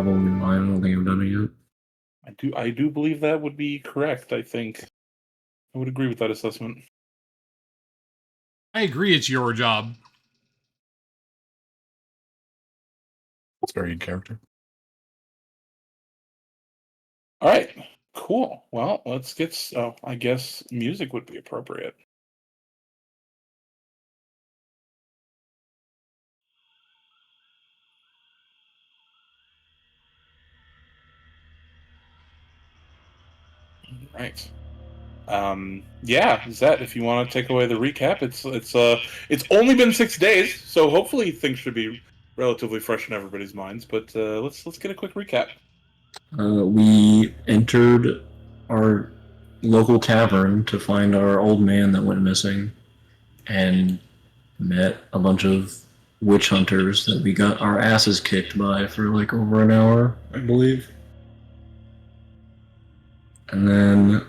probably mine. I don't think I've done it yet. I do believe that would be correct. I think I would agree with that assessment. I agree it's your job. It's very in character. All right, cool. Well, let's get. I guess music would be appropriate. Right. Yeah, Zet, if you want to take away the recap, it's only been 6 days, so hopefully things should be relatively fresh in everybody's minds. But let's get a quick recap. We entered our local tavern to find our old man that went missing, and met a bunch of witch hunters that we got our asses kicked by for like over an hour, I believe. And then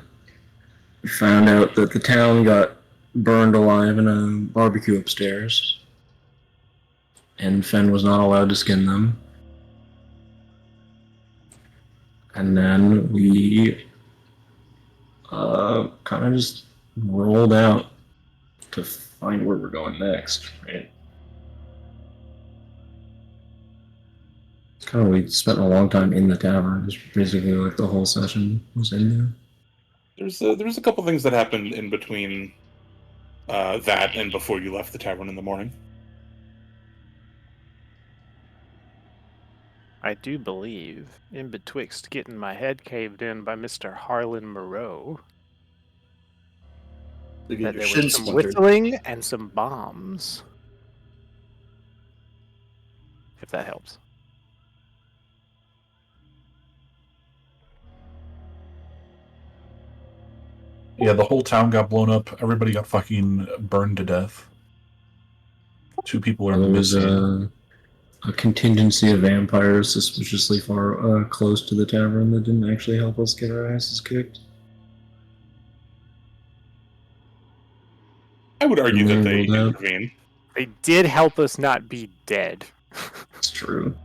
we found out that the town got burned alive in a barbecue upstairs, and Fen was not allowed to skin them. And then we kind of just rolled out to find where we're going next, right? It's kind of, we spent a long time in the tavern, just basically like the whole session was in there. There's a couple things that happened in between that and before you left the tavern in the morning. I do believe, in betwixt getting my head caved in by Mr. Harlan Moreau, that there was some whistling and some bombs. If that helps. Yeah, the whole town got blown up. Everybody got fucking burned to death. 2 people are There was missing. a contingency of vampires suspiciously far close to the tavern that didn't actually help us get our asses kicked. I would argue that they rolled out. intervened. They did help us not be dead. It's true.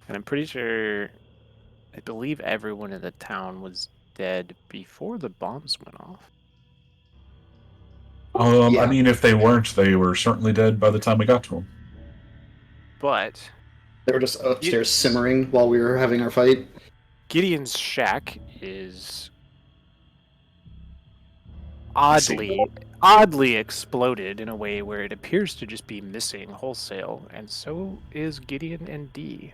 And I'm pretty sure, I believe everyone in the town was dead before the bombs went off. I mean, if they weren't, they were certainly dead by the time we got to them. But they were just upstairs simmering while we were having our fight. Gideon's shack is oddly exploded in a way where it appears to just be missing wholesale, and so is Gideon and D.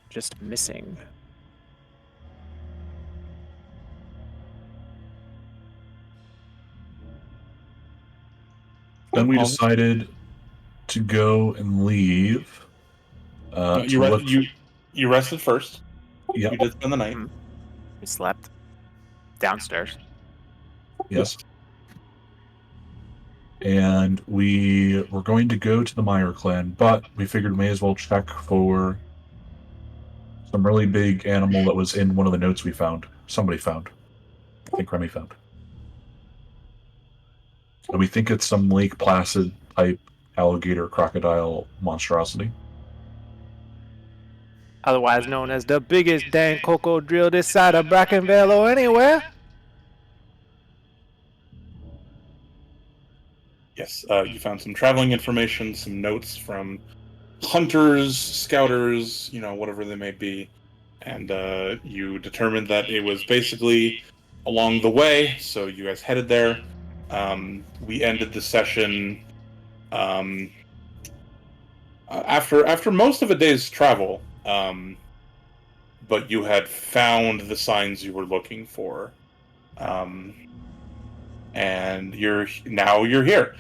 Just missing. Then we decided to go and leave. You rested first. Yep. You did spend the night. We slept downstairs. Yes. And we were going to go to the Meyer clan, but we figured we may as well check for some really big animal that was in one of the notes we found. Somebody found. I think Remy found. And we think it's some Lake Placid type alligator crocodile monstrosity. Otherwise known as the biggest dang cocoa drill this side of Brackenville or anywhere. Yes, you found some traveling information, some notes from hunters, scouters, whatever they may be, and you determined that it was basically along the way, so you guys headed there. We ended the session after most of a day's travel, but you had found the signs you were looking for, and you're here.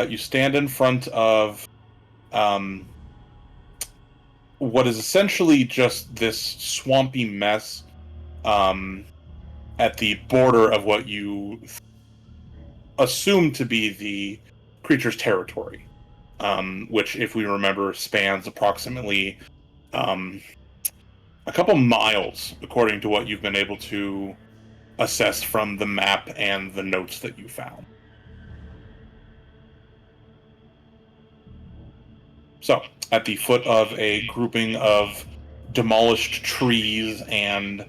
You stand in front of what is essentially just this swampy mess at the border of what you assume to be the creature's territory, which, if we remember, spans approximately a couple miles, according to what you've been able to assess from the map and the notes that you found. So, at the foot of a grouping of demolished trees and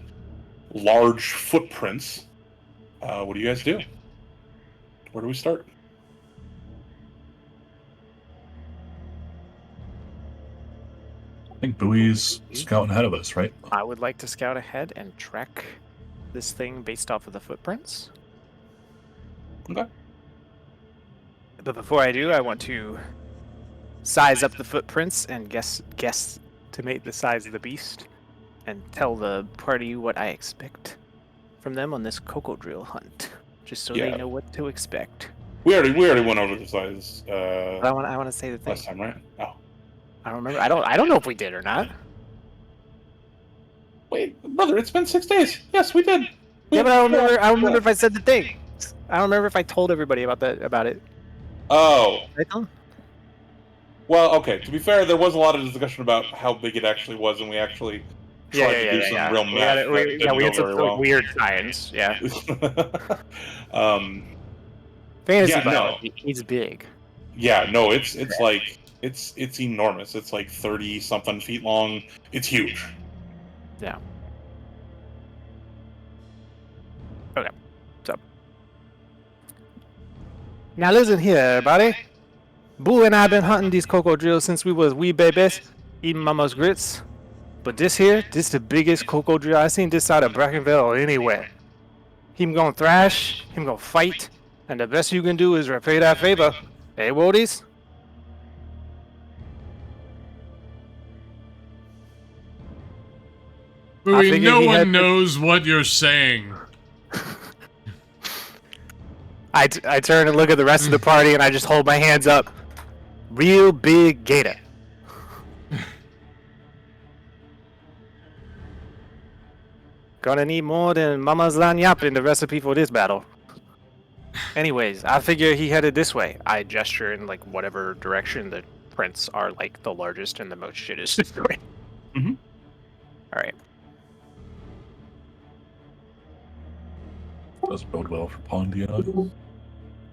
large footprints, what do you guys do? Where do we start? I think Bowie's scouting ahead of us, right? I would like to scout ahead and track this thing based off of the footprints. Okay. But before I do, I want to size up the footprints and guess to make the size of the beast, and tell the party what I expect from them on this crocodile hunt, just so they Yeah. know what to expect. We already went over the size But I want to say the thing. last time, right? Oh. I don't remember. I don't know if we did or not. Wait, brother, it's been 6 days. Yes, we did. Yeah, but I don't remember. I don't remember if I said the thing. I don't remember if I told everybody about it. Oh. Did I tell 'em? Well, okay. To be fair, there was a lot of discussion about how big it actually was, and we actually tried to do some real math. We had some like, weird science. Yeah. Fantasy Yeah, no. biology. He's big. Yeah, no, it's like it's enormous. It's like 30 something feet long. It's huge. Yeah. Okay. So. Now listen here, everybody. Boo and I been hunting these crocodiles since we was wee babies, eating mama's grits. But this the biggest crocodile I seen this side of Brackenville or anywhere. Him gonna thrash, him gonna fight, and the best you can do is repay that favor. Hey, Woodies? Bowie, figured no he had one to- knows what you're saying. I turn and look at the rest of the party and I just hold my hands up. Real big gator. Gonna need more than Mama's lanyap in the recipe for this battle. Anyways, I figure he headed this way. I gesture in like whatever direction the prints are like the largest and the most shit is destroyed. Mhm. Alright. Does bode well for Pondy and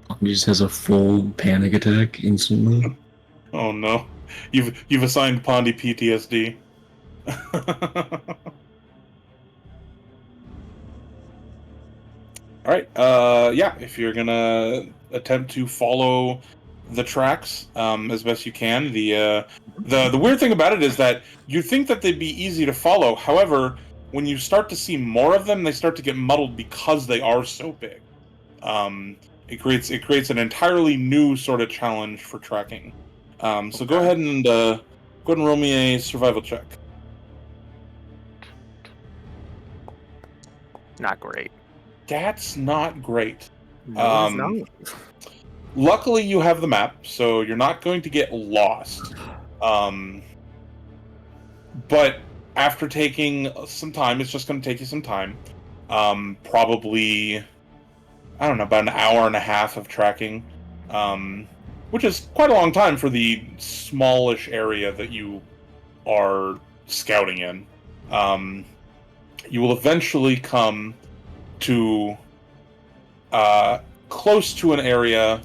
I. He just has a full panic attack instantly. Oh no. You've assigned Pondy PTSD. All right. Yeah. If you're gonna attempt to follow the tracks as best you can, the weird thing about it is that you think that they'd be easy to follow. However, when you start to see more of them, they start to get muddled because they are so big. It creates an entirely new sort of challenge for tracking. So go ahead and roll me a survival check. Not great. That's not great. No, it's not. Luckily, you have the map, so you're not going to get lost. But after taking some time, it's just going to take you some time. Probably, I don't know, about an hour and a half of tracking, which is quite a long time for the smallish area that you are scouting in. You will eventually come to close to an area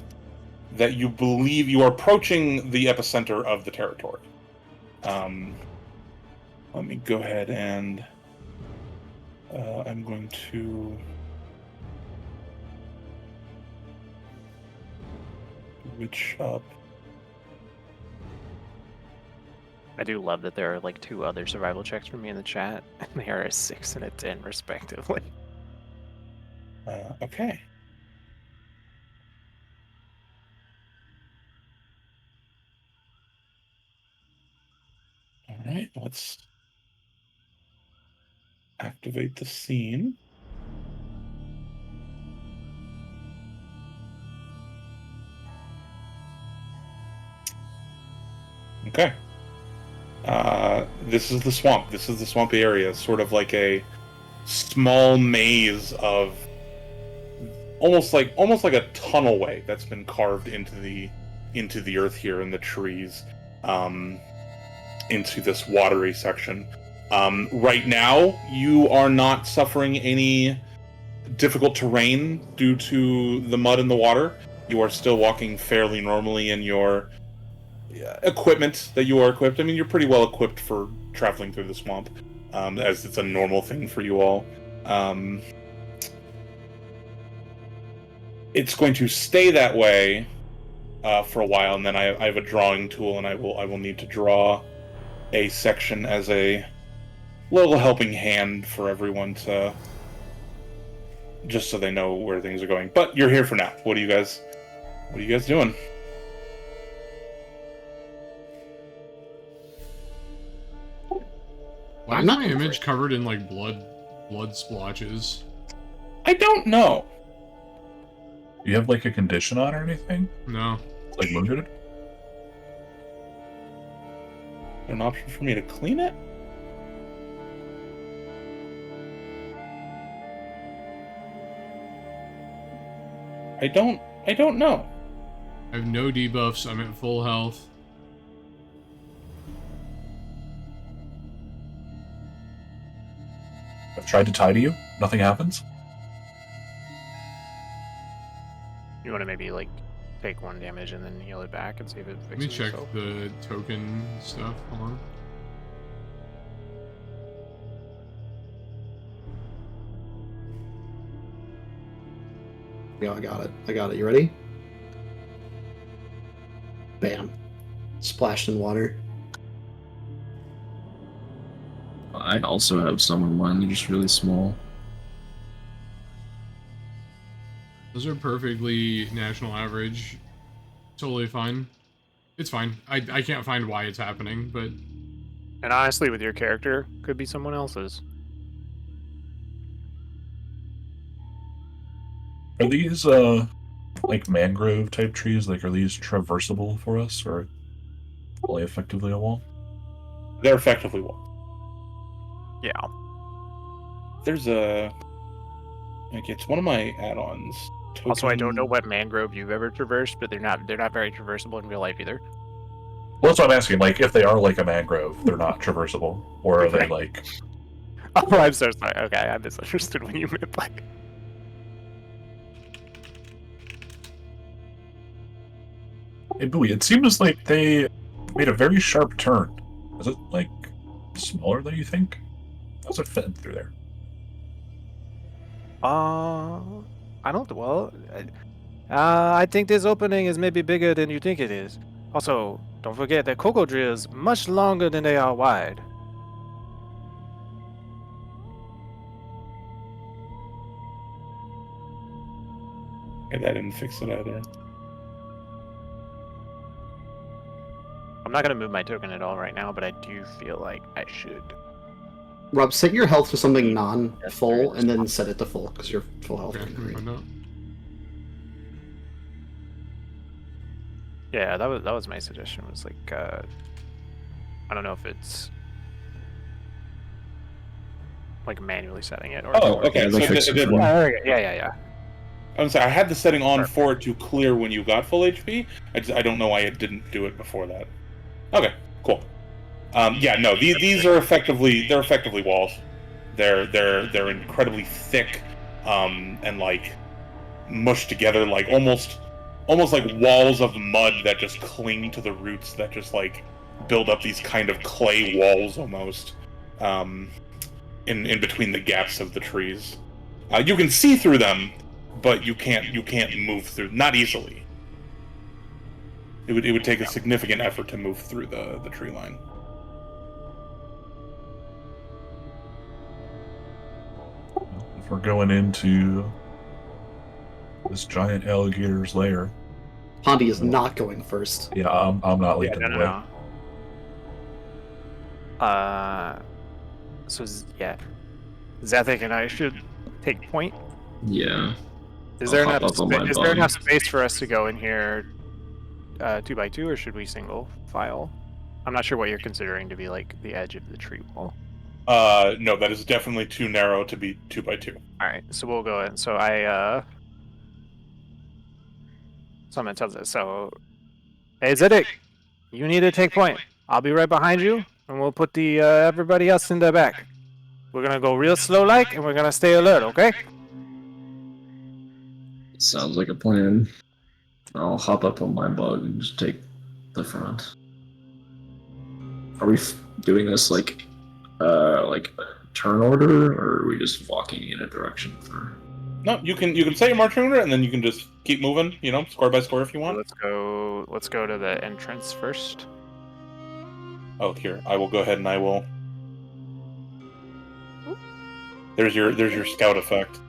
that you believe you are approaching the epicenter of the territory. Let me go ahead and I'm going to switch up. I do love that there are like 2 other survival checks from me in the chat, and they are a 6 and a 10 respectively. Okay. All right, let's activate the scene. Okay. This is the swamp. This is the swampy area. It's sort of like a small maze of almost like a tunnelway that's been carved into the earth here in the trees, into this watery section. Right now, you are not suffering any difficult terrain due to the mud and the water. You are still walking fairly normally in your equipment that you are equipped. I mean, you're pretty well equipped for traveling through the swamp, as it's a normal thing for you all. It's going to stay that way for a while, and then I have a drawing tool, and I will need to draw a section as a little helping hand for everyone to, just so they know where things are going. But you're here for now. What are you guys doing? Why is my image covered in like blood splotches? I don't know. You have like a condition on or anything? No. Like wounded? An option for me to clean it? I don't know. I have no debuffs. I'm at full health. I've tried to tie to you. Nothing happens. You want to maybe like take 1 damage and then heal it back and see if it fixes Let me check itself? the token stuff. Hold on. Yeah, I got it. You ready? Bam. Splashed in water. I also have some of mine. They're just really small. Those are perfectly national average. Totally fine. It's fine. I can't find why it's happening, but And honestly, with your character, could be someone else's. Are these like mangrove type trees? Like, are these traversable for us, or are they effectively a wall? They're effectively walls. Yeah. There's a... Like, it's one of my add-ons. Also, I don't know Token- what mangrove you've ever traversed, but they're not very traversable in real life either. Well, that's what I'm asking. Like, if they are like a mangrove, they're not traversable, or are they like? Oh, I'm so sorry. Okay, I misunderstood what you meant by. Hey, Bowie, it seems like they made a very sharp turn. Is it like smaller than you think? How's it fitting through there? I don't. Well, I think this opening is maybe bigger than you think it is. Also, don't forget that cocoa drill is much longer than they are wide. Yeah, that didn't fix it either. I'm not gonna move my token at all right now, but I do feel like I should. Rob, set your health to something non-full, and then set it to full, because you're full health. okay, Great. find out. Yeah, that was my suggestion. Was like, I don't know if it's like manually setting it or. Oh, okay. Yeah, So they it fixed did it for work. me. Yeah. I'm sorry, I had the setting on Perfect. for it to clear when you got full HP. I don't know why it didn't do it before that. Okay, cool. Yeah, no, these are effectively walls. They're incredibly thick, and like mushed together, like almost like walls of mud that just cling to the roots that just like build up these kind of clay walls almost, in between the gaps of the trees. You can see through them, but you can't move through, not easily. It would take a significant effort to move through the tree line. If we're going into this giant alligator's lair, Pondy is not going first. yeah, I'm not Yeah, leading the no. way. So yeah, Zathik and I should take point. Yeah. Is I'll there hop enough? up on my Is there bug. enough space for us to go in here, 2x2, or should we single file? I'm not sure what you're considering to be like the edge of the tree wall. No, that is definitely too narrow to be 2x2. All right, so we'll go in. So someone tells us. So, hey Zathik, you need to take point. I'll be right behind you, and we'll put the everybody else in the back. We're gonna go real slow like, and we're gonna stay alert, okay? Sounds like a plan. I'll hop up on my bug and just take the front. Are we doing this like turn order, or are we just walking in a direction for? No, you can set your marching order, and then you can just keep moving. Square by square if you want. Let's go to the entrance first. Oh, here, I will go ahead and I will. There's your scout effect.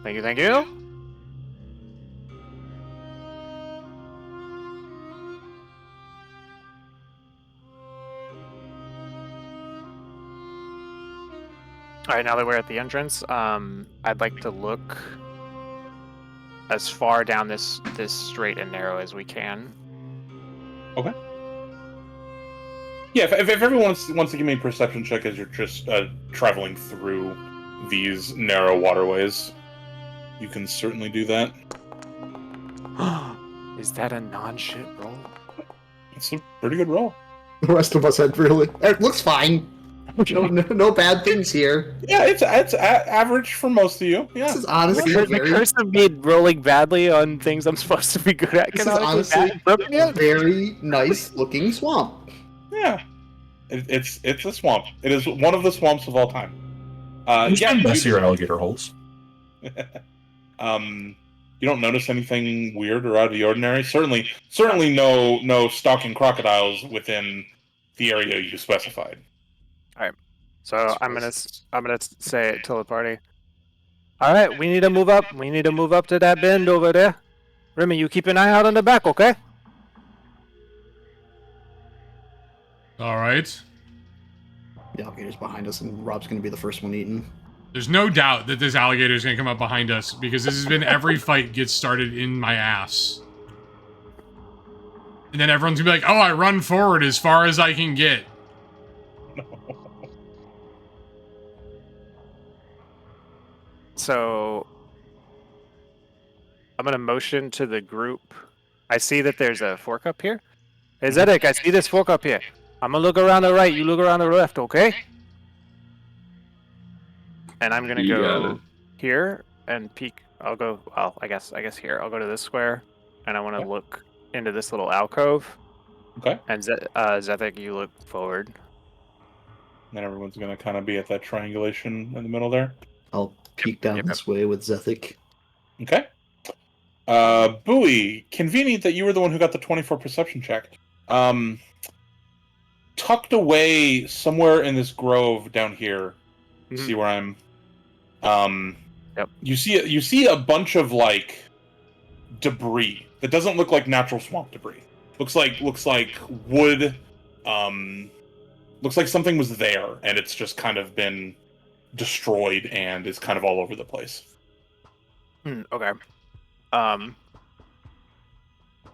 Thank you, thank you. All right, now that we're at the entrance, I'd like to look as far down this straight and narrow as we can. Okay. Yeah, if everyone wants to give me a perception check as you're just traveling through these narrow waterways, you can certainly do that. Is that a non-shit roll? It's a pretty good roll. The rest of us had really. It looks fine. No bad things here. Yeah, it's average for most of you. Yeah. This is honestly The very, curse of me rolling badly on things I'm supposed to be good at. this is honestly a very nice looking swamp. Yeah. It's a swamp. It is one of the swamps of all time. Yeah, messier alligator holes. you don't notice anything weird or out of the ordinary. Certainly no stalking crocodiles within the area you specified. All right, so I'm gonna say it to the party. All right, we need to move up. We need to move up to that bend over there. Remy, you keep an eye out on the back, okay? All right. The alligator's behind us, and Rob's gonna be the first one eaten. There's no doubt that this alligator is gonna come up behind us because this has been every fight gets started in my ass. And then everyone's gonna be like, oh, I run forward as far as I can get. So I'm gonna motion to the group. I see that there's a fork up here. Hey Zedek, I see this fork up here. I'm gonna look around the right, you look around the left, okay? And I'm gonna You got go it. here and peek. I'll go. Well, I guess here. I'll go to this square, and I want to Okay. look into this little alcove. Okay. And Zedek, you look forward. And then everyone's gonna kind of be at that triangulation in the middle there. I'll peek down Yep. this way with Zethic. Okay. Bowie, convenient that you were the one who got the 24 perception check. Tucked away somewhere in this grove down here. Mhm. See where I'm. Yep. You see a bunch of like debris that doesn't look like natural swamp debris. Looks like wood. Looks like something was there and it's just kind of been destroyed and is kind of all over the place. Okay.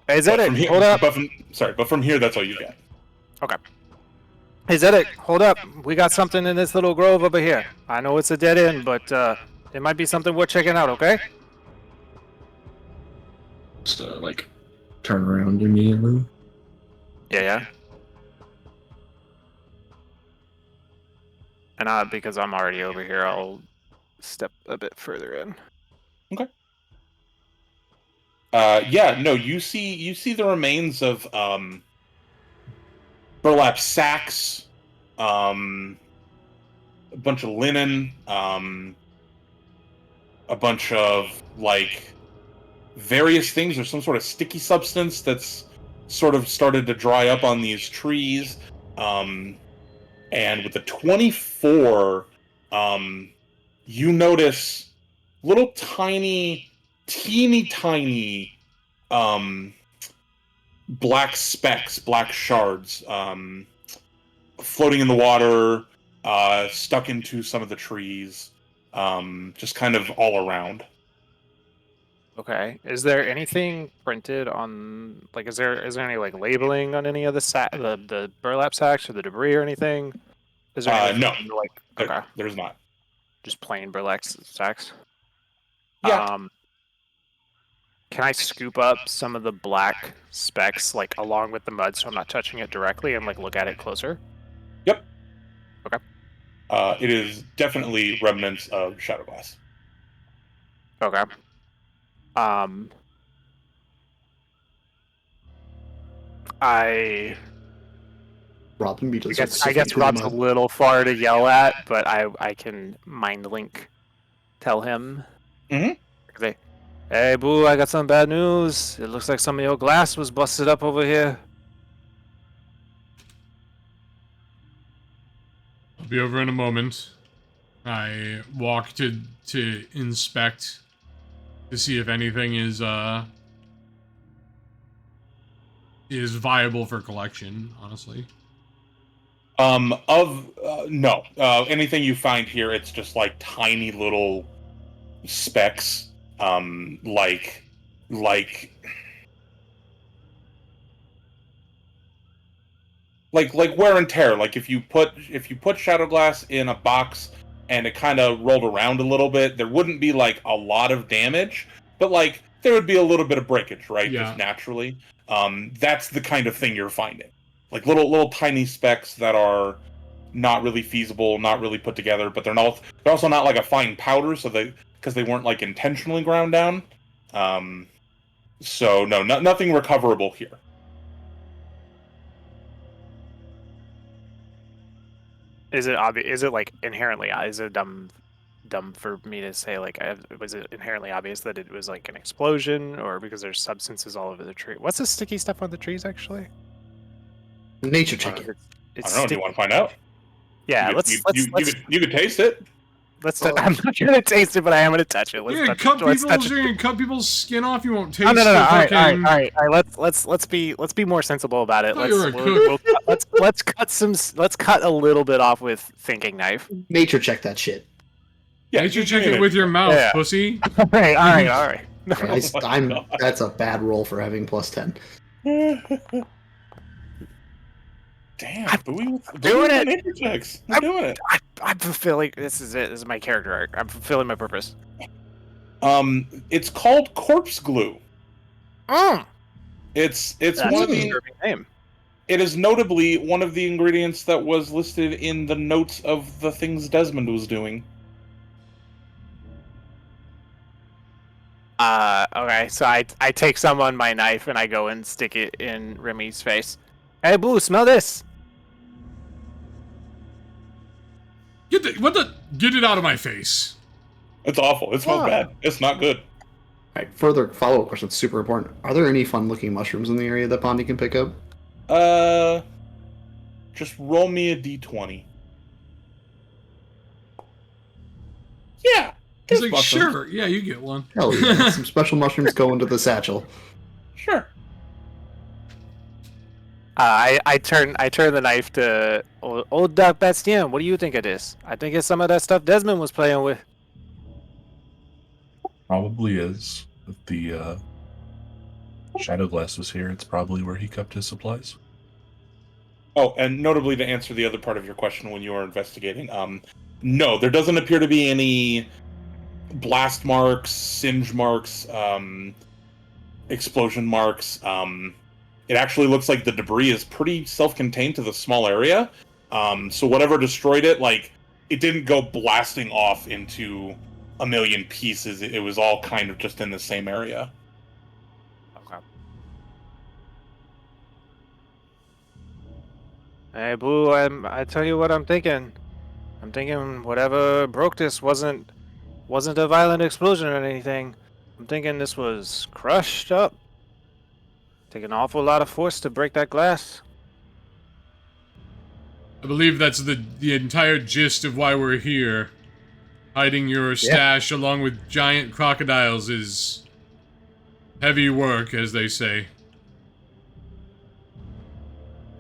Hey Zedek, hold up. But from here, that's all you get. Okay. Hey Zedek, hold up. We got something in this little grove over here. I know it's a dead end, but it might be something worth checking out. Okay? Just turn around immediately. Yeah. And because I'm already over here, I'll step a bit further in. Okay. You see the remains of burlap sacks, a bunch of linen, a bunch of like various things. There's some sort of sticky substance that's sort of started to dry up on these trees. And with the 24, you notice little teeny tiny black specks, black shards, floating in the water, stuck into some of the trees, just kind of all around. Okay. Is there anything printed on, like, is there any like labeling on any of the burlap sacks or the debris or anything? Is there anything No. like okay, There's not. just plain burlap sacks? Yeah. Can I scoop up some of the black specks like along with the mud so I'm not touching it directly and like look at it closer? Yep. Okay. It is definitely remnants of Shadow Glass. Okay. Robin, he I does guess Rob's a little far to yell at, but I can mind link tell him. Mhm. Say, hey, Boo, I got some bad news. It looks like some of your glass was busted up over here. I'll be over in a moment. I walk to inspect to see if anything is viable for collection, honestly. No. Anything you find here, it's just like tiny little specks. Like wear and tear. Like if you put shadow glass in a box and it kind of rolled around a little bit, there wouldn't be like a lot of damage, but like there would be a little bit of breakage, right? Yeah. Just naturally. That's the kind of thing you're finding. Like little tiny specks that are not really feasible, not really put together, but they're also not like a fine powder, so because they weren't like intentionally ground down. So no, nothing recoverable here. Is it obvious? Is it like inherently? Is it dumb for me to say like? Was it inherently obvious that it was like an explosion, or because there's substances all over the tree? What's the sticky stuff on the trees actually? Nature check it. It's I don't know. Do you want to find out? Yeah, You could taste it. I'm not gonna taste it, but I am gonna touch it. You're gonna cut people's skin off. You won't taste. No. the All fucking... right. Let's be more sensible about it. thought you were a cook. Let's cut a little bit off with thinking knife. Nature check that shit. Yeah, you check it with your mouth, Yeah. pussy. All right. That's a bad roll for having +10. Damn, doing it. Nature checks. I'm doing it. I'm fulfilling. This is it. This is my character arc. I'm fulfilling my purpose. It's called corpse glue. It's That's one of a the disturbing name. It is notably one of the ingredients that was listed in the notes of the things Desmond was doing. Okay, so I take some on my knife and I go and stick it in Remy's face. Hey, Boo, smell this. Get it out of my face. It's awful. It smells bad. It's not good. Alright, further follow-up question, super important. Are there any fun-looking mushrooms in the area that Bondi can pick up? Just roll me a d20. Yeah. He's there's like, mushrooms. sure, yeah, you get one. Hell yeah, some special mushrooms go into the satchel. Sure. I turn the knife to old Doc Bastien. What do you think of this? I think it's some of that stuff Desmond was playing with. Probably is. If the shadow glass was here, it's probably where he kept his supplies. Oh, and notably to answer the other part of your question when you were investigating, no, there doesn't appear to be any blast marks, singe marks, explosion marks. It actually looks like the debris is pretty self-contained to the small area. So whatever destroyed it, like, it didn't go blasting off into a million pieces. It was all kind of just in the same area. Okay. Hey, Boo, I tell you what I'm thinking. I'm thinking whatever broke this wasn't a violent explosion or anything. I'm thinking this was crushed up. Take an awful lot of force to break that glass. I believe that's the entire gist of why we're here. Hiding your stash along with giant crocodiles is heavy work, as they say.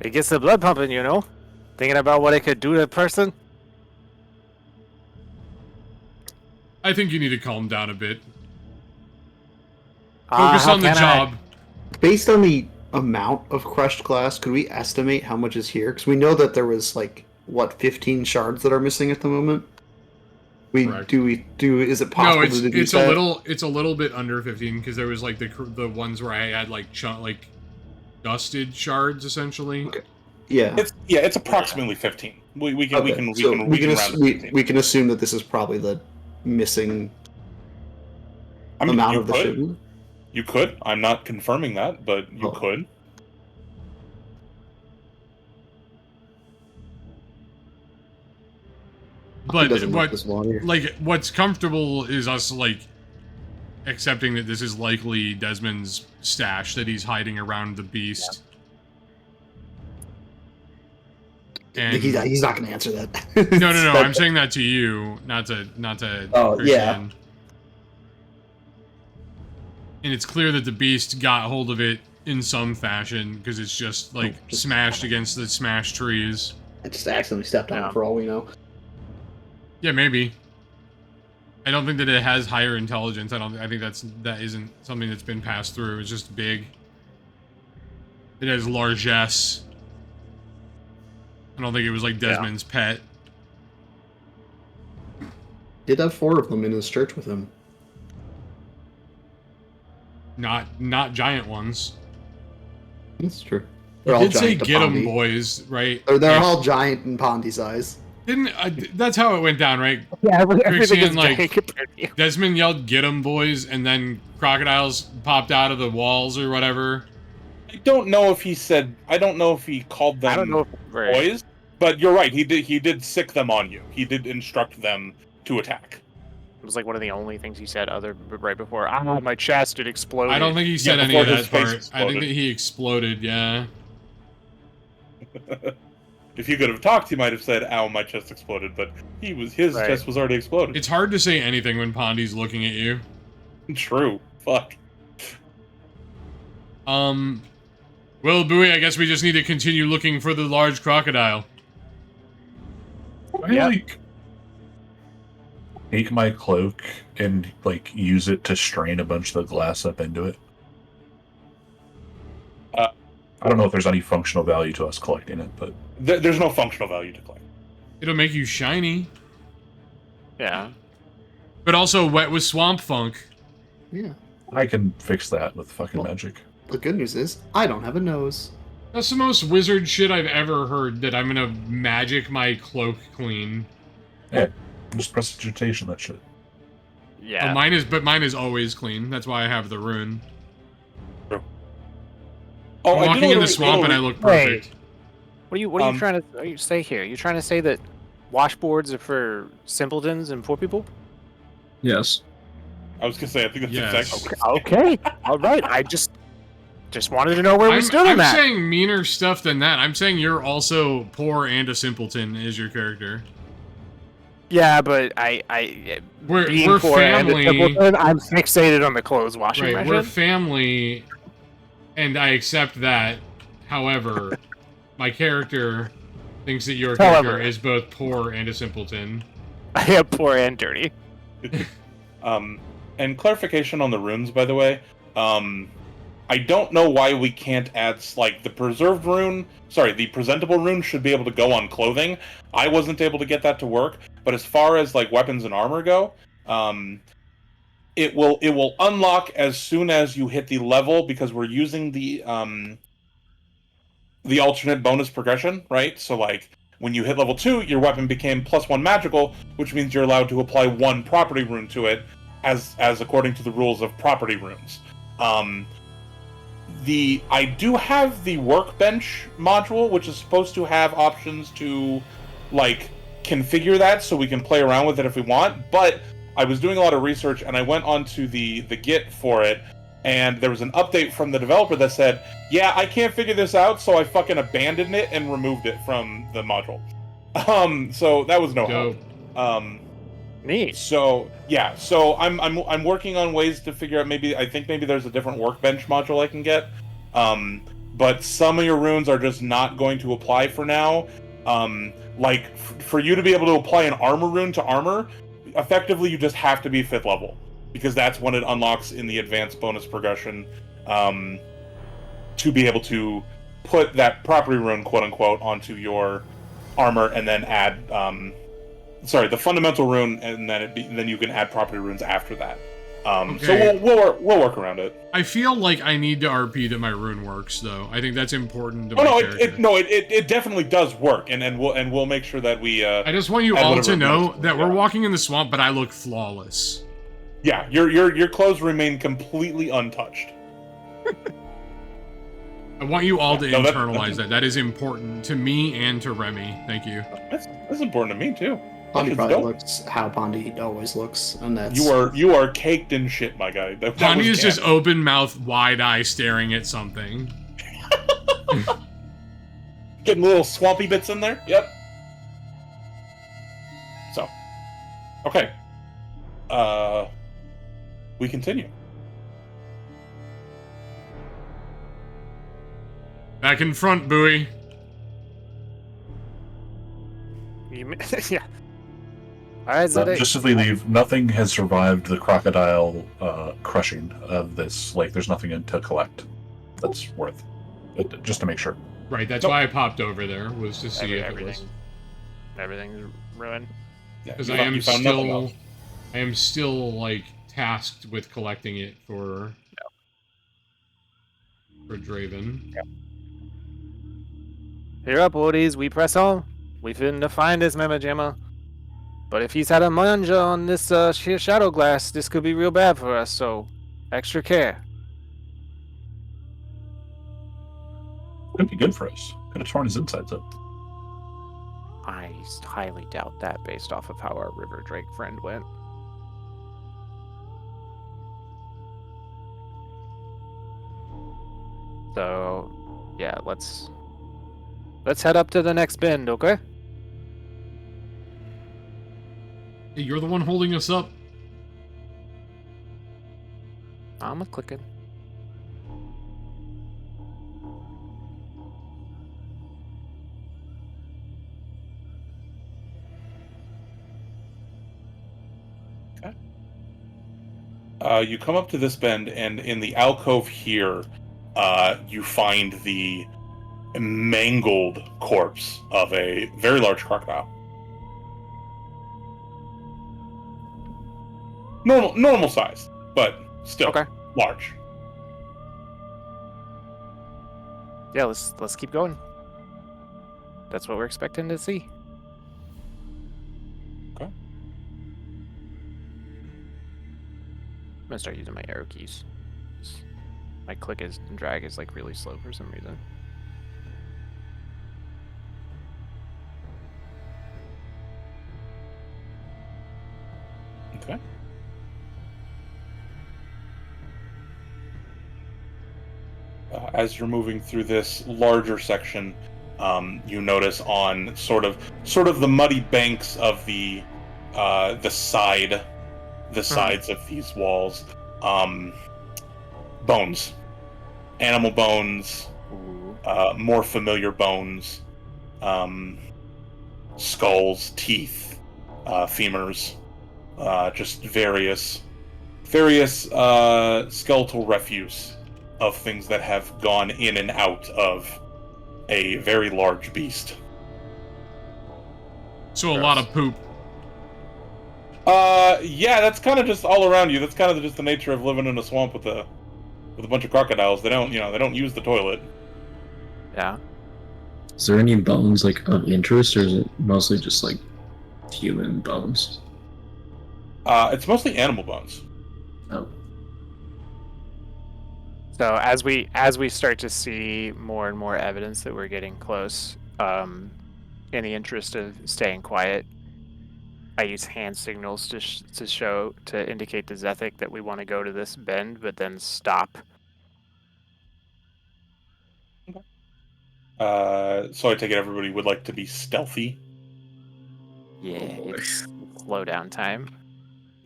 It gets the blood pumping, you know? Thinking about what it could do to a person. I think you need to calm down a bit. Focus on the job. Based on the amount of crushed glass, could we estimate how much is here? Because we know that there was, like, what, 15 shards that are missing at the moment? Correct. Is it possible to do that? It's a little bit under 15 because there was like the ones where I had like dusted shards essentially. Okay. Yeah. It's approximately 15. We can assume that this is probably the missing amount of the shipment. You could. I'm not confirming that, but you could. But doesn't like what, this water. like, what's comfortable is us, like, accepting that this is likely Desmond's stash that he's hiding around the beast. And He's not going to answer that. no, I'm saying that to you, not to Oh, Christian. yeah. And it's clear that the beast got hold of it in some fashion because it's just like smashed against the smashed trees. I just accidentally stepped on Yeah. it for all we know. Yeah, maybe. I don't think that it has higher intelligence. I think that isn't something that's been passed through. It's just big. It has largesse. I don't think it was like Desmond's pet. Did have 4 of them in his church with him. Not giant ones. That's true. You They're all did say giant to get 'em Pondy. boys, right? They're Like, all giant in Pondy size. Didn't that's how it went down, right? Yeah, everything Christian, is like- giant compared to you. Desmond yelled, "Get 'em, boys!" and then crocodiles popped out of the walls or whatever. I don't know if he said. I don't know if he called them I don't know if right. boys, but you're right. He did sick them on you. He did instruct them to attack. It was like one of the only things he said right before. My chest, it exploded. I don't think he said any before of his that face part. I exploded. think that he exploded. Yeah. If you could have talked, he might have said, "Ow, my chest exploded," but his Right. chest was already exploded. It's hard to say anything when Pondy's looking at you. True. Fuck. Well, Bowie, I guess we just need to continue looking for the large crocodile. I like take my cloak and like use it to strain a bunch of the glass up into it. I don't know if there's any functional value to us collecting it, but There's no functional value to collect. It'll make you shiny, Yeah. but also wet with swamp funk. Yeah. I can fix that with fucking magic. The good news is, I don't have a nose. That's the most wizard shit I've ever heard, that I'm gonna magic my cloak clean. Just prestidigitation that shit. Yeah. Mine is always clean. That's why I have the rune. Oh, I'm I walking did a in the little- swamp and I look perfect. What are you trying to say here? You trying to say that washboards are for simpletons and poor people? Yes. I was gonna say, I think that's Yes. exactly. Okay. All right. I just wanted to know where we stood on I'm that. saying meaner stuff than that. I'm saying you're also poor and a simpleton is your character. Yeah, but I being We're poor and a family. simpleton, I'm fixated on the clothes washing Right, machine. we're family, and I accept that. However, my character thinks that your character However. is both poor and a simpleton. I am poor and dirty. And clarification on the runes, by the way. I don't know why we can't add like the preserved rune. Sorry, the presentable rune should be able to go on clothing. I wasn't able to get that to work, but as far as like weapons and armor go, it will unlock as soon as you hit the level, because we're using the alternate bonus progression, right? So like when you hit level 2, your weapon became +1 magical, which means you're allowed to apply 1 property rune to it, as according to the rules of property runes. I do have the workbench module, which is supposed to have options to like configure that so we can play around with it if we want, but I was doing a lot of research and I went onto the Git for it, and there was an update from the developer that said, yeah, I can't figure this out, so I fucking abandoned it and removed it from the module. So that was no Dope. help. Neat. So yeah, so I'm working on ways to figure out, I think maybe there's a different workbench module I can get. But some of your runes are just not going to apply for now. Like for you to be able to apply an armor rune to armor, effectively you just have to be 5th level, because that's when it unlocks in the advanced bonus progression, to be able to put that property rune, quote unquote, onto your armor and then add the fundamental rune, and then you can add property runes after that. Okay. So we'll work around it. I feel like I need to RP that my rune works, though. I think that's important to Oh my no, character. it definitely does work, and we'll make sure that we. I just want you add all whatever to know moves, that yeah. we're walking in the swamp, but I look flawless. Yeah, your clothes remain completely untouched. I want you all to No, internalize that. That is important to me and to Remy. Thank you. That's important to me too. Pondy It's probably dope. looks how Pondy always looks, and that's You are caked in shit, my guy. That Pondy was is just canon. open mouth, wide eye, staring at something. Getting little swampy bits in there. Yep. So, okay. We continue. Back in front, Bowie. Yeah. All right, Zedek. Just as we leave, nothing has survived the crocodile crushing of this. Like, there's nothing to collect that's worth. Just to make sure. Right, that's Nope. why I popped over there, was to see if it was. Everything. Everything's ruined. Yeah, Because you I found- am you found nothing still, else. I am still like tasked with collecting it for Draven. Here up, Woodies. We press on. We finna find this Mama Jamma. But if he's had a manja on this sheer shadow glass, this could be real bad for us. So, extra care. Could be good for us. Could have torn his insides up. I highly doubt that, based off of how our River Drake friend went. So, yeah, let's head up to the next bend, okay? Hey, you're the one holding us up. I'm a clicking. You come up to this bend, and in the alcove here, you find the mangled corpse of a very large crocodile. Normal size, but still Okay. large. Yeah, let's keep going. That's what we're expecting to see. Okay. I'm gonna start using my arrow keys. My click is and drag is like really slow for some reason. Okay. As you're moving through this larger section, you notice on sort of the muddy banks of the sides of these walls, bones, animal bones, Ooh. more familiar bones, skulls, teeth, femurs, just various skeletal refuse of things that have gone in and out of a very large beast. So a lot of poop. Yeah, that's kind of just all around you. That's kind of just the nature of living in a swamp with a bunch of crocodiles. They don't use the toilet. Yeah. Is there any bones like of interest, or is it mostly just like human bones? It's mostly animal bones. Oh, So as we start to see more and more evidence that we're getting close, in the interest of staying quiet, I use hand signals to indicate to Zethic that we want to go to this bend, but then stop. So I take it everybody would like to be stealthy. Yeah, boy. it's slow down time.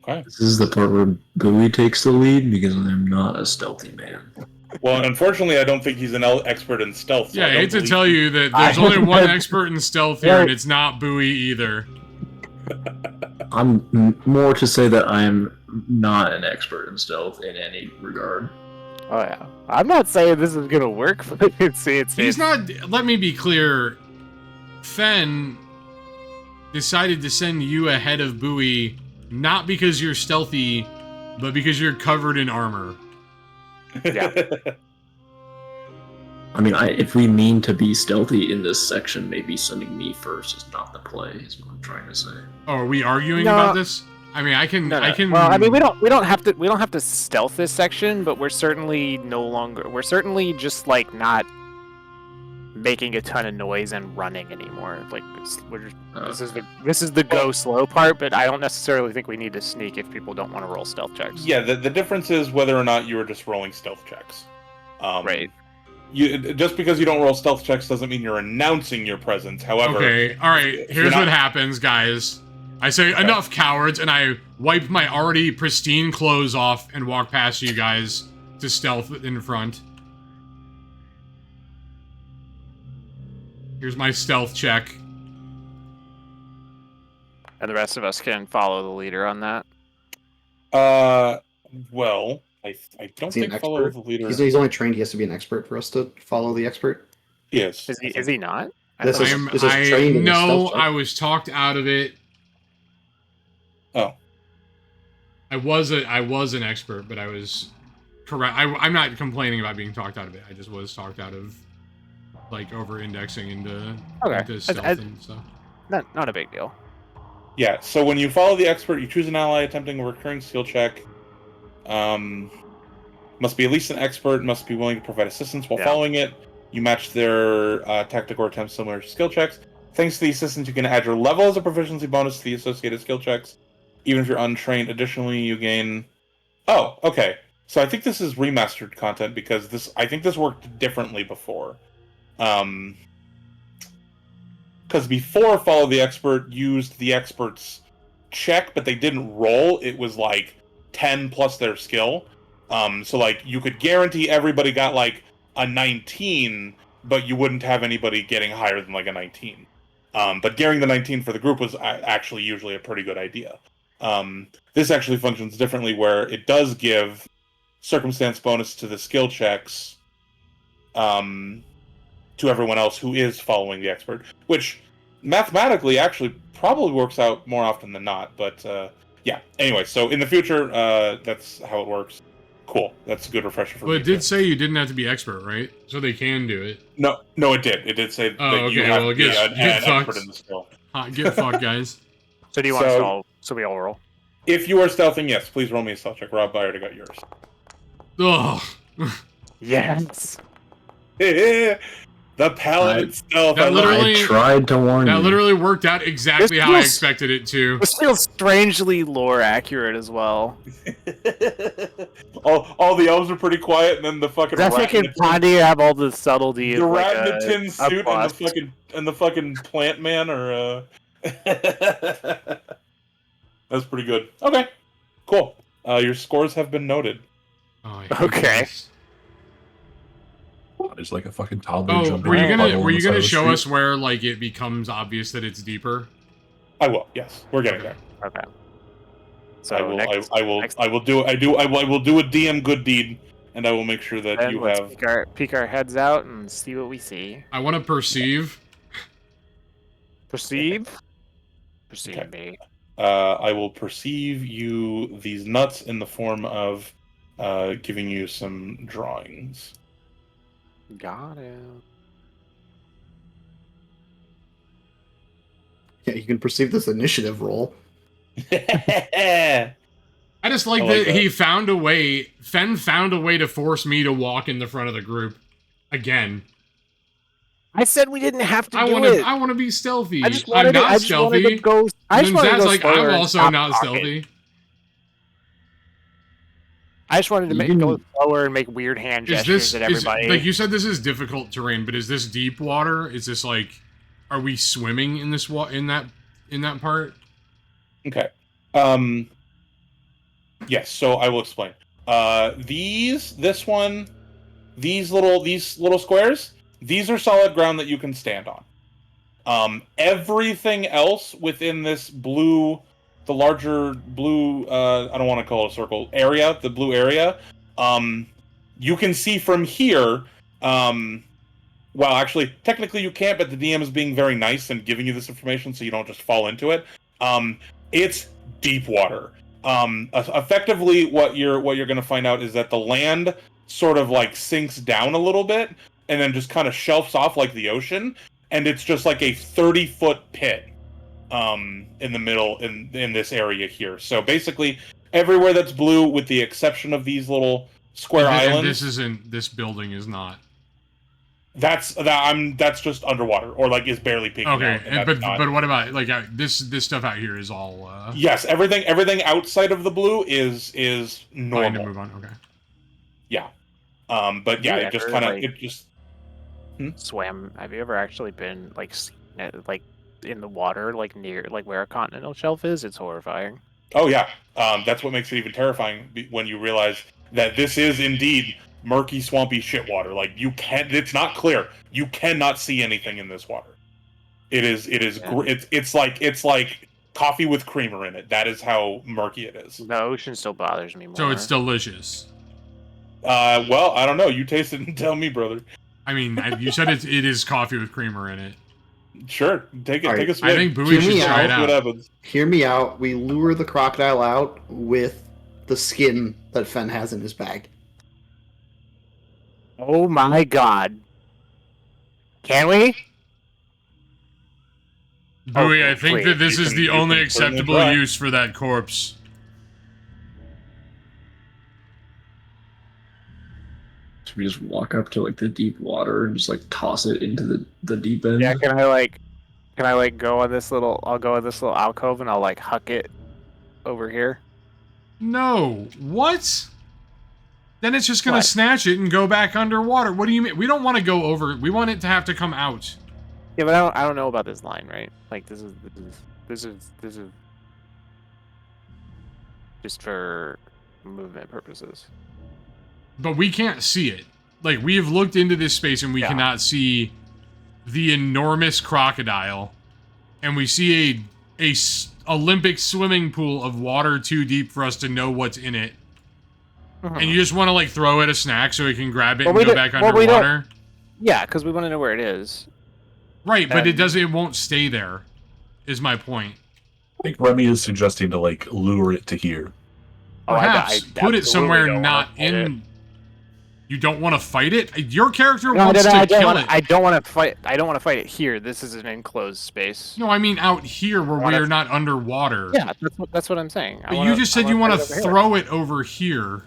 Okay. this is the part where Bowie takes the lead because I'm not a stealthy man. Well, unfortunately, I don't think he's an expert in stealth. So Yeah, I don't hate to believe tell you that there's only one expert in stealth here, and it's not Bowie either. I'm more to say that I am not an expert in stealth in any regard. Oh yeah, I'm not saying this is gonna work, but He's not. Let me be clear. Fen decided to send you ahead of Bowie not because you're stealthy, but because you're covered in armor. Yeah. I mean, if we mean to be stealthy in this section, maybe sending me first is not the play. Is what I'm trying to say. Oh, are we arguing No. about this? I mean, I can. No. I can. Well, I mean, we don't have to stealth this section, but we're certainly just like not making a ton of noise and running anymore. Like this is the go slow part, but I don't necessarily think we need to sneak if people don't want to roll stealth checks. Yeah, the difference is whether or not you are just rolling stealth checks. Right. Just because you don't roll stealth checks doesn't mean you're announcing your presence. However, Okay, alright, here's what happens, guys. I say, enough cowards, and I wipe my already pristine clothes off and walk past you guys to stealth in front. Here's my stealth check. And the rest of us can follow the leader on that. Well, I don't Is he an think follow expert? the leader. He's only trained. He has to be an expert for us to follow the expert. Yes. Is he not? This thought- is- this is trained in no, stealth check. I was talked out of it. Oh. I was an expert, but I was correct. I'm not complaining about being talked out of it. I just was talked out of like over-indexing into stealth and stuff. Not a big deal. Yeah, so when you follow the expert, you choose an ally attempting a recurring skill check. Must be at least an expert, must be willing to provide assistance while following it. You match their tactic or attempts similar to skill checks. Thanks to the assistance, you can add your level as a proficiency bonus to the associated skill checks, even if you're untrained. Additionally, you gain... Oh, okay. So I think this is remastered content, because I think this worked differently before. Because before Follow the Expert used the expert's check, but they didn't roll. It was like 10 plus their skill. So like you could guarantee everybody got like a 19, but you wouldn't have anybody getting higher than like a 19. But getting the 19 for the group was actually usually a pretty good idea. This actually functions differently, where it does give circumstance bonus to the skill checks to everyone else who is following the expert, which mathematically actually probably works out more often than not. But yeah, anyway, so in the future, that's how it works. Cool. That's a good refresher for me. But it did say you didn't have to be expert, right? So they can do it. No, it did. It did say that you have to be an expert in the skill. Get fucked, guys. So do you want us to all... So we all roll? If you are stealthing, yes, please roll me a stealth check. Rob, I already got yours. Ugh. Yes. The paladin stealth. That literally- I tried to warn you. That literally worked out exactly how I expected it to. This feels strangely lore accurate as well. all the elves are pretty quiet, and then the fucking I think in Pondy have all the subtlety the of like rat in the tin suit bust. and the fucking plant man are that's pretty good. Okay. Cool. Your scores have been noted. Oh, I hate Okay. this. It's like a fucking toddler Oh, jumping. were you in a puddle on gonna the side of the show street. us where like it becomes obvious that it's deeper? I will. Yes, we're getting there. Okay. So I will. next, I will. next- I will do. I will do a DM good deed, and I will make sure that then you let's have. peek our heads out and see what we see. I want to perceive. Perceive? Perceive Okay. me. I will perceive you these nuts in the form of giving you some drawings. Got it. Yeah, you can perceive this initiative roll. I just like I like that that. he found a way. Fen found a way to force me to walk in the front of the group again. I said we didn't have to I do want it. to. I want to be stealthy. I just I'm wanted to, not I just wanted stealthy. to go. I And just then wanted to Zad's go like, slower I'm and also stop not talking. stealthy. I just wanted to You go can- slower and make weird hand Is gestures this at everybody. like you said? This is difficult terrain, but is this deep water? Is this like, are we swimming in this in that part? Okay. Yes. So I will explain. These little squares. These are solid ground that you can stand on. Everything else within this blue, the larger blue, I don't want to call it a circle area, the blue area. You can see from here. Well, actually, technically you can't, but the DM is being very nice and giving you this information so you don't just fall into it. It's deep water. Effectively, what you're going to find out is that the land sort of like sinks down a little bit and then just kind of shelves off like the ocean, and it's just like a 30-foot pit in the middle in this area here. So basically, everywhere that's blue, with the exception of these little square And islands. this building is not. That's just underwater, or like is barely peeking out. Okay, And but what about like this stuff out here is all yes, everything outside of the blue is fine normal. to move on. Okay. Yeah. But yeah, You it just ever, kind of like, it just swam? Have you ever actually been like like in the water, like near like where a continental shelf is? It's horrifying. oh yeah. That's what makes it even terrifying when you realize that this is indeed murky, swampy shit water. Like it's not clear. You cannot see anything in this water. It is Yeah. it's like coffee with creamer in it. That is how murky it is. The ocean still bothers me more. So it's delicious. Well, I don't know. You taste it and tell me, brother. I mean, you said it is coffee with creamer in it. Sure, take it. All Take right. a swig. I think Bowie Hear me should try it See what out. happens. Hear me out. We lure the crocodile out with the skin that Fen has in his bag. Oh my god! Can we? Bowie, Okay, I think please. that this You is can- the you only can certainly acceptable try. use for that corpse. So we just walk up to like the deep water and just like toss it into the deep end. Yeah, can I like go on this little? I'll go on this little alcove and I'll like huck it over here. No. What? Then it's just gonna What? snatch it and go back underwater. What do you mean? We don't want to go over. We want it to have to come out. Yeah, but I don't know about this line, right? Like this is just for movement purposes. But we can't see it. Like, we have looked into this space and we Yeah. cannot see the enormous crocodile. And we see a Olympic swimming pool of water too deep for us to know what's in it. And you just want to, like, throw it a snack so it can grab it Well, and we go don't- back well, we don't- underwater? Yeah, because we want to know where it is. Right, but And- it won't stay there, is my point. I think Remy is suggesting to like lure it to here. Oh, Perhaps put it absolutely somewhere don't wanna not fight it. in... You don't want to fight it? Your character No, wants to I don't kill wanna, it. I don't want to fight. I don't want to fight it here. This is an enclosed space. No, I mean out here where I wanna- we're not underwater. Yeah, that's what I'm saying. But you just said you want to fight it over here. throw it over here.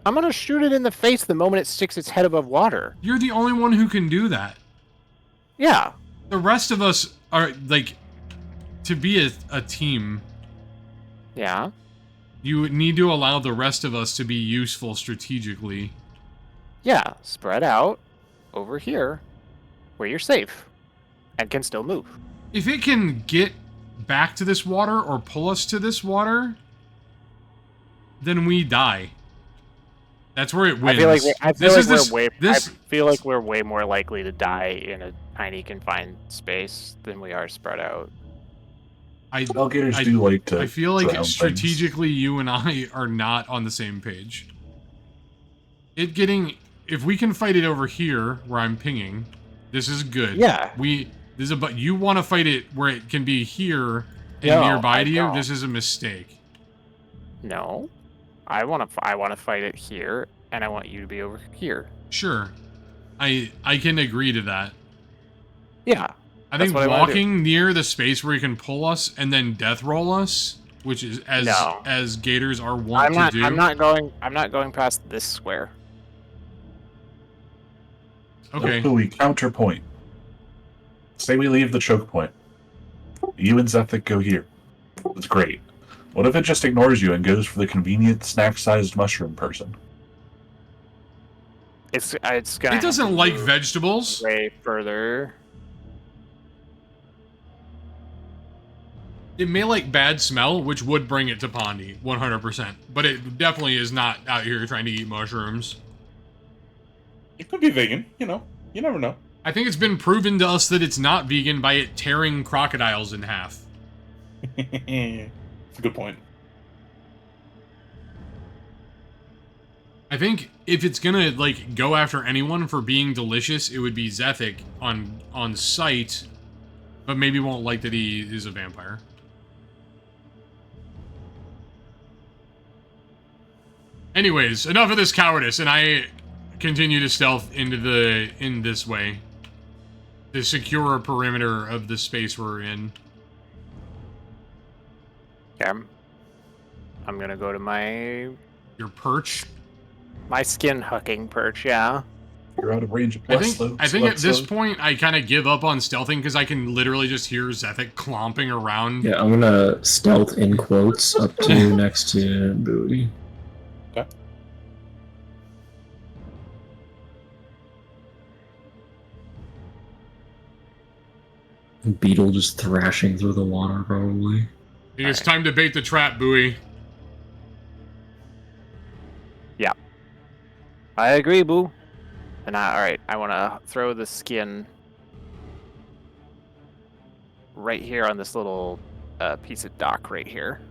I'm gonna shoot it in the face the moment it sticks its head above water. You're the only one who can do that. Yeah. The rest of us are, like, to be a team, Yeah. you need to allow the rest of us to be useful strategically. Yeah. Spread out over here, where you're safe, and can still move. If it can get back to this water or pull us to this water, then we die. That's where it wins. I feel This like we're way more likely to die in a tiny confined space than we are spread out. Alligators I- do like to. I feel like drown things. strategically you and I are not on the same page. If we can fight it over here where I'm pinging, this is good. Yeah. But you want to fight it where it can be here and No, nearby I to you. don't. This is a mistake. No. I want to fight it here, and I want you to be over here. Sure, I can agree to that. Yeah. I That's think what I wanna do. walking near the space where you can pull us and then death roll us, which is No. as gators are wont to do. I'm not going past this square. Okay. So we counterpoint. Say we leave the choke point. You and Zephic go here. That's great. What if it just ignores you and goes for the convenient snack-sized mushroom person? It's gonna. It doesn't have to like move vegetables. way further. It may like bad smell, which would bring it to Pondy, 100%. But it definitely is not out here trying to eat mushrooms. It could be vegan. You know, you never know. I think it's been proven to us that it's not vegan by it tearing crocodiles in half. It's a good point. I think if it's gonna like go after anyone for being delicious, it would be Zephic on sight, but maybe won't like that he is a vampire. Anyways, enough of this cowardice, and I continue to stealth in this way. To secure a perimeter of the space we're in. Okay. I'm gonna go to my Your perch. skin hucking perch. Yeah. You're out of range of I bless, think though. I so think at that's, this point I kind of give up on stealthing because I can literally just hear Zethic clomping around. Yeah, I'm gonna stealth in quotes up to next to Bowie. Okay. Beetle just thrashing through the water, probably. I think it's time to bait the trap, Bowie. Yeah. I agree, Boo. And alright, I want to throw the skin right here on this little piece of dock right here.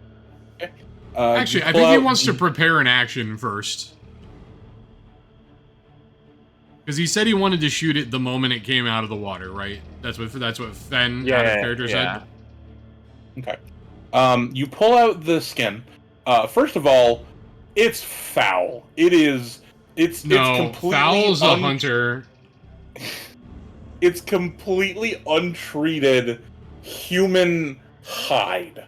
Actually, I think he wants to prepare an action first. Because he said he wanted to shoot it the moment it came out of the water, right? That's what Fen out of character said. Okay. You pull out the skin. First of all, it's foul. It's completely Foul's a hunter. It's completely untreated human hide.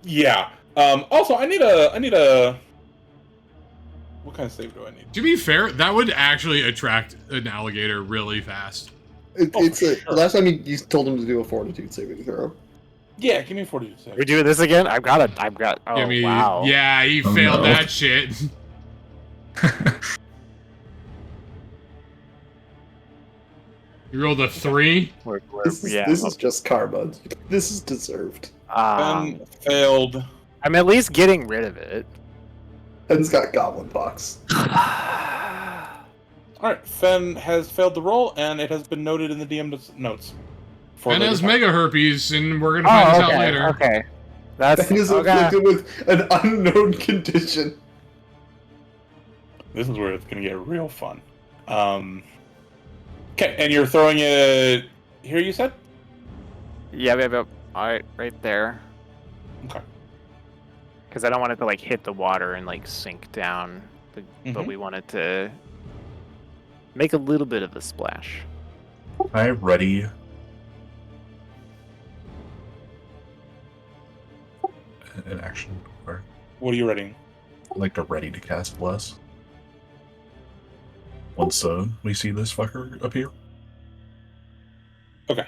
Yeah. Also, I need a. What kind of save do I need? To be fair, that would actually attract an alligator really fast. Sure. Last time you told him to do a fortitude saving throw. Yeah, give me a fortitude save. We're doing this again? Oh, wow. Yeah, he failed that shit. You rolled a 3? This is just karma. This is deserved. Ben failed. I'm at least getting rid of it. Ben's got goblin pox. Alright, Fen has failed the roll, and it has been noted in the DM notes. And has mega herpes, and we're gonna find this out later. Okay. That's Ben is afflicted with an unknown condition. This is where it's gonna get real fun. Okay, and you're throwing it here, you said? Yeah. Alright, right there. Okay. Because I don't want it to like hit the water and like sink down, but we want it to make a little bit of a splash. I ready. An action, or What are you ready? like to ready to cast bless. Once we see this fucker appear. Okay.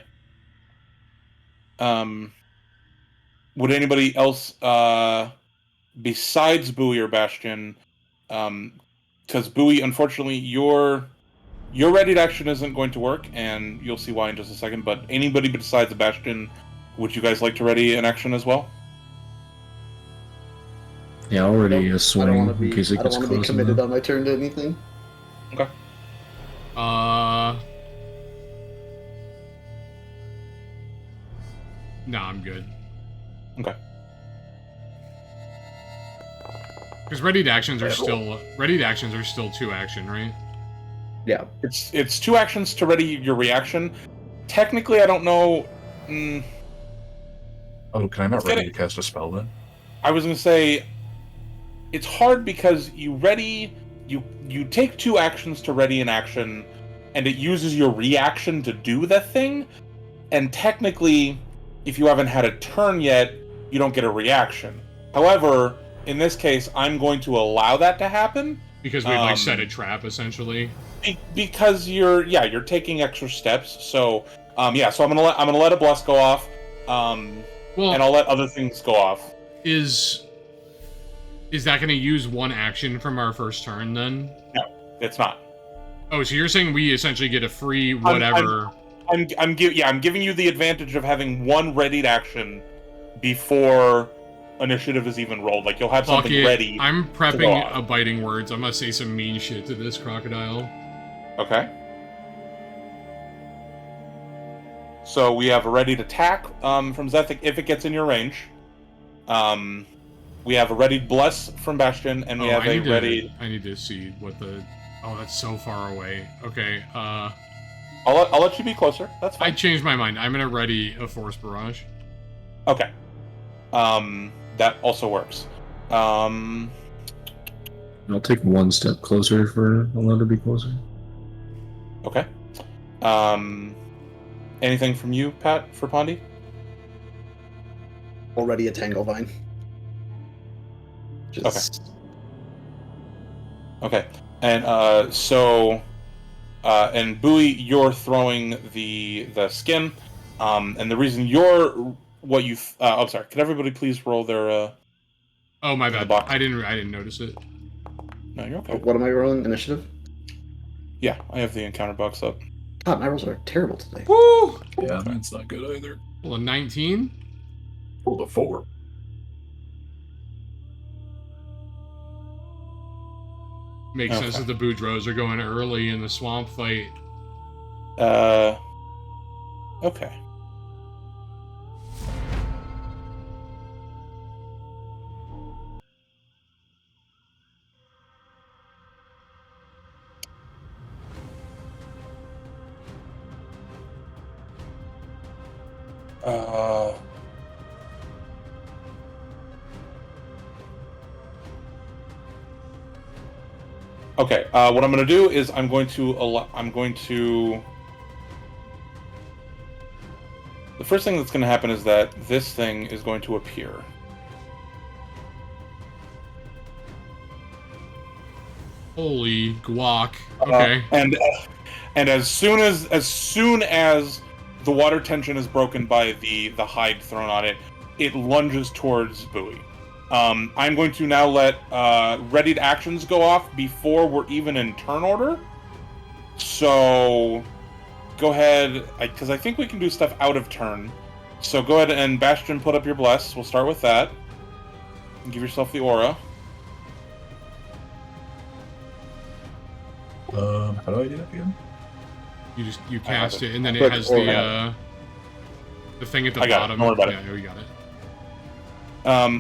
Would anybody else besides Bowie or Bastion, because Bowie, unfortunately, your ready to action isn't going to work, and you'll see why in just a second. But anybody besides Bastion, would you guys like to ready an action as well? Yeah, already a I swing don't want to in case it be. I gets don't want to be close committed enough. on my turn to anything. Okay. No, I'm good. Okay. Because ready actions are still 2 action, right? Yeah. It's 2 actions to ready your reaction. Technically, I don't know. Oh, can I not ready to cast a spell then? I was gonna say it's hard because you take 2 actions to ready an action, and it uses your reaction to do the thing. And technically, if you haven't had a turn yet, you don't get a reaction. However, in this case, I'm going to allow that to happen Because we've like set a trap essentially. because you're taking extra steps. So so I'm gonna let a bless go off, and I'll let other things go off. Is that going to use 1 action from our first turn then? No, it's not. Oh, so you're saying we essentially get a free whatever? I'm giving you the advantage of having 1 readied action before initiative is even rolled. Like you'll have something ready. I'm prepping a biting words. I'm gonna say some mean shit to this crocodile. Okay. So we have a readied attack from Zethic if it gets in your range. We have a readied bless from Bastion, and we have a readied. I need to see what the. Oh, that's so far away. Okay. I'll let you be closer. That's fine. I changed my mind. I'm gonna ready a force barrage. Okay. That also works. I'll take 1 step closer for allowed to be closer. Okay. Anything from you, Pat, for Pondy? Already a Tanglevine. Just... Okay. Okay, and and Bowie, you're throwing the skin, and the reason you're what you. I'm sorry. Could everybody please roll their? Oh my In the bad. box. I didn't notice it. No, you're okay. What am I rolling? Initiative? Yeah, I have the encounter box up. God, my rolls are terrible today. Woo! Yeah, that's not good either. Well, a 19. Pulled a 4. Makes sense Okay. that the Boudreaux are going early in the swamp fight. Okay. Uh. Okay. What I'm going to do is I'm going to. The first thing that's going to happen is that this thing is going to appear. Holy guac. Okay. And as soon as the water tension is broken by the hide thrown on it, it lunges towards Bowie. I'm going to now let readied actions go off before we're even in turn order. So go ahead, because I think we can do stuff out of turn. So go ahead and Bastion, put up your bless. We'll start with that. And give yourself the aura. How do I do that again? You cast it, and then it Click has aura. the thing at the I got it. bottom. Don't worry about it. Yeah, we got it.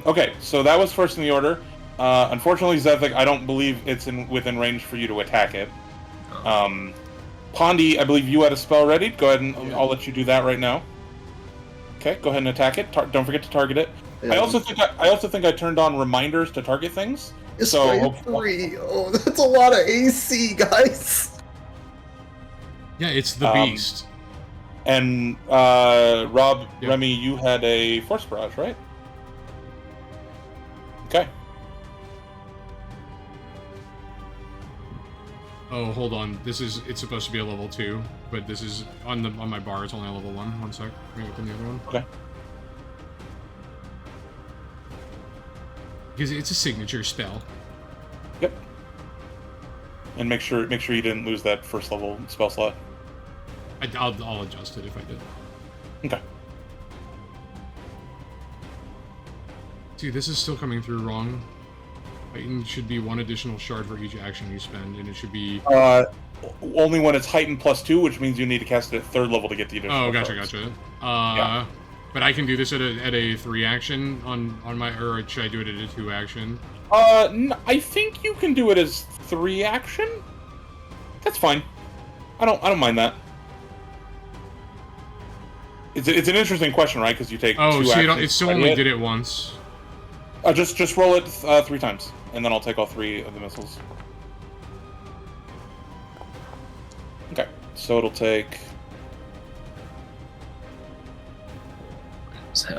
Okay, so that was first in the order. Unfortunately, Zethik, I don't believe it's within range for you to attack it. Pondi, I believe you had a spell ready. Go ahead and I'll let you do that right now. Okay, go ahead and attack it. Don't forget to target it. Yeah. I also think I turned on reminders to target things. It's So grade 3. Oh, that's a lot of AC, guys. Yeah, it's the beast. And Rob, Yep. Remy, you had a force barrage, right? Okay. Oh, hold on. It's supposed to be a level 2, but this is on my bar. It's only a level 1. 1 sec. Let me open the other one. Okay. Because it's a signature spell. Yep. And make sure you didn't lose that first level spell slot. I'll adjust it if I did. Okay. See, this is still coming through wrong. Titan should be 1 additional shard for each action you spend, and it should be... Only when it's heightened +2, which means you need to cast it at 3rd level to get the additional. Oh, gotcha. Yeah. But I can do this at a 3 action on my, or should I do it at a 2 action? I think you can do it as 3 action. That's fine. I don't mind that. It's an interesting question, right? Because you take 2 actions. It still only did it once. Just roll it 3 times, and then I'll take all 3 of the missiles. Okay, so it'll take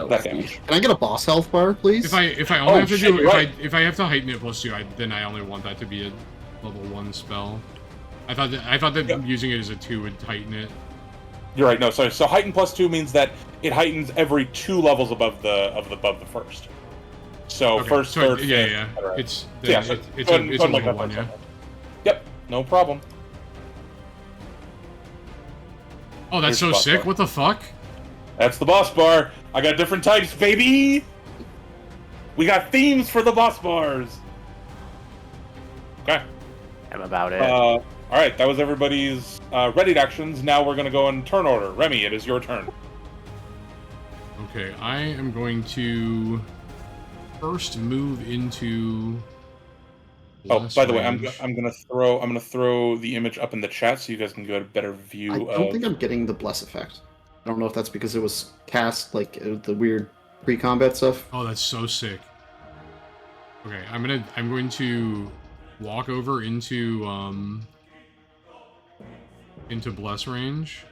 that damage. Can I get a boss health bar, please? If I only have to shit, do you're right. if I have to heighten it +2, then I only want that to be a level 1 spell. I thought that Yep. using it as a 2 would heighten it. You're right. No, sorry. So heighten +2 means that it heightens every 2 levels above the first. So Okay, first, so third, yeah. fifth, right. It's Yeah, it's so a go ahead and level make that 1, first yeah. level. Yep, no problem. Oh, that's Here's so the boss sick! bar. What the fuck? That's the boss bar. I got different types, baby. We got themes for the boss bars. Okay. I'm about it. All right. That was everybody's readied actions. Now we're gonna go in turn order. Remy, it is your turn. Okay, I am going to first move into. Oh, less by the way, range. I'm gonna throw the image up in the chat so you guys can get a better view I of. don't think I'm getting the bless effect. I don't know if that's because it was cast like the weird pre-combat stuff. Oh, that's so sick. Okay, I'm going to walk over into bless range.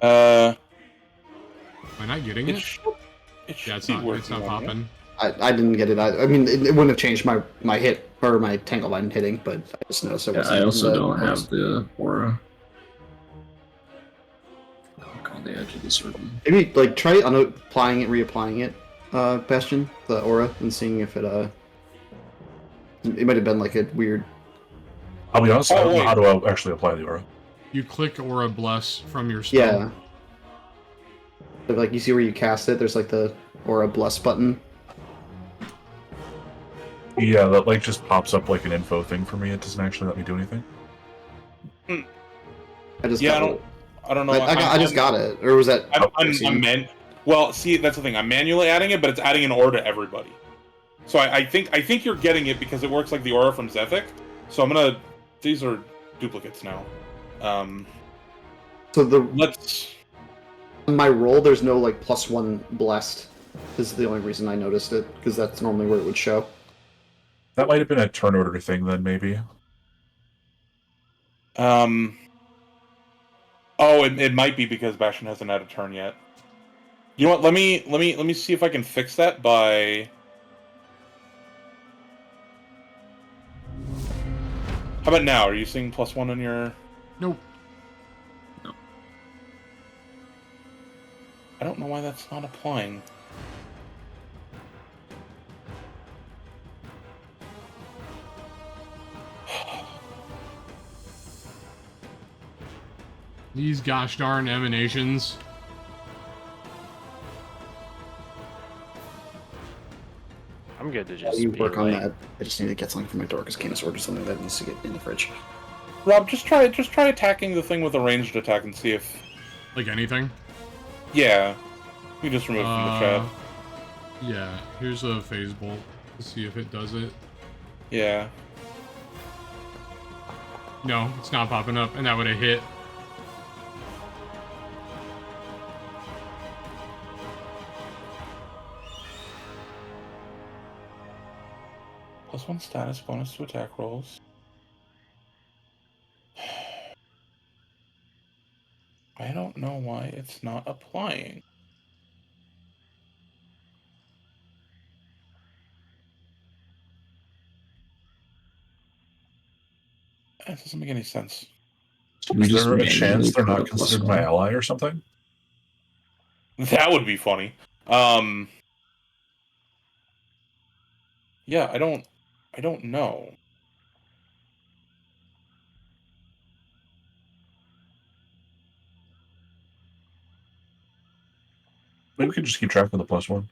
Uh, Am I not getting it it? should Yeah, it's be not working on it. popping. I didn't get it. I mean, it wouldn't have changed my hit or my Tanglevine hitting, but I just noticed it Yeah, wasn't. I also in the don't post. have the aura. Click on the edge of the circle. Maybe like try reapplying it, Bastion, the aura, and seeing if it might have been like a weird. I'll be honest, I don't know wait. how to actually apply the aura. You click Aura Bless from your spell. Yeah. But, like, you see where you cast it. There's like the aura bless button. Yeah, that like just pops up like an info thing for me. It doesn't actually let me do anything. I just Yeah, got I don't know. I just got it, or was that? Well, see, that's the thing. I'm manually adding it, but it's adding an aura to everybody. So I think you're getting it because it works like the aura from Zephic. So I'm gonna. These are duplicates now. So Let's. on my roll, there's no like +1 blessed. This is the only reason I noticed it, because that's normally where it would show. That might have been a turn order thing then, maybe. Oh, it might be because Bastion hasn't had a turn yet. You know what? Let me see if I can fix that by. How about now? Are you seeing +1 on your? Nope. I don't know why that's not applying. These gosh darn emanations. I'm good to just You be work on like, that. I just need to get something from my door because Canis ordered something that needs to get in the fridge. Rob, just try attacking the thing with a ranged attack and see if. Like anything? Yeah. You just remove it from the chat. Yeah, here's a phase bolt to see if it does it. Yeah. No, it's not popping up, and that would have hit. +1 status bonus to attack rolls. I don't know why it's not applying. That doesn't make any sense. We Is just there a manually chance they're put not a considered +1. my ally or something? That would be funny. Yeah, I don't know. Maybe we could just keep track of the +1.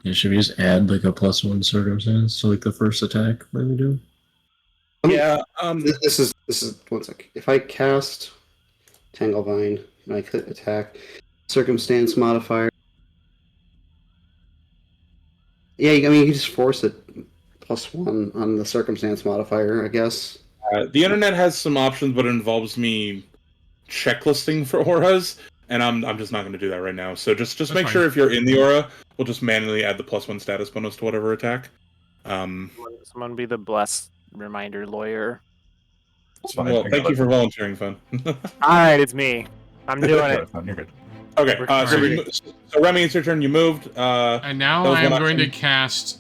Yeah, should we just add like a +1 circumstance to like the first attack that we do? Yeah. This is 1 sec. If I cast Tanglevine and I click attack, circumstance modifier. Yeah, I mean you can just force it +1 on the circumstance modifier, I guess. The internet has some options, but it involves me checklisting for auras, and I'm just not going to do that right now. So just That's make fine. sure if you're in the aura, we'll just manually add the +1 status bonus to whatever attack. someone be the blessed reminder lawyer. It's fine. Well, I thank got you it. for volunteering, Fun. All right, it's me. I'm doing it. You're good. Okay, We're so Remy, it's your turn. You moved. And now that was I am one going to action. cast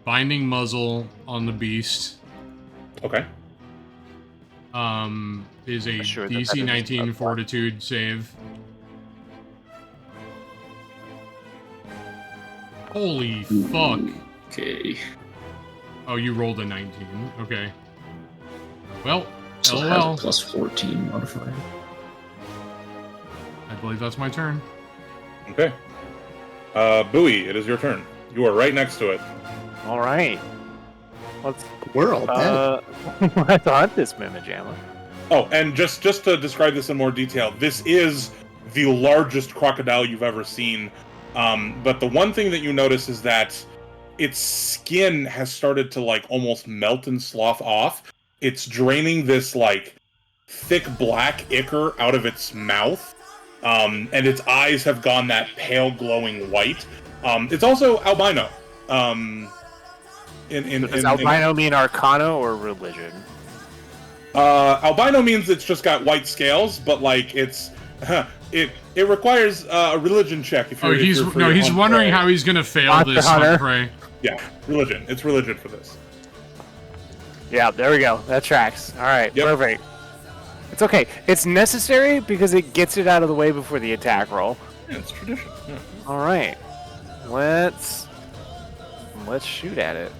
Binding Muzzle on the beast. Okay. Is a Sure that that DC is 19 okay. Fortitude save. Holy fuck. Okay. Oh, you rolled a 19. Okay. Well, So it LOL. has a +14 modifier. I believe that's my turn. Okay. Bowie, it is your turn. You are right next to it. All right. Let's We're all dead. let's hunt this Mimajama. Oh, and just to describe this in more detail, this is the largest crocodile you've ever seen. But the one thing that you notice is that its skin has started to like almost melt and slough off. It's draining this like thick black ichor out of its mouth, and its eyes have gone that pale glowing white. It's also albino. Does albino mean Arcana or religion? Albino means it's just got white scales, but like it's it requires a religion check. If Oh, you're, if he's you're for no, your he's hunt wondering prey. how he's gonna fail Monster this hunter. hunt prey. Yeah, religion. It's religion for this. Yeah, there we go. That tracks. All right, Yep. perfect. It's okay. It's necessary because it gets it out of the way before the attack roll. Yeah, it's tradition. Yeah. All right, let's shoot at it.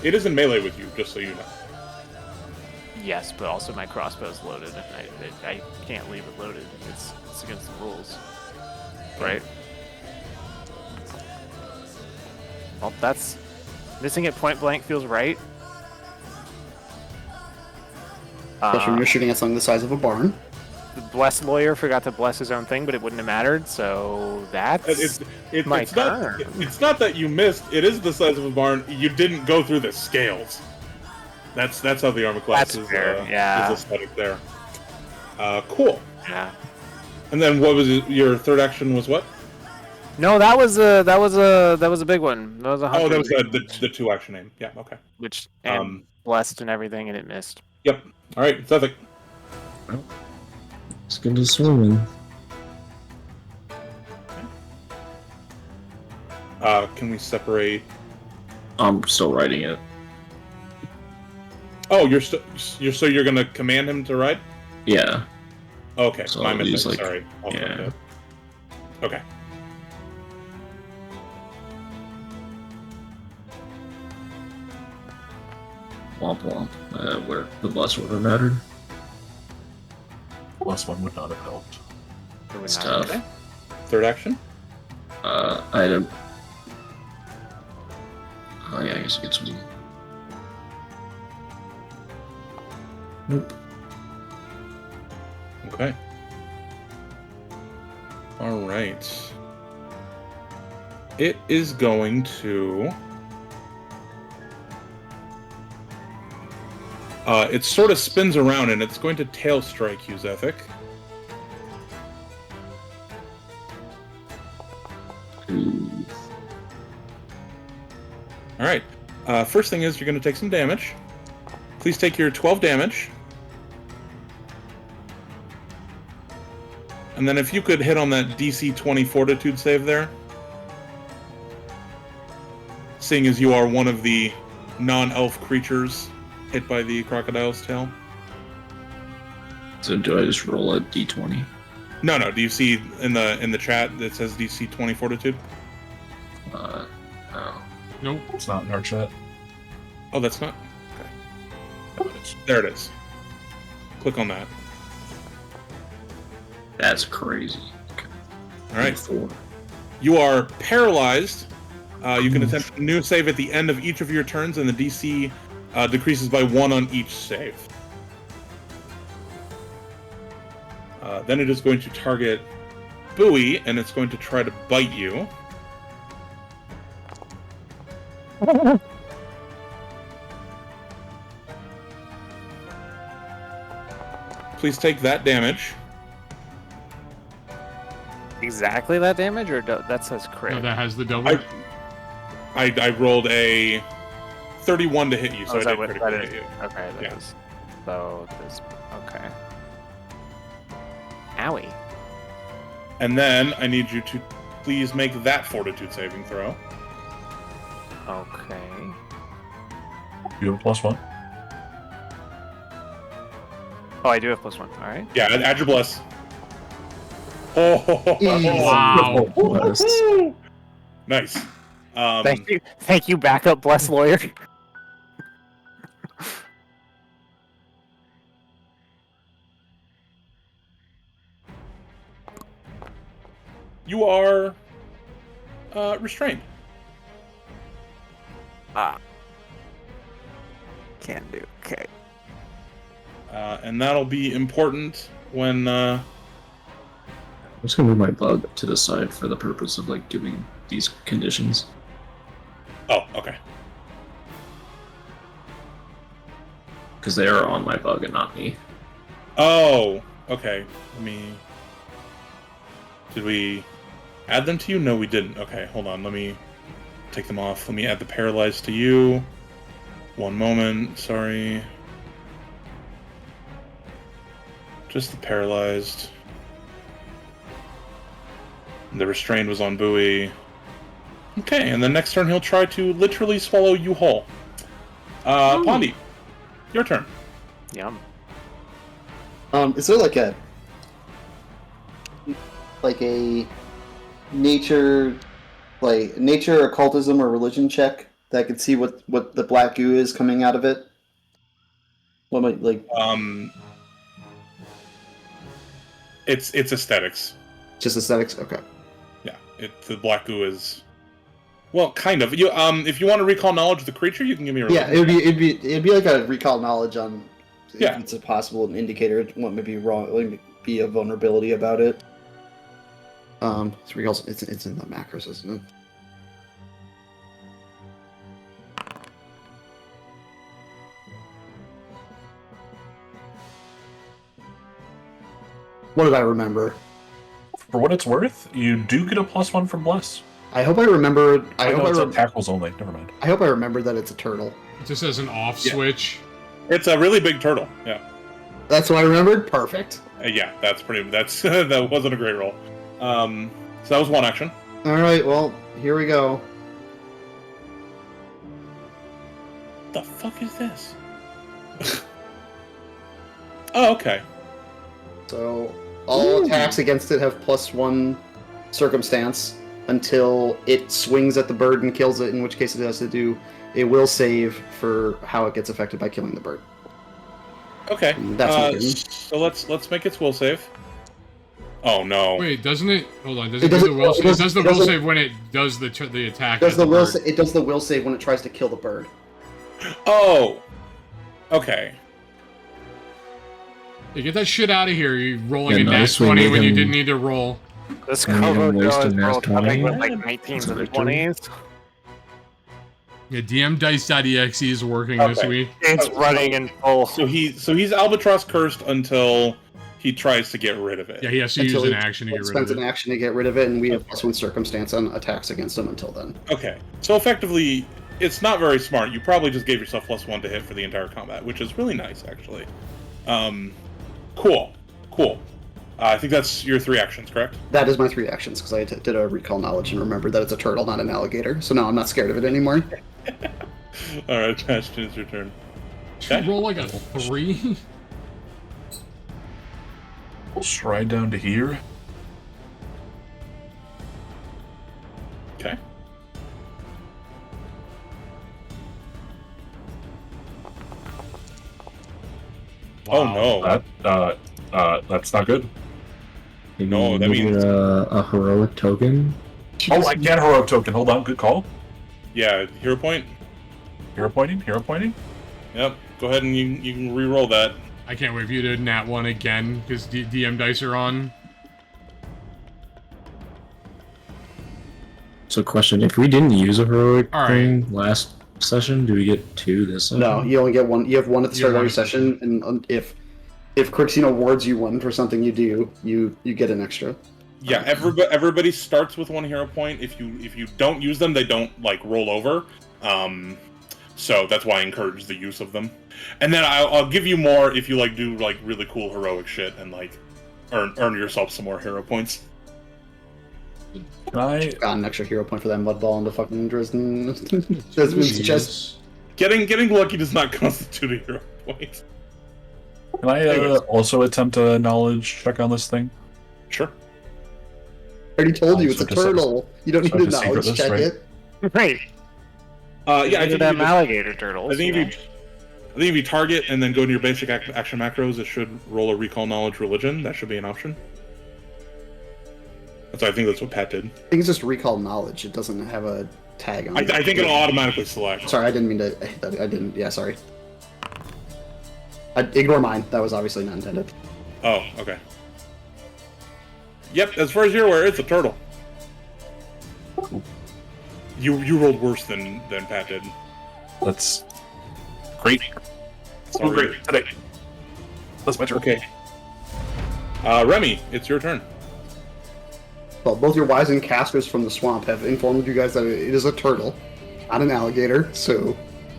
It is in melee with you, just so you know. Yes, but also my crossbow's loaded. I can't leave it loaded. It's against the rules, right? Well, that's missing it point blank feels right. Especially when you're shooting at something the size of a barn. The blessed lawyer forgot to bless his own thing, but it wouldn't have mattered. So that's my turn. It's not that you missed. It is the size of a barn. You didn't go through the scales. That's how the armor class That's fair, yeah. is aesthetic there. Cool. Yeah. And then what was it? Your third action was what? No, that was a big one. That was a Oh, that hunter, was the 2 action aim. Yeah. Okay. which and blessed and everything, and it missed. Yep. All right. Suffolk. Let's get to swimming. Can we separate? I'm still writing it. Oh, you're gonna command him to ride? Yeah. Okay. So my I'll mistake. use, like, Sorry. I'll flip yeah. that. Okay. Womp womp. Where the bus would have mattered. Plus one would not have helped. It would It's not- tough. Third action. I had a. Oh yeah, I guess I get some. Nope. Okay. All right. It is going to. It sort of spins around and it's going to tail strike you, Zethik. Ooh. All right. First thing is you're going to take some damage. Please take your 12 damage. And then if you could hit on that DC 20 Fortitude save there. Seeing as you are one of the non-elf creatures hit by the crocodile's tail. So do I just roll a d20? No. Do you see in the chat that says DC 20 Fortitude? No. Nope. It's not in our chat. Oh, that's not. No, it is. There it is. Click on that. That's crazy. Okay. All right. 4. You are paralyzed. You can attempt a new save at the end of each of your turns, and the DC decreases by 1 on each save. Then it is going to target Bowie, and it's going to try to bite you. Please take that damage. Exactly that damage, or that says crit? No, that has the double. I rolled a 31 to hit you, so Oh, I is did that what critically that hit is? you. Okay, that Yeah. is. So this. Okay. Owie. And then I need you to please make that fortitude saving throw. Okay. You have a plus one. Oh, I do have +1. All right. Yeah, add your bless. Oh, Easy. Wow. Blessed. nice. Thank you, backup blessed lawyer. You are restrained. Can do. Okay. And that'll be important when I'm just gonna move my bug to the side for the purpose of like giving these conditions. Oh, okay. Because they are on my bug and not me. Oh, okay. Did we add them to you? No, we didn't. Okay, hold on. Let me take them off. Let me add the paralyzed to you. One moment. Sorry. Just the paralyzed. The restrained was on buoy. Okay, and then next turn he'll try to literally swallow you whole. Pondy, your turn. Yum. Is there like a nature occultism or religion check that could see what the black goo is coming out of it? What might like? It's aesthetics. Just aesthetics. Okay. Yeah, the black goo is. Well, kind of. You if you want to recall knowledge of the creature, you can give me a. Yeah, it'd be like a recall knowledge on. Yeah. If it's a possible indicator, what may be wrong, like, be a vulnerability about it. It's recalls. It's in the macros, isn't it? What did I remember? For what it's worth, you do get a +1 from Bless. I hope I remember. I know it's on tackles only. Never mind. I hope I remember that it's a turtle. It just has an off switch. It's a really big turtle. Yeah. That's what I remembered. Perfect. Yeah, that's that wasn't a great roll. So that was one action. All right. Well, here we go. The fuck is this? Oh, okay. So all attacks against it have +1 circumstance until it swings at the bird and kills it, in which case it has to do a will save for how it gets affected by killing the bird. Okay. That's so let's make its will save. Oh no. Wait, doesn't it? Hold on. Does it do the will save? It does the will save when it does the attack. It does the will save when it tries to kill the bird. Oh. Okay. Yeah, get that shit out of here. You're rolling Yeah, a nat nice, we 20 made when you him- didn't need to roll. This I mean, cover I'm wasting girl is that time. coming with like 19s That's a and victory. 20s. Yeah, DMDice.exe is working this Okay. week. It's running in full. So he's albatross cursed until he tries to get rid of it. Yeah, he has to use Until an he action to get rid spends of an it. action to get rid of it, and we have +1 circumstance on attacks against him until then. Okay. So effectively, it's not very smart. You probably just gave yourself +1 to hit for the entire combat, which is really nice, actually. Cool. I think that's your 3 actions, correct? That is my 3 actions, because I did a recall knowledge and remembered that it's a turtle, not an alligator. So now I'm not scared of it anymore. Alright, Bastion, it's your turn. Should we roll like a 3? We'll stride down to here. Okay. Oh no. That's not good. Maybe No, that you means- get a heroic token. Oh, I get heroic token. Hold on. Good call. Yeah, hero point. Hero pointing. Yep. Go ahead and you can re-roll that. I can't wait for you to nat 1 again, because DM dice are on. So, question: if we didn't use a heroic All right. thing last session, do we get 2 this session? No, you only get 1. You have 1 at the You start of have every 1. session, and if Crixino awards you 1 for something you do, you get an extra. Yeah, everybody starts with 1 hero point. If you don't use them, they don't like roll over. So that's why I encourage the use of them. And then I'll give you more if you like do like really cool heroic shit and like earn yourself some more hero points. Can I? Got an extra hero point for that mud ball into fucking Dresden's chest. Getting lucky does not constitute a hero point. Can I also attempt a knowledge check on this thing? Sure. I already told you, So it's a just- turtle. You don't so need to just knowledge secret check this, it. Right. Yeah, I think them you just- alligator turtles. I think if you target and then go to your basic action macros, it should roll a recall knowledge religion. That should be an option. I think that's what Pat did. I think it's just recall knowledge. It doesn't have a tag on it. I think it'll automatically select. Sorry, I didn't mean to. I didn't. Yeah, sorry. Ignore mine. That was obviously not intended. Oh, okay. Yep, as far as you're aware, it's a turtle. You rolled worse than Pat did. That's great. Sorry. Great today. That's my turn. Okay. Remy, it's your turn. Well, both your wizened casters from the swamp have informed you guys that it is a turtle, not an alligator. So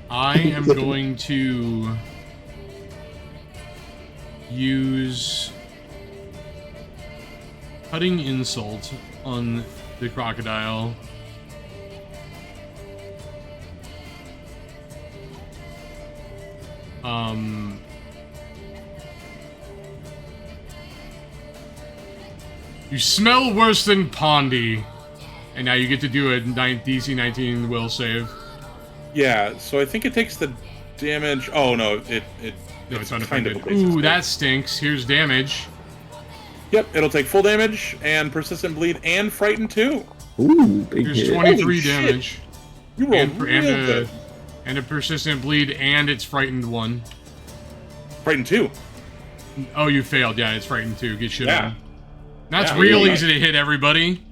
I am going to use Cutting insult on the crocodile. You smell worse than Pondy. And now you get to do a DC 19 will save. Yeah, so I think it takes the damage. Oh no, No, it's kind of unaffected. a basic Ooh, save. that stinks. Here's damage. Yep, it'll take full damage and persistent bleed and frighten 2. Ooh, big Here's hit. 23 Holy shit. damage. You rolled real good. And a persistent bleed, and it's frightened 1. Frighten 2. Oh, you failed. Yeah, it's frightened 2. Get shit Yeah. on. That's Yeah, real yeah. easy to hit, everybody.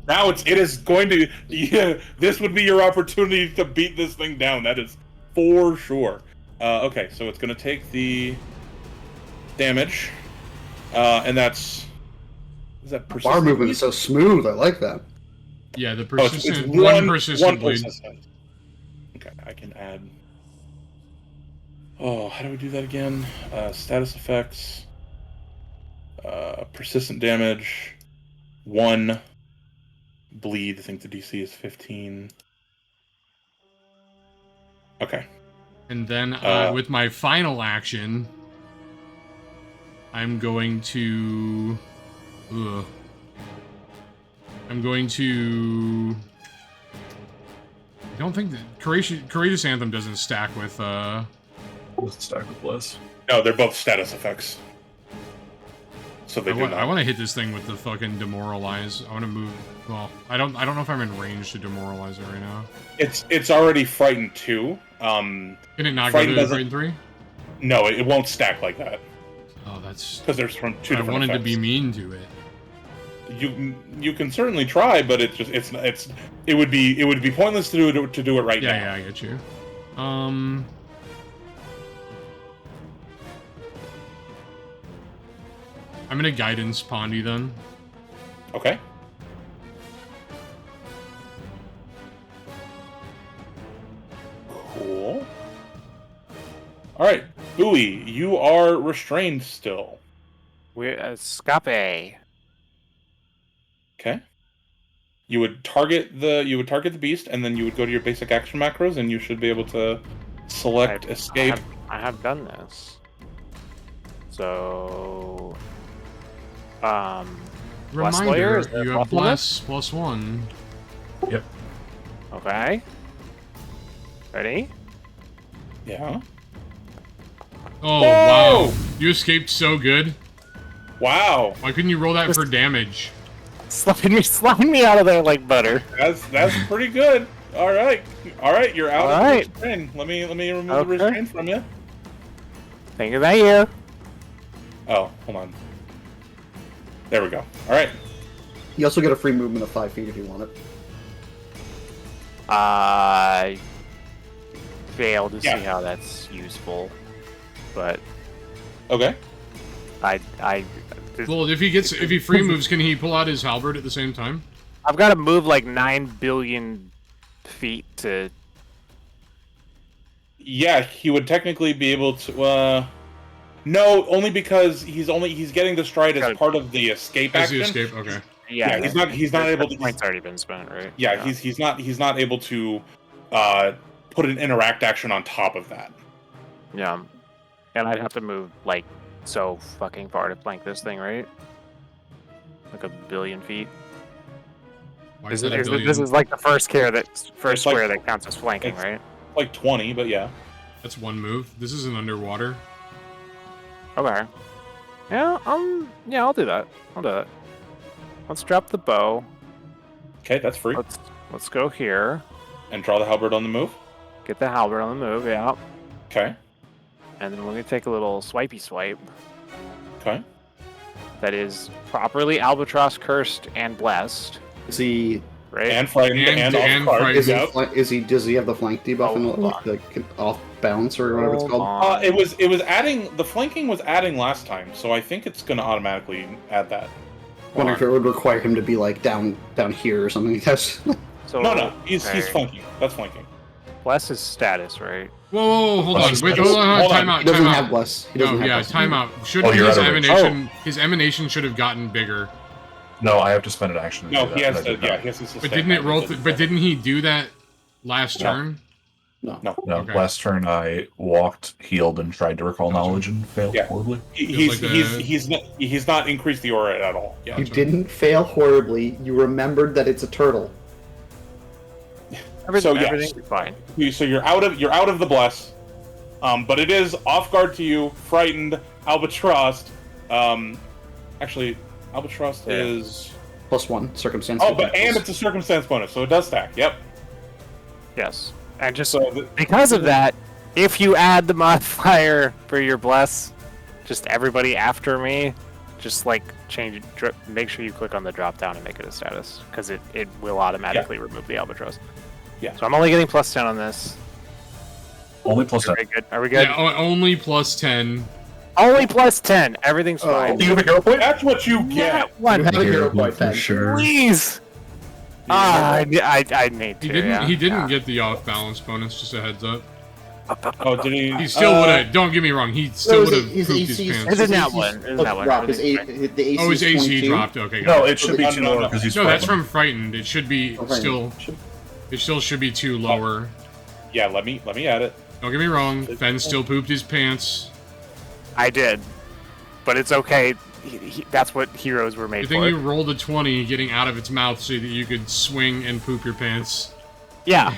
Now it is going to. Yeah, this would be your opportunity to beat this thing down. That is for sure. Okay, so it's going to take the damage, and that's. Is that persistent? Bar movement is so smooth. I like that. Yeah, the Oh, it's persistent one persistent bleed. persistent. Okay, I can add. Oh, how do we do that again? Status effects. Persistent damage. 1 bleed. I think the DC is 15. Okay. And then with my final action, I'm going to. Ugh. I'm going to. I don't think that Courageous Anthem doesn't stack with. Let's stack with Bliss. No, they're both status effects. So they do not. I want to hit this thing with the fucking demoralize. I want to move. Well, I don't know if I'm in range to demoralize it right now. It's already frightened 2. Can it not Frighten go to doesn't- Frighten 3? No, it won't stack like that Oh, that's. because there's from 2 I different wanted to effects. be mean to it. You can certainly try, but it would be pointless to do it right now. Yeah, I get you. I'm gonna guidance Pondy then. Okay. Cool. All right, Bowie, you are restrained still. We're escape. Okay. You would target the beast, and then you would go to your basic action macros, and you should be able to select escape. I have done this. So, Bless Reminder, Layer, is there you a have bless Bless +1. Yep. Okay. Ready? Yeah. Oh, Whoa! wow. You escaped so good. Wow. Why couldn't you roll that for damage? Slide me out of there like butter. That's pretty good. All right. You're out All of right. the restraint. Let me remove the Okay. restraint from you. Thank you. Oh, hold on. There we go. All right. You also get a free movement of 5 feet if you want it. I fail to Yeah. see how that's useful, but Okay. I Well, if he free moves, can he pull out his halberd at the same time? I've got to move like 9 billion feet to. Yeah, he would technically be able to. No, only because he's getting the stride as Got it. part of the escape As the action. escape, okay. Yeah, he's not able to. Point's already been spent, right? Yeah, he's not able to put an interact action on top of that. Yeah, and I'd have to move like so fucking far to flank this thing, right? Like 1 billion feet. Why is that a This billion? is like the first square It's square like- that counts as flanking, it's- right? Like 20, but yeah. That's one move. This isn't underwater. Okay. Yeah, I'll do that. I'll do it. Let's drop the bow. Okay, that's free. Let's go here. And draw the halberd on the move. Get the halberd on the move, yeah. Okay. And then we're gonna take a little swipey swipe. Okay. That is properly albatross cursed and blessed, Is he? right? And frightened And and off card. Is he? Yep. Does he have the flank debuff and Hold on. the off balance or whatever it's Hold called? on. It was adding the flanking was adding last time, so I think it's gonna automatically add that. Wondering if it would require him to be like down here or something. That's So, No, he's okay. flanking. That's flanking. Bless is status, right? Whoa, hold on. Bless Wait, is- hold on. hold on. Time out. he doesn't Time have out. bless. He No, doesn't have yeah, bless. time out. Shouldn't you're his out of range. emanation should have gotten bigger? No, I have to spend an action to No, do that. he has but I to. did Yeah, not. he has to sustain. But didn't it roll? But didn't he do that last No. turn? No. No. No, Okay. last turn I walked, healed, and tried to recall Gotcha. knowledge and failed Yeah. horribly. He's not increased the aura at all. Yeah. You didn't fail horribly. You remembered that it's a turtle. So, yes. Everything's fine. So you're out of the bless, but it is off guard to you, frightened, albatrossed. Actually, albatrossed is +1 circumstance. and it's a circumstance bonus, so it does stack. Yep. Yes. And just So because of that, if you add the modifier for your bless, just everybody after me, just like change it. Make sure you click on the drop down and make it a status, because it will automatically remove the albatross. Yeah. So I'm only getting +10 on this. Only plus Are 10. we good? Are we good? Yeah, only +10. Only +10. Everything's Oh. fine. Do you have a hero point? that's what you get. Not one. You have a hero point for then. sure. Please. I need to. He didn't get the off balance bonus. Just a heads up. Oh, did he? He still would have. Don't get me wrong. He still would have his pooped his AC pants. Is it not one? Is that one? Drop. His Everything's the AC Oh, his is AC 22. dropped. Okay. No, got it. it should be No, too no, low no. because he's No, that's frightened. from frightened. It should be Oh, frightened. still. It still should be 2 lower. Yeah, let me add it. Don't get me wrong. Ben still pooped his pants. I did, but it's okay. That's what heroes were made Good thing for. you rolled a 20, getting out of its mouth so that you could swing and poop your pants. Yeah,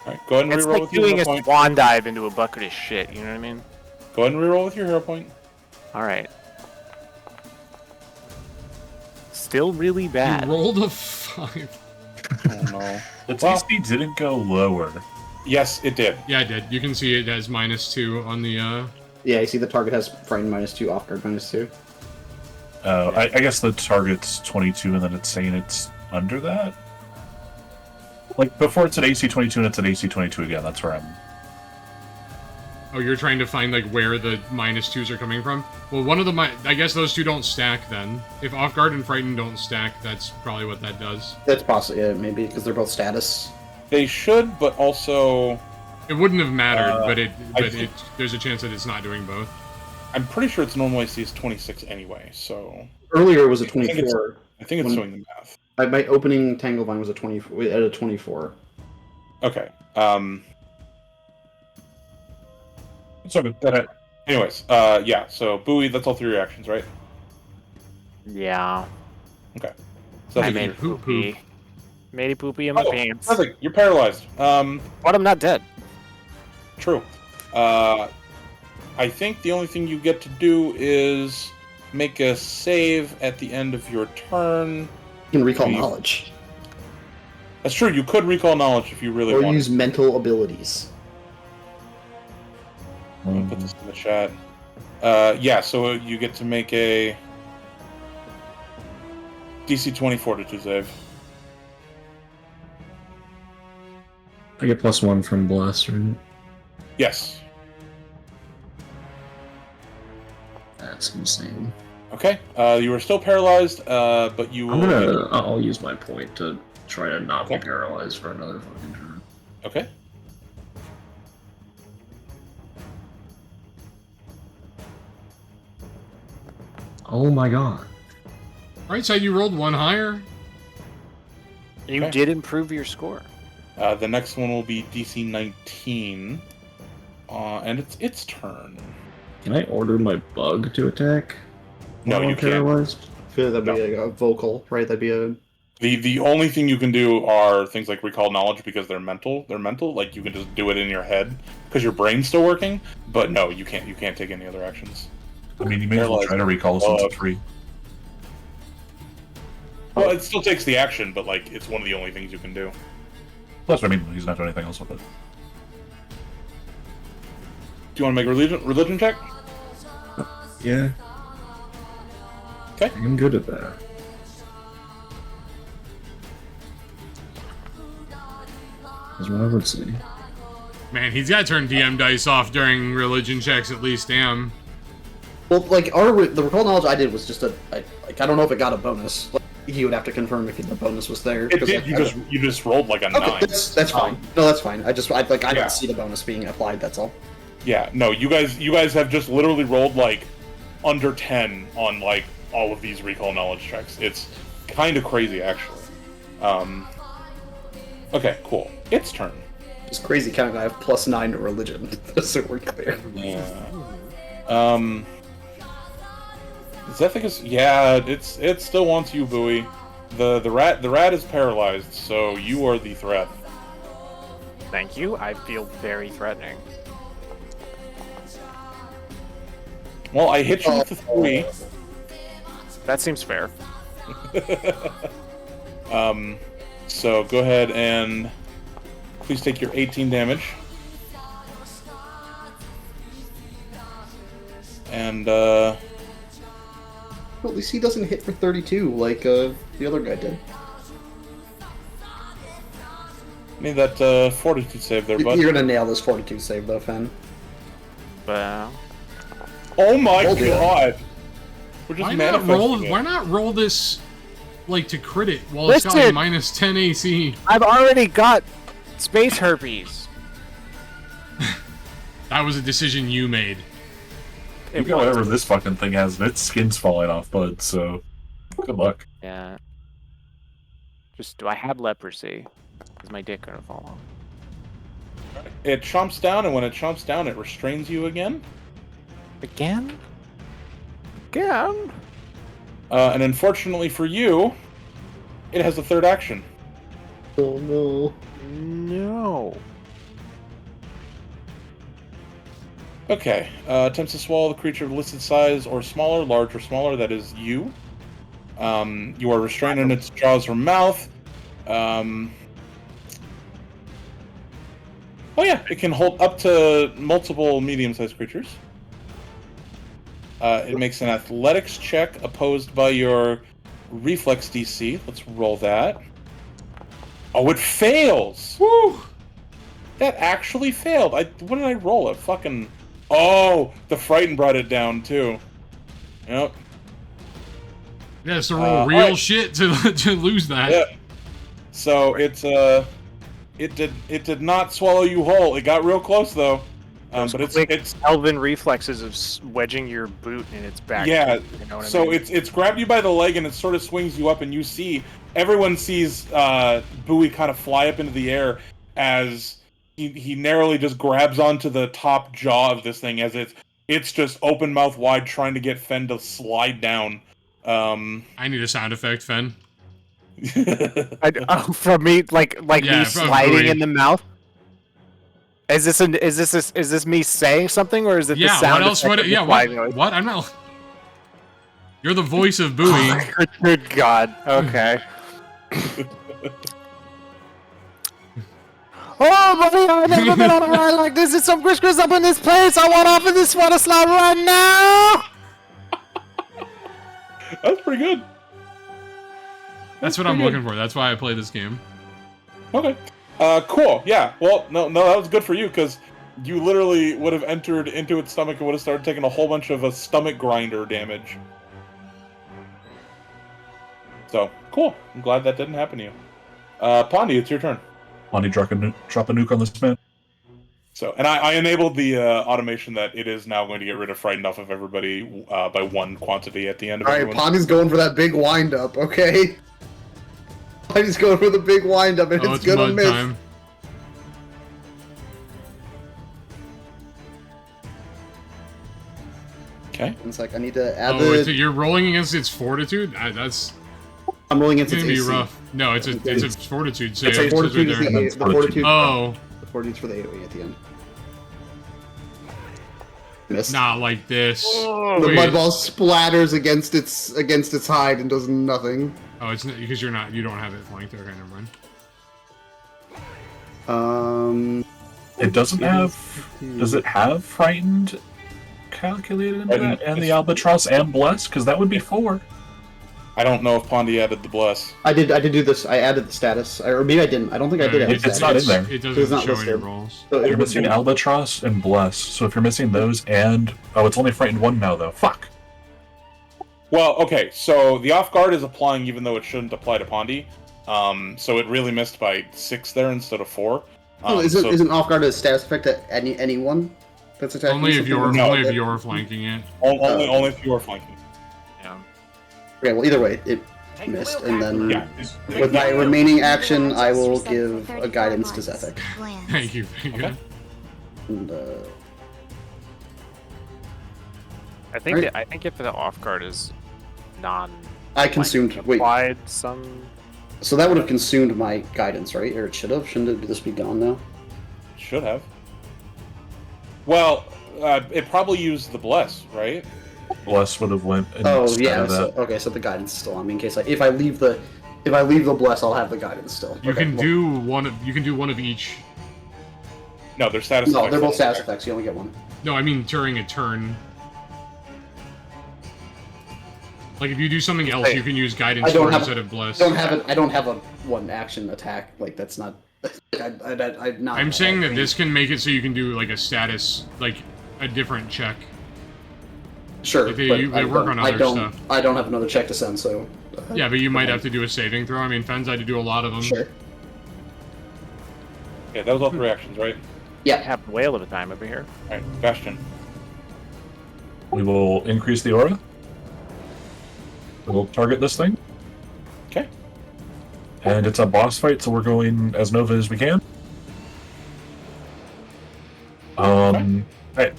All right, go ahead and it's reroll like with your doing hero a point. swan dive into a bucket of shit. You know what I mean? Go ahead and reroll with your hero point. All right. Still really You bad. rolled a 5. Oh no. The Well- TC didn't go lower. Yes, it did. Yeah, I did. You can see it as -2 on the. Yeah, you see the target has frightened -2, off guard -2. I guess the target's 22 and then it's saying it's under that? Like, before it's at AC 22 and it's at AC 22 again, that's where I'm... Oh, you're trying to find like where the -2s are coming from. Well, one of the I guess those two don't stack then. If off guard and frightened don't stack, that's probably what that does. That's possible, yeah, maybe, because they're both status. They should, but also It wouldn't have mattered, Uh, but there's a chance that it's not doing both. I'm pretty sure it's normally sees 26 anyway. So Earlier it was a I think it's- 24. I think it's When- doing the math. My opening Tanglevine was a 24, at a 24. Okay. It's okay. Anyways, yeah. So Bowie, that's all 3 reactions, right? Yeah. So I that's made your- poop, poopy. Made a poopy in my pants. perfect. You're paralyzed. But I'm not dead. True. I think the only thing you get to do is make a save at the end of your turn. You can recall Leave. knowledge. That's true. You could recall knowledge if you really Or want. use mental abilities. I'm gonna put this in the chat. Yeah, so you get to make a DC 20 Fortitude save. I get +1 from Bless, right? Yes. That's insane. Okay. You are still paralyzed, but you will. I'll use my point to try to not be Okay. paralyzed for another fucking turn. Okay. Oh my god. Right side, you rolled 1 higher. You Okay. did improve your score. The next one will be DC 19, and it's its turn. Can I order my bug to attack? No, while you I'm can't. paralyzed? I feel that'd be a vocal, right? That'd be a... The only thing you can do are things like recall knowledge because they're mental. They're mental. Like you can just do it in your head because your brain's still working. But no, you can't. You can't take any other actions. I mean, you may as well try to recall since it's free. Well, it still takes the action, but like it's one of the only things you can do. Plus, I mean, he's not doing anything else with it. Do you want to make a religion check? Yeah. Okay. I'm good at that. That's what I would say. Man, he's got to turn DM dice off during religion checks at least. Damn. Well, like, the recall knowledge I did was just I don't know if it got a bonus. Like, he would have to confirm if the bonus was there. It 'cause, did. like, You just rolled like a Okay, 9. that's fine. No, that's fine. I Yeah. don't see the bonus being applied, that's all. Yeah. No, you guys have just literally rolled like under 10 on like all of these recall knowledge checks. It's kind of crazy, actually. Okay, cool. Its turn. It's crazy counting. I have +9 to religion, so we're clear. Yeah. Zethicus, yeah, it still wants you, Bowie. The rat is paralyzed, so you are the threat. Thank you. I feel very threatening. Well, I hit you with the 3. That seems fair. So go ahead and please take your 18 damage. And Well, at least he doesn't hit for 32 like the other guy did. need that fortitude save there, bud. You're gonna nail this 42 save though, Fen. Well, Oh my Hold it. god! We're just Why not manifesting roll? it. Why not roll this like to crit it while it's got Listen. like -10 AC? I've already got space herpes. That was a decision you made. You got whatever this fucking thing has, and its skin's falling off, bud, so good luck. Yeah. Just, do I have leprosy? Is my dick gonna fall off? It chomps down, and when it chomps down, it restrains you again. Again? Again? And unfortunately for you, it has a third action. Oh no. No. Okay. Attempts to swallow the creature of listed size or smaller, large or smaller. That is you. You are restrained in its jaws or mouth. Oh yeah, it can hold up to multiple medium-sized creatures. It makes an athletics check opposed by your reflex DC. Let's roll that. Oh, it fails! Woo! That actually failed. What did I roll? A fucking... Oh! The Frighten brought it down, too. Yep. Yeah, so roll real alright. shit to lose that. Yeah. So it did not swallow you whole. It got real close though. But it's Elven reflexes of wedging your boot in its back. yeah. You know what So I mean? it's grabbed you by the leg and it sort of swings you up, and you see everyone sees Bowie kind of fly up into the air as he narrowly just grabs onto the top jaw of this thing as it's just open mouth wide trying to get Fen to slide down. I need a sound effect, Fen. From me, like Yeah, me from sliding Bowie. in the mouth. Is this me saying something, or is it the Yeah, sound what else? effect What? of the Yeah, sliding what? noise? What? I'm not. You're the voice of Bowie. Good God. Okay. Oh, buddy, I've never been on a ride like this. It's some Chris up in this place. I want off of this water slide right now. That's pretty good. That's what I'm looking for. That's why I play this game. Okay. Cool. Yeah. Well, no, that was good for you because you literally would have entered into its stomach and would have started taking a whole bunch of stomach grinder damage. So cool. I'm glad that didn't happen to you. Pondy, it's your turn. Monty, drop a nuke on this man. So, and I enabled the automation that it is now going to get rid of Frightened off of everybody by 1 quantity at the end of Alright, everyone's... Pondy's going for that big wind up, okay? Pondy's going for the big wind up, and Oh, it's it's gonna mud miss. time. Okay. It's like I need to add Oh, the. you're rolling against its fortitude? That's I'm rolling against gonna its be AC. rough. No, it's a fortitude save. It's a It says fortitude right is there. the fortitude. Oh, The fortitude's for the AoE at the end. Missed. not like this. The Wait. mud ball splatters against its hide and does nothing. Oh, it's not, because you don't have it flanked. Okay, never mind. It doesn't have. Does it have frightened calculated into that, and the albatross and bless? Because that would be 4. I don't know if Pondy added the bless. I did do this. I added the status, or maybe I didn't. I don't think I did add the It's status. not in there. It It's doesn't not show any listed. rolls. So You're missing albatross and bless. So if you're missing those and it's only frightened 1 now though. Fuck. Well, okay, so the off guard is applying even though it shouldn't apply to Pondy. So it really missed by 6 there instead of 4. Oh, isn't off guard a status effect at anyone that's attacking? Only if something you're that's No. only not if you're flanking it. only if you are flanking. Yeah. Okay, well, either way, it missed, and then Yeah. with my remaining action, I will give a guidance to Zethek. Thank you. Okay. And, I think Right. I think if the off guard is non I consumed. Wait, applied some. so that would have consumed my guidance, right? Or it should have. Shouldn't this be gone now? Should have. Well, it probably used the bless, right? Bless would have went Oh instead yeah. of So, that. okay, so the guidance is still on me in case if I leave the bless, I'll have the guidance still. You Okay, can well, do one of each. No, they're status No, effects. they're both status effects. You only get one. No, I mean during a turn. Like if you do something else, Hey, you can use guidance I don't for have- instead of bless. I don't have a one action attack. Like that's not. I'm not. I'm saying that this can make it so you can do like a status, like a different check. Sure, Like, they- but they I work don't- on other stuff. I don't have another check to send, so. Yeah, but you might have to do a saving throw. I mean, Fens had to do a lot of them. Sure. Yeah, that was all 3 actions, right? Yeah. Have whale of a time over here. Alright, Bastion. We will increase the aura. We'll target this thing. Okay. And it's a boss fight, so we're going as Nova as we can. Hey.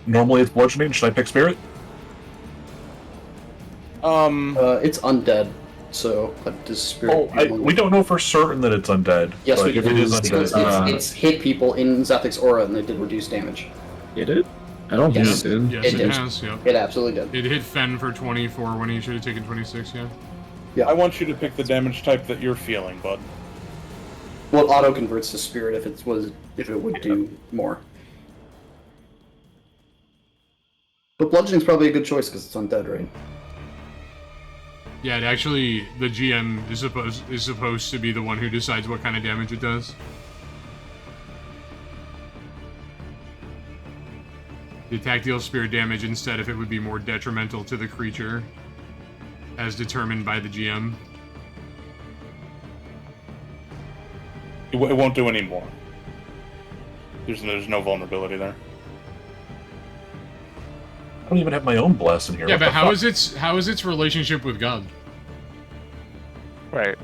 Normally it's bludgeoning. Should I pick spirit? It's undead, so does spirit. We don't know for certain that it's undead. Yes, but we do. if it is Because undead, it's hit people in Zethek's aura, and they did reduce damage. It did? I don't think Yes. it did. Yes, It it, did. has. Yep. It absolutely did. It hit Fen for 24 when he should have taken 26. Yeah. I want you to pick the damage type that you're feeling, bud. Well, it auto converts to spirit if it would do more. But bludgeoning's probably a good choice because it's undead, right? Yeah, it actually, the GM is supposed to be the one who decides what kind of damage it does. The attack deals spirit damage instead if it would be more detrimental to the creature, as determined by the GM. It won't do any more. There's no vulnerability there. I don't even have my own bless in here. Yeah, What but the fuck? how is its relationship with God? Right.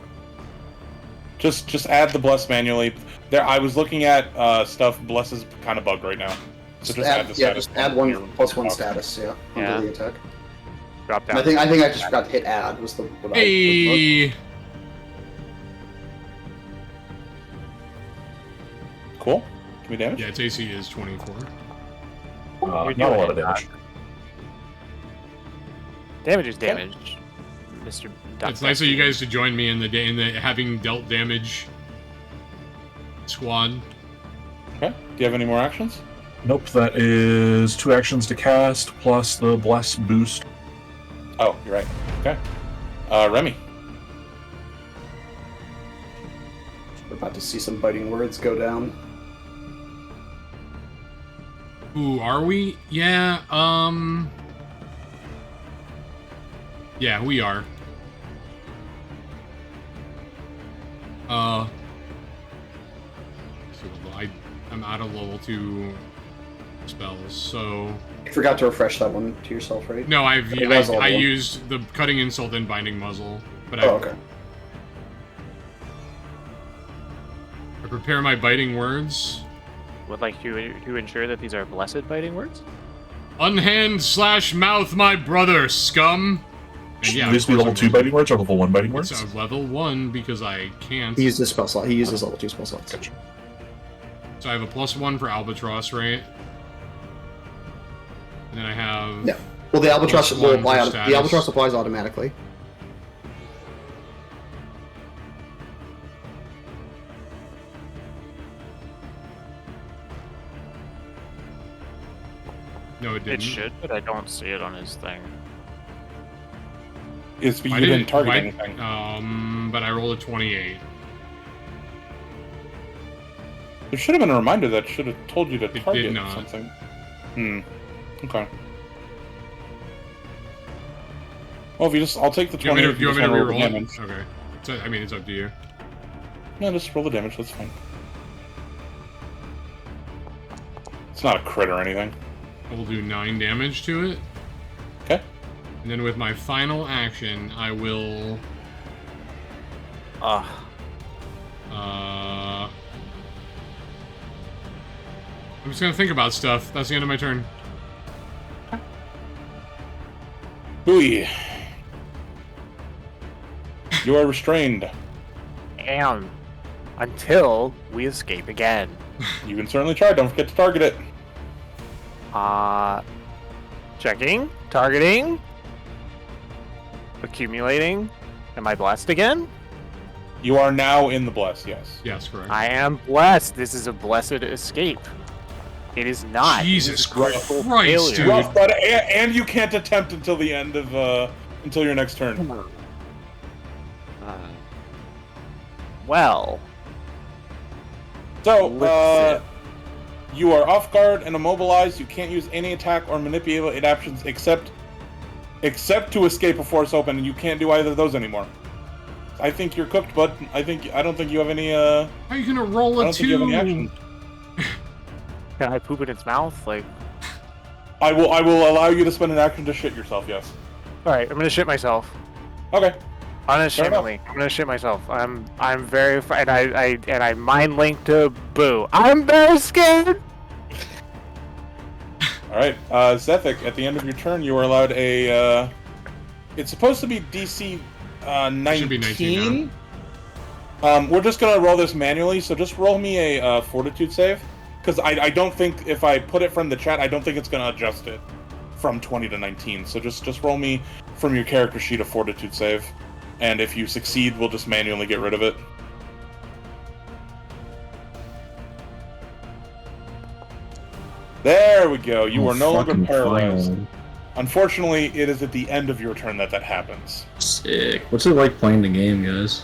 Just add the bless manually. There, I was looking at stuff. Bless is kind of bugged right now. So just add the status. just add on your- one plus one status, yeah, Yeah. under the attack. Drop And down. I think I just forgot to hit add. Was the what Hey! Cool. Give me damage. Yeah, its AC is 24. You're Not a doing lot of it, damage. Damage is damage, Mr. It's nice of you guys to join me in the having dealt damage squad. Okay. Do you have any more actions? Nope, that is 2 actions to cast plus the bless boost. Oh, you're right. Okay. Remy. We're about to see some biting words go down. Ooh, are we? Yeah, yeah, we are. So I'm out of level 2 spells, so... You forgot to refresh that one to yourself, right? No, It was all I one. used the Cutting Insult and Binding Muzzle, but Oh, okay. I prepare my biting words. Would like to ensure that these are blessed biting words. Unhand slash mouth my brother, scum! And Should yeah, these of be course level I 2 will. biting words or level 1 biting It's words? level 1 because I can't. He used his spell slot. He used his level 2 spell slots. So I have a +1 for Albatross, right? And then I have... Yeah. Well, the albatross Plus will one apply. for The status. albatross applies automatically. No, it It didn't. should, but I don't see it on his thing. It's you I didn't target why- anything. But I rolled a 28. There should have been a reminder that should have told you to did target not. something. Okay. Well, if you just, I'll take the Do you want 20. me to, if do you want me to just wanna roll the reroll it? damage. Okay. So, I mean, it's up to you. No, just roll the damage. That's fine. It's not a crit or anything. I will do 9 damage to it. Okay. And then with my final action, I will... Ugh. I'm just gonna think about stuff. That's the end of my turn. Bowie. You are restrained. And until we escape again. You can certainly try. Don't forget to target it. Checking. Targeting. Accumulating. Am I blessed again? You are now in the bless, yes. Yes, correct. I am blessed. This is a blessed escape. It is not. Jesus This is critical Christ, failure. dude. Rough, but and you can't attempt until the end of until your next turn. Well, So, Listen. you are off guard and immobilized. You can't use any attack or manipulate actions except to escape a force open, and you can't do either of those anymore. I think you're cooked, bud. I don't think you have any. How are you gonna roll I a don't think you have any 2? actions. can I poop in its mouth? Like, I will allow you to spend an action to shit yourself. Yes. all right, I'm gonna shit myself. Okay. Unashamedly, I'm gonna shit myself. I'm very and I mind link to Boo. I'm very scared. All right, Zethic. At the end of your turn, you are allowed a. It's supposed to be DC 19. Should be 19 We're just gonna roll this manually, so just roll me a Fortitude save, because I don't think if I put it from the chat, I don't think it's gonna adjust it from 20 to 19. So just roll me from your character sheet a Fortitude save, and if you succeed, we'll just manually get rid of it. There we go. You are no longer Fucking paralyzed. final. Unfortunately, it is at the end of your turn that happens. Sick. What's it like playing the game, guys?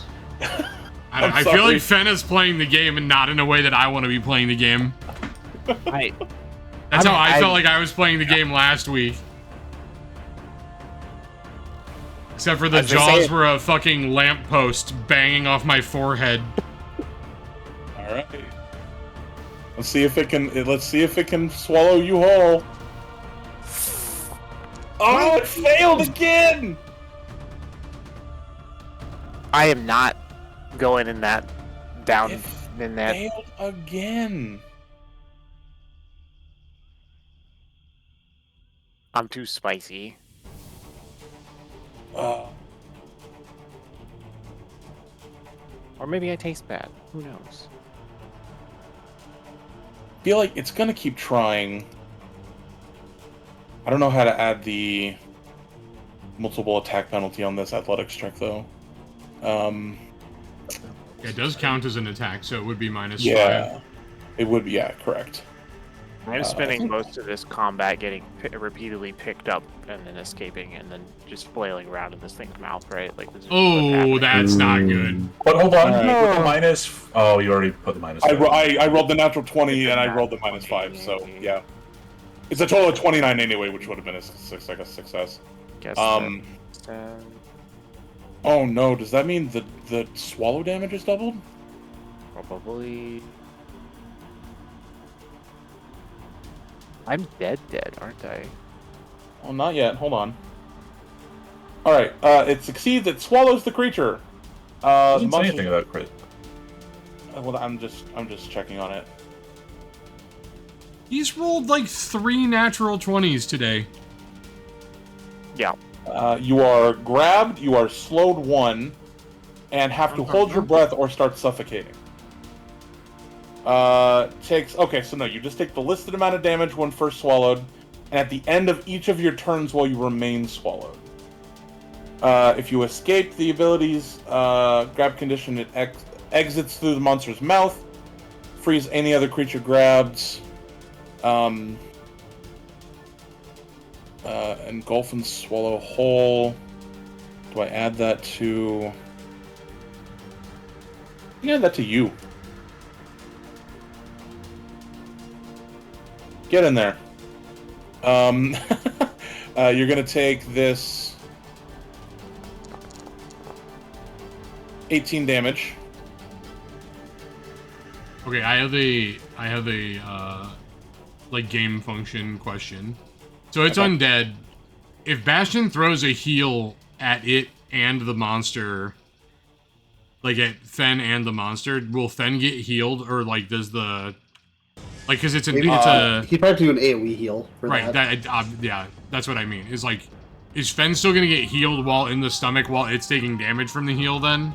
I feel sorry. like Fen is playing the game and not in a way that I want to be playing the game. That's how I felt like I was playing the game last week. Except for the As they jaws say- were a fucking lamppost banging off my forehead. All right. Let's see if it can. Let's see if it can swallow you whole. Oh, it failed again! I am not going in that down It in that. failed again. I'm too spicy. Uh, Or maybe I taste bad. Who knows? feel like it's gonna keep trying. I don't know how to add the multiple attack penalty on this athletics check though. Yeah, it does count as an attack, so it would be minus Yeah, 5. it would be. Yeah, correct. I'm spending most of this combat getting repeatedly picked up and then escaping and then just flailing around in this thing's mouth, right? Like this is what's Oh, happening. that's not good. But hold on, Alright. with the minus. Oh, you already put the minus. I rolled the natural 20 and I rolled the minus 5, so yeah. It's a total of 29 anyway, which would have been a success. Guess that- Oh no, does that mean the swallow damage is doubled? probably. I'm dead, aren't I? Well, not yet. Hold on. Alright, it succeeds, it swallows the creature. Doesn't say monster- anything about crit. Well, I'm just checking on it. He's rolled like 3 natural 20s today. Yeah. You are grabbed, you are slowed 1, and have to hold your breath or start suffocating. Okay, so no, you just take the listed amount of damage when first swallowed, and at the end of each of your turns while you remain swallowed. If you escape the ability's grab condition, it exits through the monster's mouth, frees any other creature grabbed, engulf and swallow whole. Do I add that to... I can add that to you. Get in there. You're gonna take this 18 damage. Okay, I have a like game function question. So it's Okay. undead. if Bastion throws a heal at it and the monster, like at Fen and the monster, will Fen get healed, or like does the because it's Maybe, it's a he'd probably do an AoE heal for right that. yeah, that's what I mean. Is Fen still gonna get healed while in the stomach while it's taking damage from the heal then?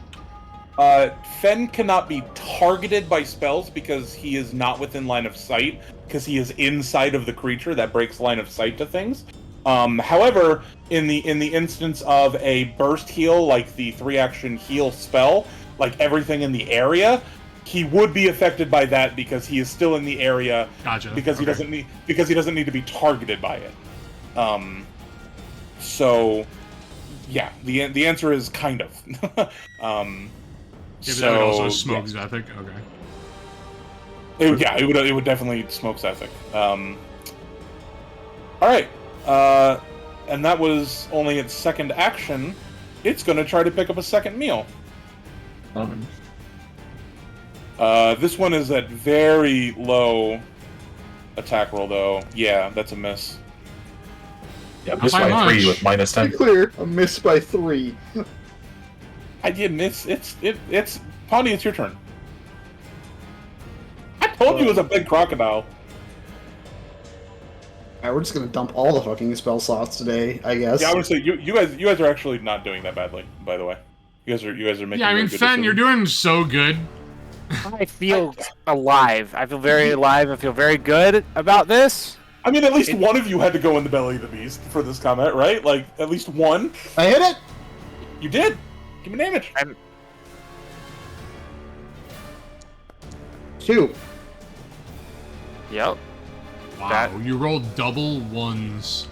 Fen cannot be targeted by spells because he is not within line of sight, because he is inside of the creature that breaks line of sight to things. However, in the instance of a burst heal, like the 3-action heal spell, like everything in the area, he would be affected by that because he is still in the area. Gotcha. Because he doesn't need to be targeted by it. So, yeah, the answer is kind of. Yeah, but that would also smoke Zephic. Okay. It would definitely smoke Zephic. All right, and that was only its second action. It's going to try to pick up a second meal. This one is at very low attack roll, though. Yeah, that's a miss. Yeah, miss by 3 with minus To 10. be clear, a miss by 3. I did miss. It's Pondy. It's your turn. I told you it was a big crocodile. Alright, we're just gonna dump all the fucking spell slots today, I guess. Yeah, I would say you guys are actually not doing that badly. By the way, you guys are making. Yeah, I mean, really good Fen, you're decisions. doing so good. I feel alive. I feel very alive. I feel very good about this. I mean, at least one of you had to go in the belly of the beast for this comment, right? Like, at least one. I hit it! You did. Give me damage. 2. Yep, Wow, That- you rolled double ones.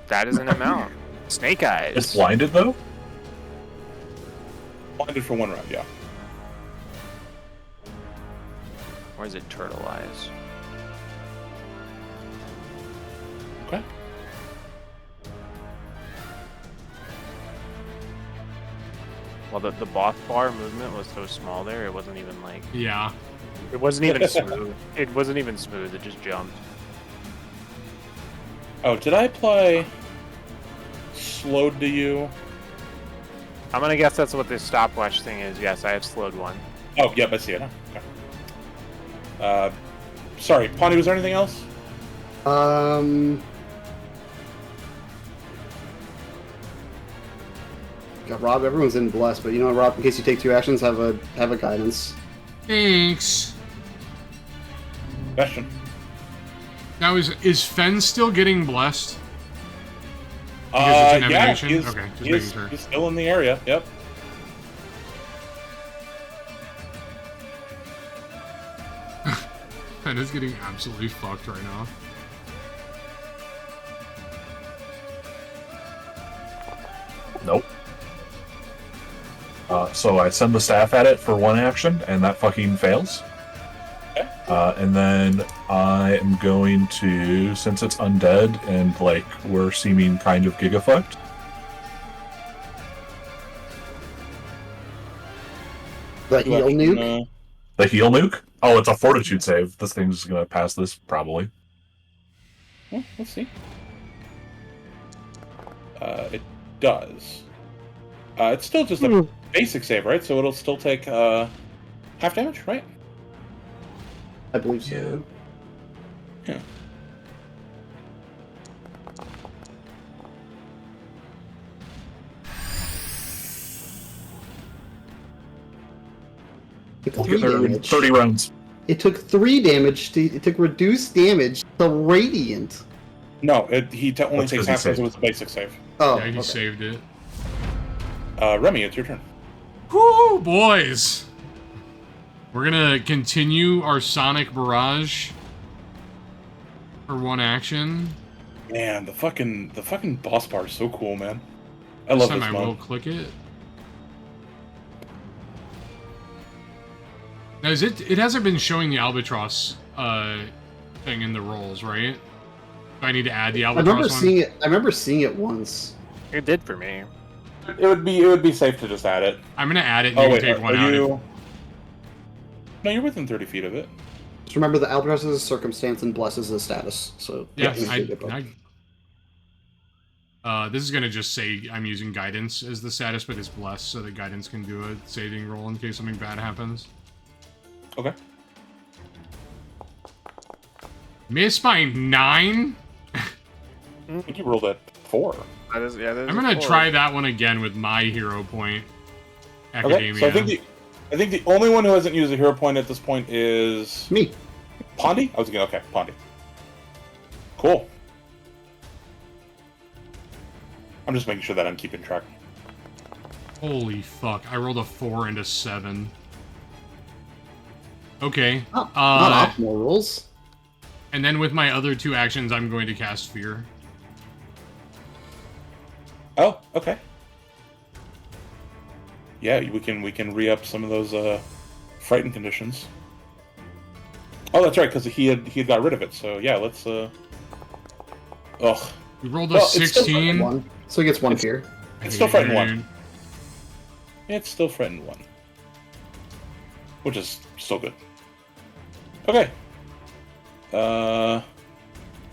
that is an amount. Snake eyes. It's blinded, though? Blinded for 1 round, yeah. Or is it turtle eyes? Okay. Well, the boss bar movement was so small there, it wasn't even like... Yeah. It wasn't even smooth. It wasn't even smooth, it just jumped. Oh, did I apply slowed to you? I'm gonna guess that's what this stopwatch thing is. Yes, I have slowed 1. Oh, yep, I see it. Okay. Sorry, Pawnee, was there anything else? God, Rob, everyone's in blessed, but you know what, Rob? In case you take 2 actions, have a guidance. Thanks. Question. Now, is Fen still getting blessed? Because it's an Yeah, emanation? he's, Okay, just he's, making sure. he's still in the area. Yep. Fen is getting absolutely fucked right now. Nope. So I send the staff at it for 1 action, and that fucking fails. Okay. And then I am going to, since it's undead and like we're seeming kind of gigafucked, The heal nuke? the heal nuke. Oh, it's a fortitude save. This thing's gonna pass this probably. Well, let's see. It does. It's still just a basic save, right? So it'll still take half damage, right? I believe so. Yeah. It took We'll 3 get there in damage. 30 rounds. It took 3 damage. It took reduced damage to Radiant. No, he only That's takes 'cause he half because saved. it was a basic save. Oh, Yeah, he okay. saved it. Remy, it's your turn. Whoo, boys! We're gonna continue our Sonic Barrage for 1 action. Man, the fucking boss bar is so cool, man. I This love time this I mod. will click it. Now, it hasn't been showing the Albatross thing in the rolls, right? Do I need to add the I Albatross remember one? seeing it. I remember seeing it once. It did for me. It would be safe to just add it. I'm gonna add it and Oh you wait, can take are one out. you? No, you're within 30 feet of it. Just remember the Albatross is a circumstance and Bless is a status. So Yeah, make sure you get both. This is gonna just say I'm using guidance as the status, but it's blessed, so that guidance can do a saving roll in case something bad happens. Okay. Missed by 9? I think you rolled at 4. That is, yeah, that is I'm a gonna 4. try that one again with my hero point. Academia. Okay, so I think the only one who hasn't used a hero point at this point is Me. Pondy. I was thinking, okay, Pondy. Cool. I'm just making sure that I'm keeping track. Holy fuck! I rolled a 4 and a 7. Okay. Not optimal rules. And then with my other 2 actions, I'm going to cast Fear. Oh, okay. Yeah, we can re-up some of those frightened conditions. Oh, that's right, because he had got rid of it. So yeah, let's. Ugh. We rolled a Well, it's still 16. One. So he gets 1 fear. It's still frightened 1. It's still frightened 1, which is still good. Okay.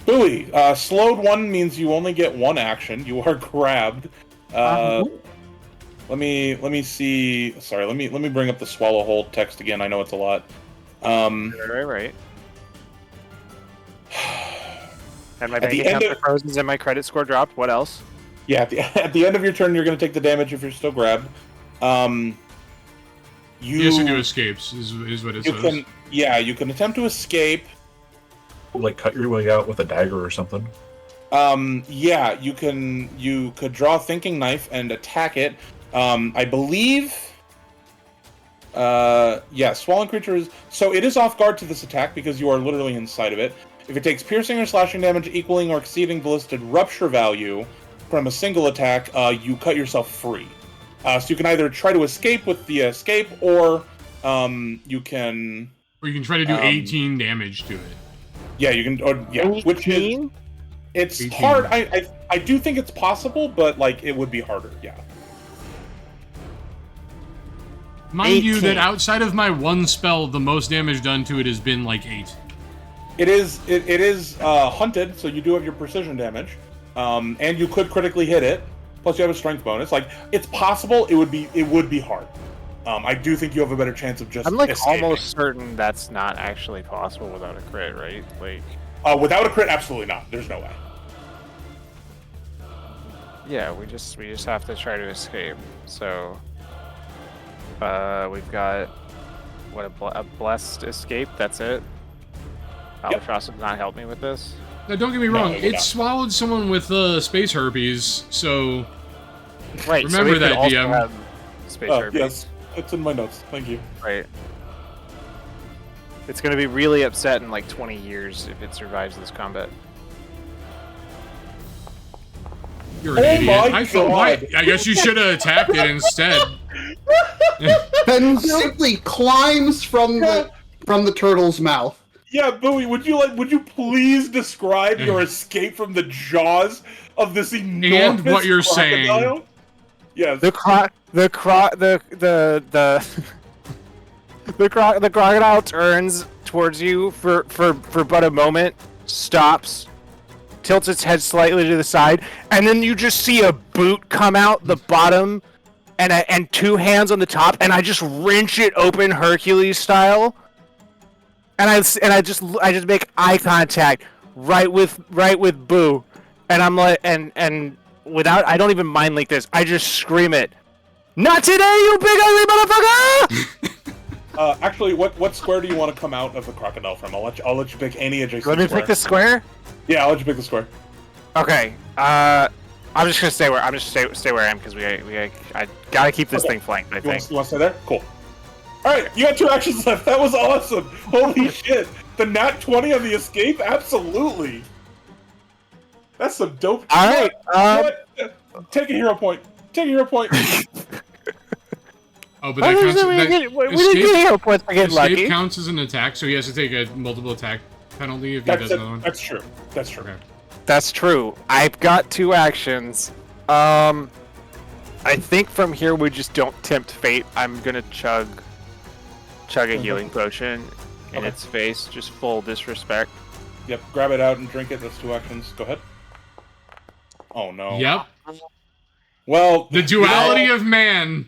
Buoy. Slowed 1 means you only get 1 action. You are grabbed. Let me see. Sorry, let me bring up the swallow hold text again. I know it's a lot. Right. And my At the bank account end of- frozen and my credit score dropped. What else? Yeah, at the end of your turn, you're going to take the damage if you're still grabbed. You Yes, you do escapes, is what it says. You can attempt to escape. Like cut your way out with a dagger or something. Yeah, you could draw a thinking knife and attack it. I believe. Swollen creatures. So it is off guard to this attack because you are literally inside of it. If it takes piercing or slashing damage equaling or exceeding the listed rupture value from a single attack, you cut yourself free. So you can either try to escape with the escape, or you can. Or you can try to do 18 damage to it. Yeah, you can. Or, yeah, which is. It's 18. hard. I do think it's possible, but like it would be harder. Yeah. Mind you 18. that outside of my 1 spell, the most damage done to it has been like 8. It is hunted, so you do have your precision damage, and you could critically hit it. Plus, you have a strength bonus. Like it's possible. It would be hard. I do think you have a better chance of just. I'm like escaping. almost certain that's not actually possible without a crit, right? Like. Without a crit, absolutely not. There's no way. Yeah, we just have to try to escape. So, we've got a blessed escape. That's it. Albatross did not help me with this. Now, don't get me wrong. it would It not. swallowed someone with space herpes, so Right. Remember so we that, could also DM. have space herpes, Yes, it's in my notes. Thank you. Right. It's gonna be really upset in like 20 years if it survives this combat. you're an Oh idiot. my I thought, why? God. I guess you should have attacked it instead. Ben simply climbs from the turtle's mouth. Yeah, Bowie, would you please describe your escape from the jaws of this enormous And what you're crocodile? saying. Yes. The crocodile turns towards you for but a moment, stops, tilts its head slightly to the side, and then you just see a boot come out the bottom, and 2 hands on the top, and I just wrench it open Hercules style, and I just make eye contact right with Boo, and I'm like and without I don't even mind like this, I just scream it. Not today, you big ugly motherfucker! Actually, what square do you want to come out of the crocodile from? I'll let you pick any adjacent Let me square. pick the square. Yeah, I'll let you pick the square. Okay. I'm just gonna stay where I am because I gotta keep this Okay. thing flanked. I You want think. to stay there? Cool. All right, you got 2 actions left. That was awesome. Holy shit! The nat 20 on the escape, absolutely. That's some dope. All right. You know what? Take a hero point. Take a hero point. Oh, but that counts. we That, didn't get hero points for getting escape lucky. counts as an attack, so he has to take a multiple attack penalty if he does another one. That's true. That's true. Okay. That's true. I've got 2 actions. I think from here we just don't tempt fate. I'm gonna chug a healing potion in Okay. its face, just full disrespect. Yep. Grab it out and drink it. That's 2 actions. Go ahead. Oh no. Yep. Well, The duality of man.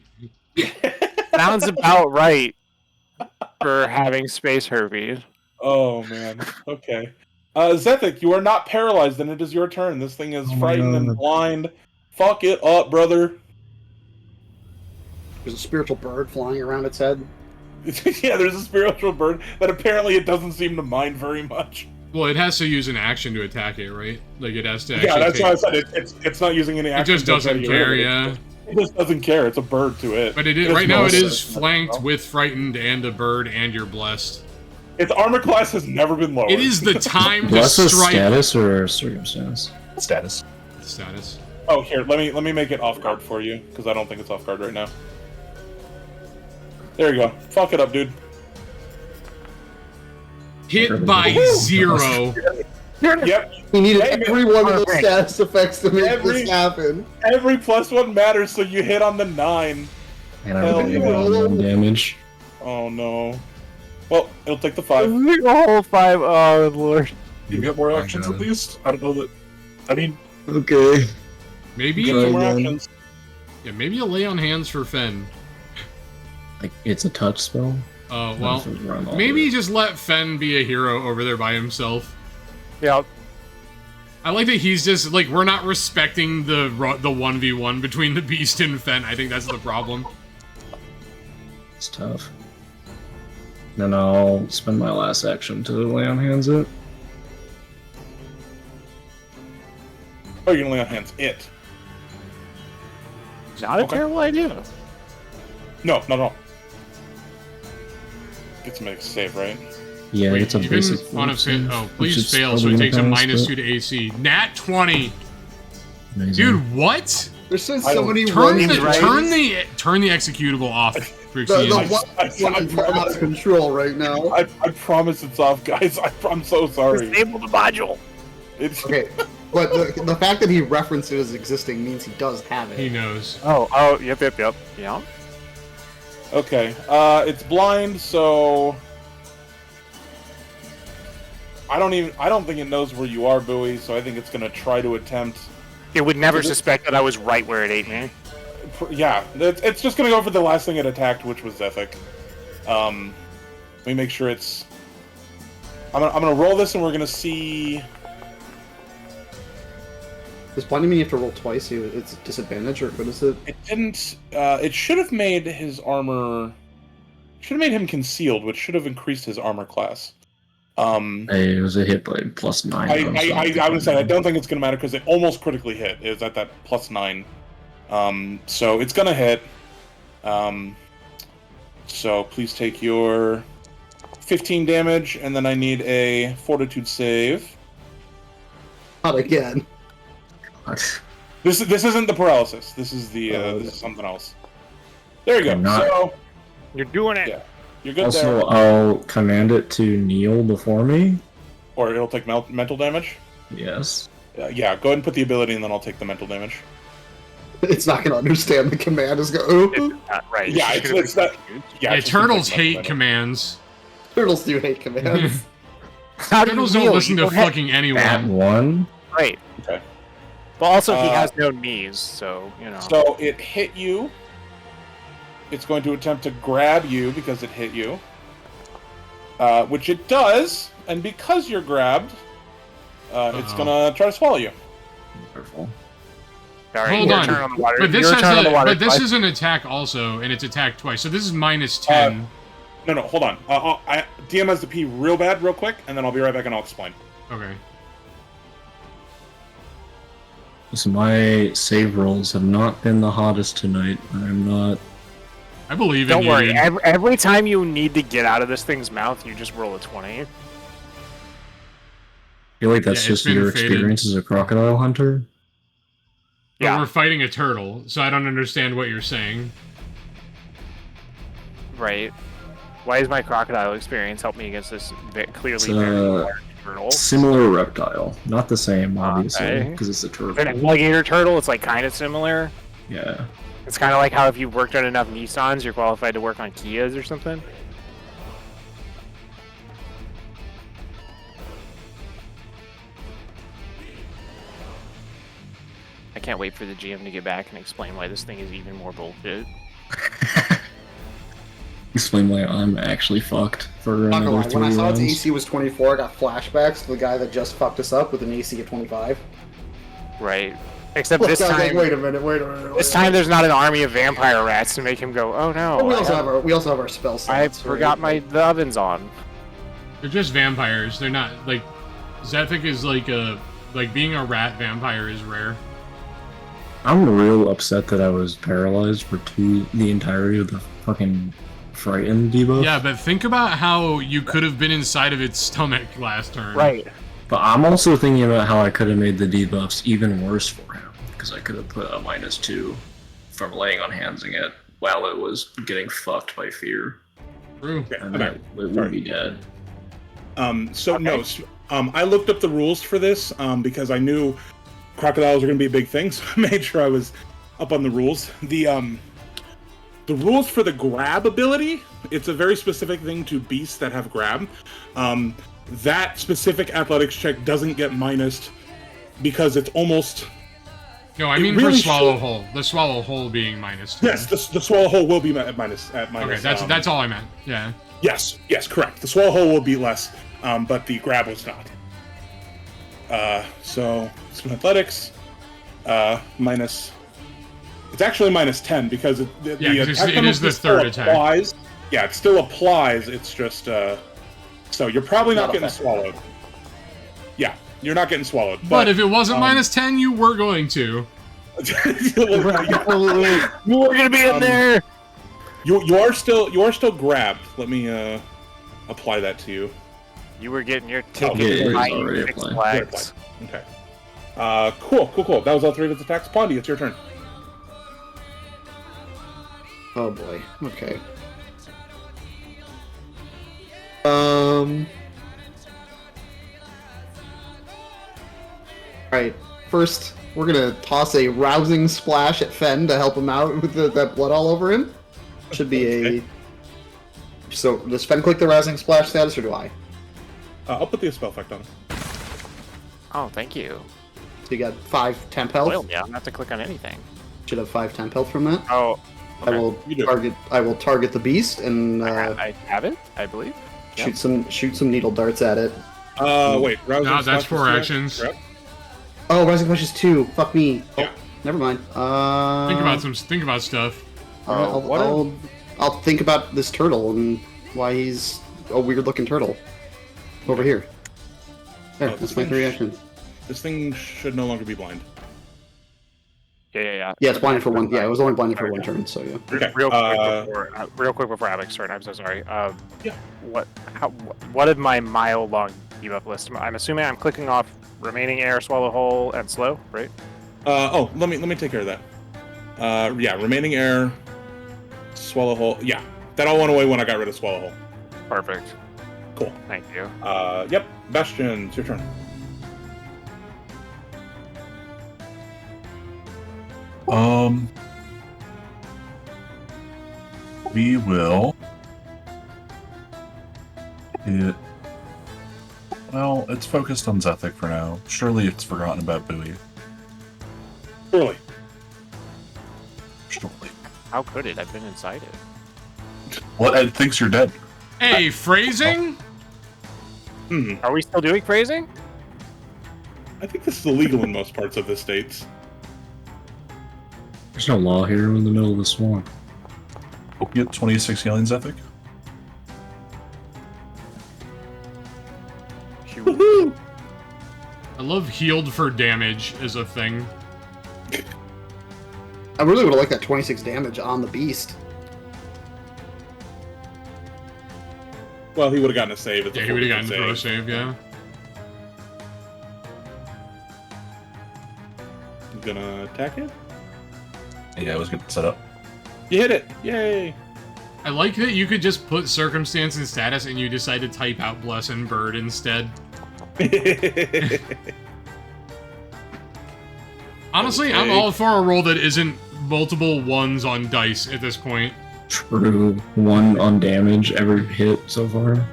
Sounds about right for having space herpes. Oh man. Okay. Zethic, you are not paralyzed, and it is your turn. This thing is Oh my frightened and God. blind. Fuck it up, brother. There's a spiritual bird flying around its head. Yeah, there's a spiritual bird that apparently it doesn't seem to mind very much. Well, it has to use an action to attack it, right? Like it has to. Yeah, Actually that's take... why I said it's not using any It action. just to try to doesn't get rid of care, it. yeah. It just doesn't care. It's a bird to it. But it is, It's right now it most- is flanked with frightened and a bird, and you're blessed. Its armor class has never been lower. It is the time to Bless a strike. status or circumstance? Status. Status. Oh, here, let me make it off guard for you, because I don't think it's off guard right now. There you go. Fuck it up, dude. Hit by 0. Yep. He needed Hey, man. every one of those Perfect. status effects to make Every- this happen. Every +1 matters, so you hit on the 9. And I Hell rolled yeah. 1 damage. Oh no. Well, it'll take the 5. The whole 5. Oh lord. You get more Oh, actions God. at least? I don't know that. I mean, Okay. Maybe. Get some more Right, then. actions. Yeah, maybe a lay on hands for Fen. Like, it's a touch spell. Oh well. Nothing's wrong all Maybe with it. just let Fen be a hero over there by himself. Yeah. I like that he's just like we're not respecting the 1v1 between the Beast and Fen. I think that's the problem. It's tough. Then I'll spend my last action to lay on hands it. Oh, you can lay on hands. It. Not a Okay. terrible idea. No, not at all. Get to make a save, right? Yeah, Wait, it's a even basic. on a force fail. save, Oh, which please is fail, so probably it gonna takes a pass, -2 but to AC. Nat 20, amazing. dude. What? There's just I so don't- many Turn running the rights. turn the executable off for The Ian. one I is out promise. of control right now. I promise it's off, guys. I'm so sorry. Disable the module. It's Okay, but the fact that he referenced it as existing means he does have He it. knows. Oh, yep. Yeah. okay. It's blind, so I don't think it knows where you are, Bowie. So I think it's gonna try to attempt. It would never Is it- suspect that I was right where it ate me. Yeah, it's just gonna go for the last thing it attacked, which was Zethic. Let me make sure it's. I'm gonna roll this, and we're gonna see. Does blinding mean you have to roll twice? It's a disadvantage, or what is it? It didn't. It should have made his armor. Should have made him concealed, which should have increased his armor class. Hey, it was a hit by +9. I would say I don't think it's gonna matter because it almost critically hit. It was at that +9. So it's gonna hit. So please take your 15 damage, and then I need a Fortitude save. Not again. This isn't the paralysis. This is the this is something else. There you go. I'm not- So You're doing it. Yeah. you're good there. Also, I'll command it to kneel before me. Or it'll take mental damage. Yes. Yeah, go ahead and put the ability, and then I'll take the mental damage. It's not gonna understand the command. It's going. Right. Yeah, it's that. Yeah, it's just gonna turtles take mental hate damage. commands. Turtles do hate commands. How do you Turtles don't heal? listen You to don't have- fucking At anyone. 1. Right. Okay. But also, he Uh, has no knees, so you know. So it hit you. It's going to attempt to grab you because it hit you. Which it does, and because you're grabbed, it's Uh-oh. gonna try to swallow you. Careful. Sorry, Hold your on. turn on the water. But this Your has turn on the water but this twice. is an attack also, and it's attacked twice. So this is -10. No, hold on. DM has to pee real bad, real quick, and then I'll be right back and I'll explain. Okay. So my save rolls have not been the hottest tonight. I'm not. I believe in Don't you. worry. dude. Every time you need to get out of this thing's mouth, you just roll a 20. I feel like that's Yeah, it's just been your faded. experience as a crocodile hunter. But Yeah. we're fighting a turtle, so I don't understand what you're saying. Right. Why does my crocodile experience help me against this clearly It's very a large turtle? similar reptile. Not the same, obviously, Okay. because it's a An turtle. alligator turtle, it's like kind of similar. Yeah. It's kind of like how if you've worked on enough Nissans, you're qualified to work on Kias or something. I can't wait for the GM to get back and explain why this thing is even more bullshit. Explain why I'm actually fucked for Not gonna another lie, 3 when I saw its rounds. AC was 24, I got flashbacks to the guy that just fucked us up with an AC of 25. Right. Except Look, this I was like, time, wait a minute. this time there's not an army of vampire rats to make him go, oh no. we also have our spell slots. I forgot the ovens on. They're just vampires. They're not like Zephic is like being a rat vampire is rare. I'm real upset that I was paralyzed for the entirety of the fucking frightened debuff. Yeah, but think about how you could have been inside of its stomach last turn. Right. But I'm also thinking about how I could have made the debuffs even worse for him, because I could have put a -2 from laying on handsing it while it was getting fucked by fear. True. And Okay. then it would be dead. I looked up the rules for this because I knew crocodiles were going to be a big thing, so I made sure I was up on the rules. The rules for the grab ability, it's a very specific thing to beasts that have grab. That specific athletics check doesn't get minused because it's almost... No, I It mean really for swallow hole. The swallow hole being -2. Yes, the swallow hole will be at minus. Okay, that's all I meant. Yeah. Yes, correct. The swallow hole will be less, but the grab was not. So some athletics, minus. It's actually -10 because Yeah, 'cause it is the third attack. applies. Yeah, it still applies. It's just so you're probably not Not getting effective. swallowed. Yeah, you're not getting swallowed. But if it wasn't um, -10, you were going to. Absolutely. We're gonna be in there. You are still grabbed. Let me apply that to you. You were getting your Yeah, ticket it to is buy already Six applied. Flags. Okay. Cool. That was all 3 of its attacks. Pondy, it's your turn. Oh boy. Okay. Alright. First, we're gonna toss a rousing splash at Fen to help him out with that blood all over him. Should be Okay. a. So, does Fen click the rousing splash status, or do I? I'll put the spell effect on it. Oh, thank you. So you got 5 temp health. Well, yeah, I don't have to click on anything. Should have 5 temp health from that. Oh, I will You do. target the beast and I have it, I believe. shoot some needle darts at it. Wait. Rousing No, that's splash 4 is actions. correct? Oh, rousing splash is 2. Fuck me. Yeah. Never mind. Think about stuff. I'll think about this turtle and why he's a weird looking turtle. Over here. There, Oh, that's my 3 actions. This thing should no longer be blind. Yeah. Yeah, it's blinded for 1. Yeah, it was only blinded for 1 turn, so yeah. Okay. Real quick before Alex's turn, I'm so sorry. Yeah. What is my mile-long debuff list? I'm assuming I'm clicking off remaining air, swallow hole, and slow, right? Let me take care of that. Yeah, remaining air, swallow hole. Yeah, that all went away when I got rid of swallow hole. Perfect. Cool. Thank you. Yep. Bastion, it's your turn. We will. Well, it's focused on Zephic for now. Surely it's forgotten about Bowie. Surely. Surely. How could it? I've been inside it. What? It thinks you're dead. Hey, phrasing? Hmm. Are we still doing phrasing? I think this is illegal in most parts of the states. There's no law here in the middle of the swamp. You get 26 healing Zephic. I love healed for damage as a thing. I really would have liked that 26 damage on the beast. Well, he would have gotten a save. It's a Yeah, he would have 40 gotten throw save, yeah. I'm gonna attack it. Yeah, I was getting set up. You hit it! Yay! I like that you could just put circumstance and status and you decide to type out bless and bird instead. Honestly, I'm Okay. all for a roll that isn't multiple ones on dice at this point. True. 1 on damage every hit so far.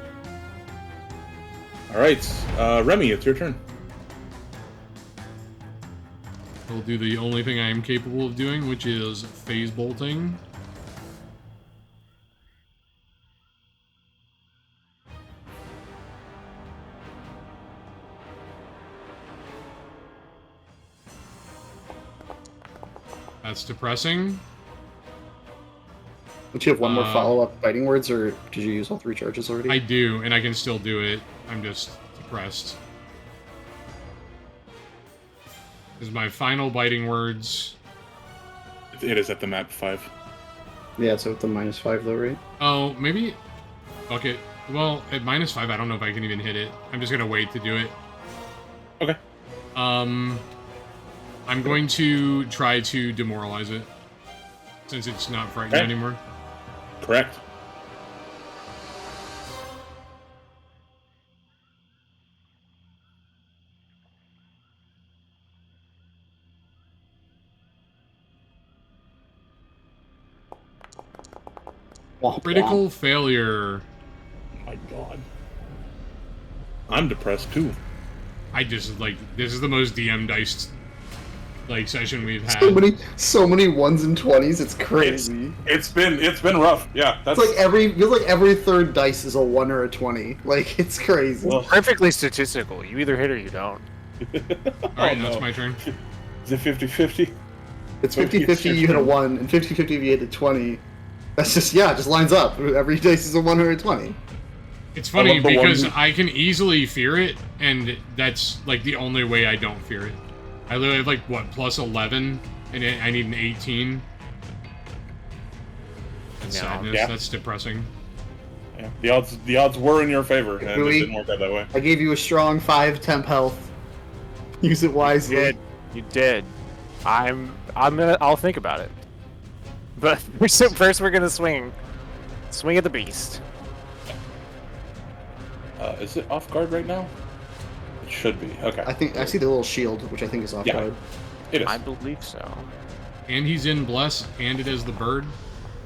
All right, Remy, it's your turn. I'll do the only thing I am capable of doing, which is phase bolting. That's depressing. Don't you have one more follow-up fighting words, or did you use all 3 charges already? I do, and I can still do it. I'm just depressed. This is my final biting words. It is at the map 5. Yeah, so with the -5 though, right? Oh, maybe... Fuck it. Well, at -5, I don't know if I can even hit it. I'm just gonna wait to do it. Okay. I'm going to try to demoralize it, since it's not frightening Okay. anymore. Correct. Critical failure. Oh my god. I'm depressed too. I just, like, this is the most DM diced, like, session we've had. So many 1s and 20s. It's crazy. It's been rough. Yeah, that's It's like every third dice is a 1 or a 20. Like, it's crazy. Well, Perfectly statistical. You either hit or you don't. Alright, oh, that's no. my turn. Is it 50-50? It's 50-50 you hit a 1, and 50-50 if you hit a 20. That's just lines up. Every dice is a 1 or a 20. It's funny love the because one- I can easily fear it, and that's, like, the only way I don't fear it. I literally have, like, what, plus 11, and I need an 18. That's No. sadness. Yeah. That's depressing. Yeah. The odds were in your favor, and it Really? didn't work out that way. I gave you a strong 5 temp health. Use it wisely. You did. I'll think about it. But first we're gonna swing at the beast. Is it off guard right now? It should be. Okay. I think I see the little shield, which I think is off Yeah. guard. It is. I believe so. And he's in Bless, and it is the bird.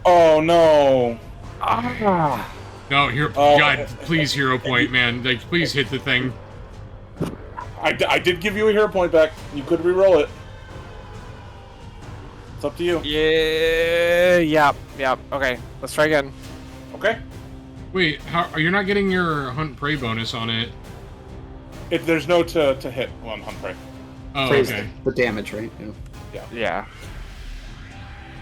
Oh no! Ah. No, hero. Oh. God, please, hero point, man. Like, please hit the thing. I did give you a hero point back. You could re-roll it. It's up to you. Yeah. Okay, let's try again. Okay. Wait, how, you're not getting your hunt prey bonus on it? There's no to hit on Hunt Prey. Oh, Praise okay. the damage, right? Yeah. Yeah.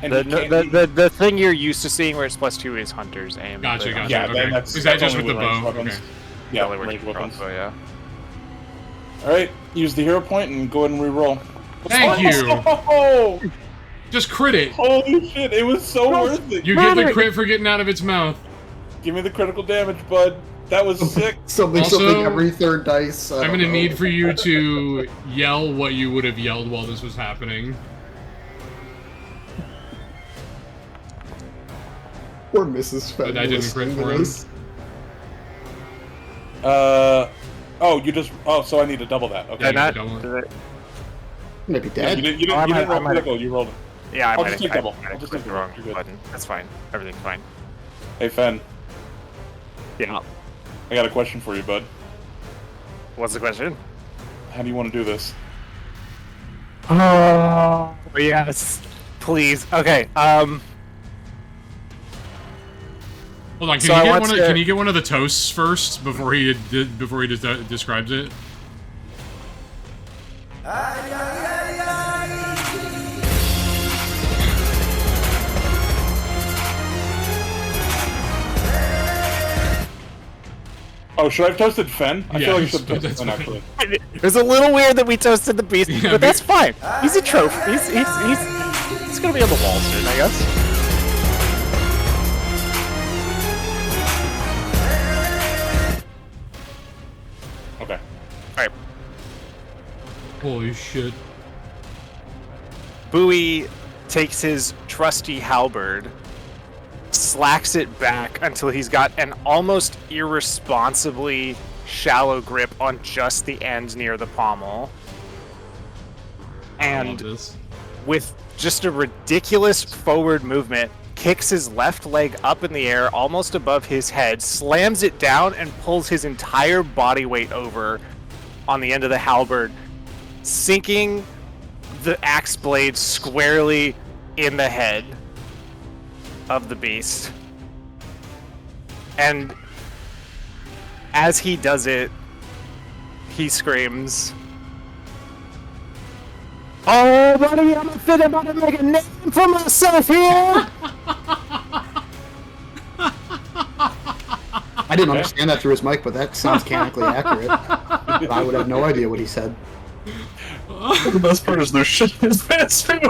And The, you can't- the thing you're used to seeing where it's +2 is hunters aim. Gotcha, gotcha. Yeah, okay. that's- Is that that's just only with the with ranged bow? weapons. Okay. Yeah, Only with ranged weapons. crossbow, yeah. All right, use the hero point and go ahead and re-roll. Thank you. Oh, Just crit it. holy shit! It was so worth it. You get the crit for getting out of its mouth. Give me the critical damage, bud. That was sick. Something Also, every third dice. I'm gonna need for you to yell what you would have yelled while this was happening. Poor Mrs. Fenn. But that didn't crit for him. Oh, you just. Oh, so I need to double that. Okay. Yeah, not, double it. is it- Maybe Yeah, dead. you didn't Oh, I roll might- critical. You rolled it. yeah, I I'll might just have take double. I I'll just clicked take the wrong double. You're good. button. That's fine. Everything's fine. Hey, Fen. Yeah. I got a question for you, bud. What's the question? How do you want to do this? Oh, yes. Please. Okay. Hold on. Can So I you get want one? Of, to- can you get one of the toasts first before he describes it? Oh, should I have toasted Fen? I Yeah, feel like I should have toasted that's Fen, fine. actually. It was a little weird that we toasted the beast, Yeah, but that's fine. He's a trophy. He's gonna be on the wall soon, I guess. Okay. Alright. Holy shit! Bowie takes his trusty halberd, slacks it back until he's got an almost irresponsibly shallow grip on just the end near the pommel. I love And this. with just a ridiculous forward movement, kicks his left leg up in the air almost above his head, slams it down, and pulls his entire body weight over on the end of the halberd, sinking the axe blade squarely in the head of the beast. And as he does it, he screams, "Oh, buddy, I'm about to make a name for myself here!" I didn't understand that through his mic, but that sounds canonically accurate. I would have no idea what he said. The best part is there's shit in his pants too.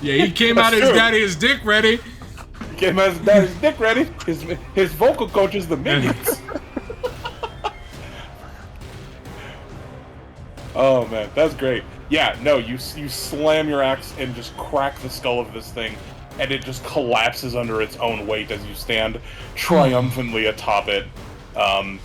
Yeah, he came out his daddy's dick ready. He came out his daddy's dick ready. His vocal coach is the Minions. Oh man, that's great. Yeah, no, you slam your axe and just crack the skull of this thing, and it just collapses under its own weight as you stand triumphantly atop it,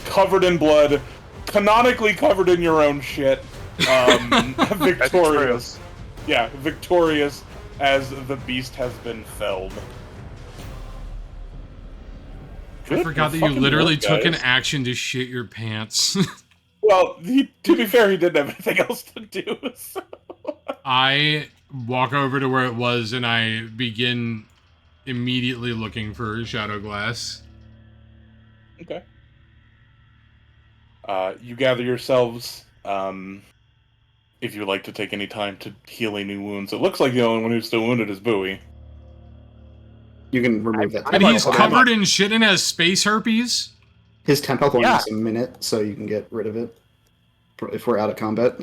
covered in blood, canonically covered in your own shit, victorious. Yeah, victorious as the beast has been felled. I forgot that you literally took an action to shit your pants. Well, to be fair, he didn't have anything else to do. So. I walk over to where it was and I begin immediately looking for Shadow Glass. Okay. You gather yourselves. If you would like to take any time to heal any wounds, it looks like the only one who's still wounded is Bowie. You can remove that. And he's covered in shit and has space herpes? His temp health only takes a minute, so you can get rid of it if we're out of combat.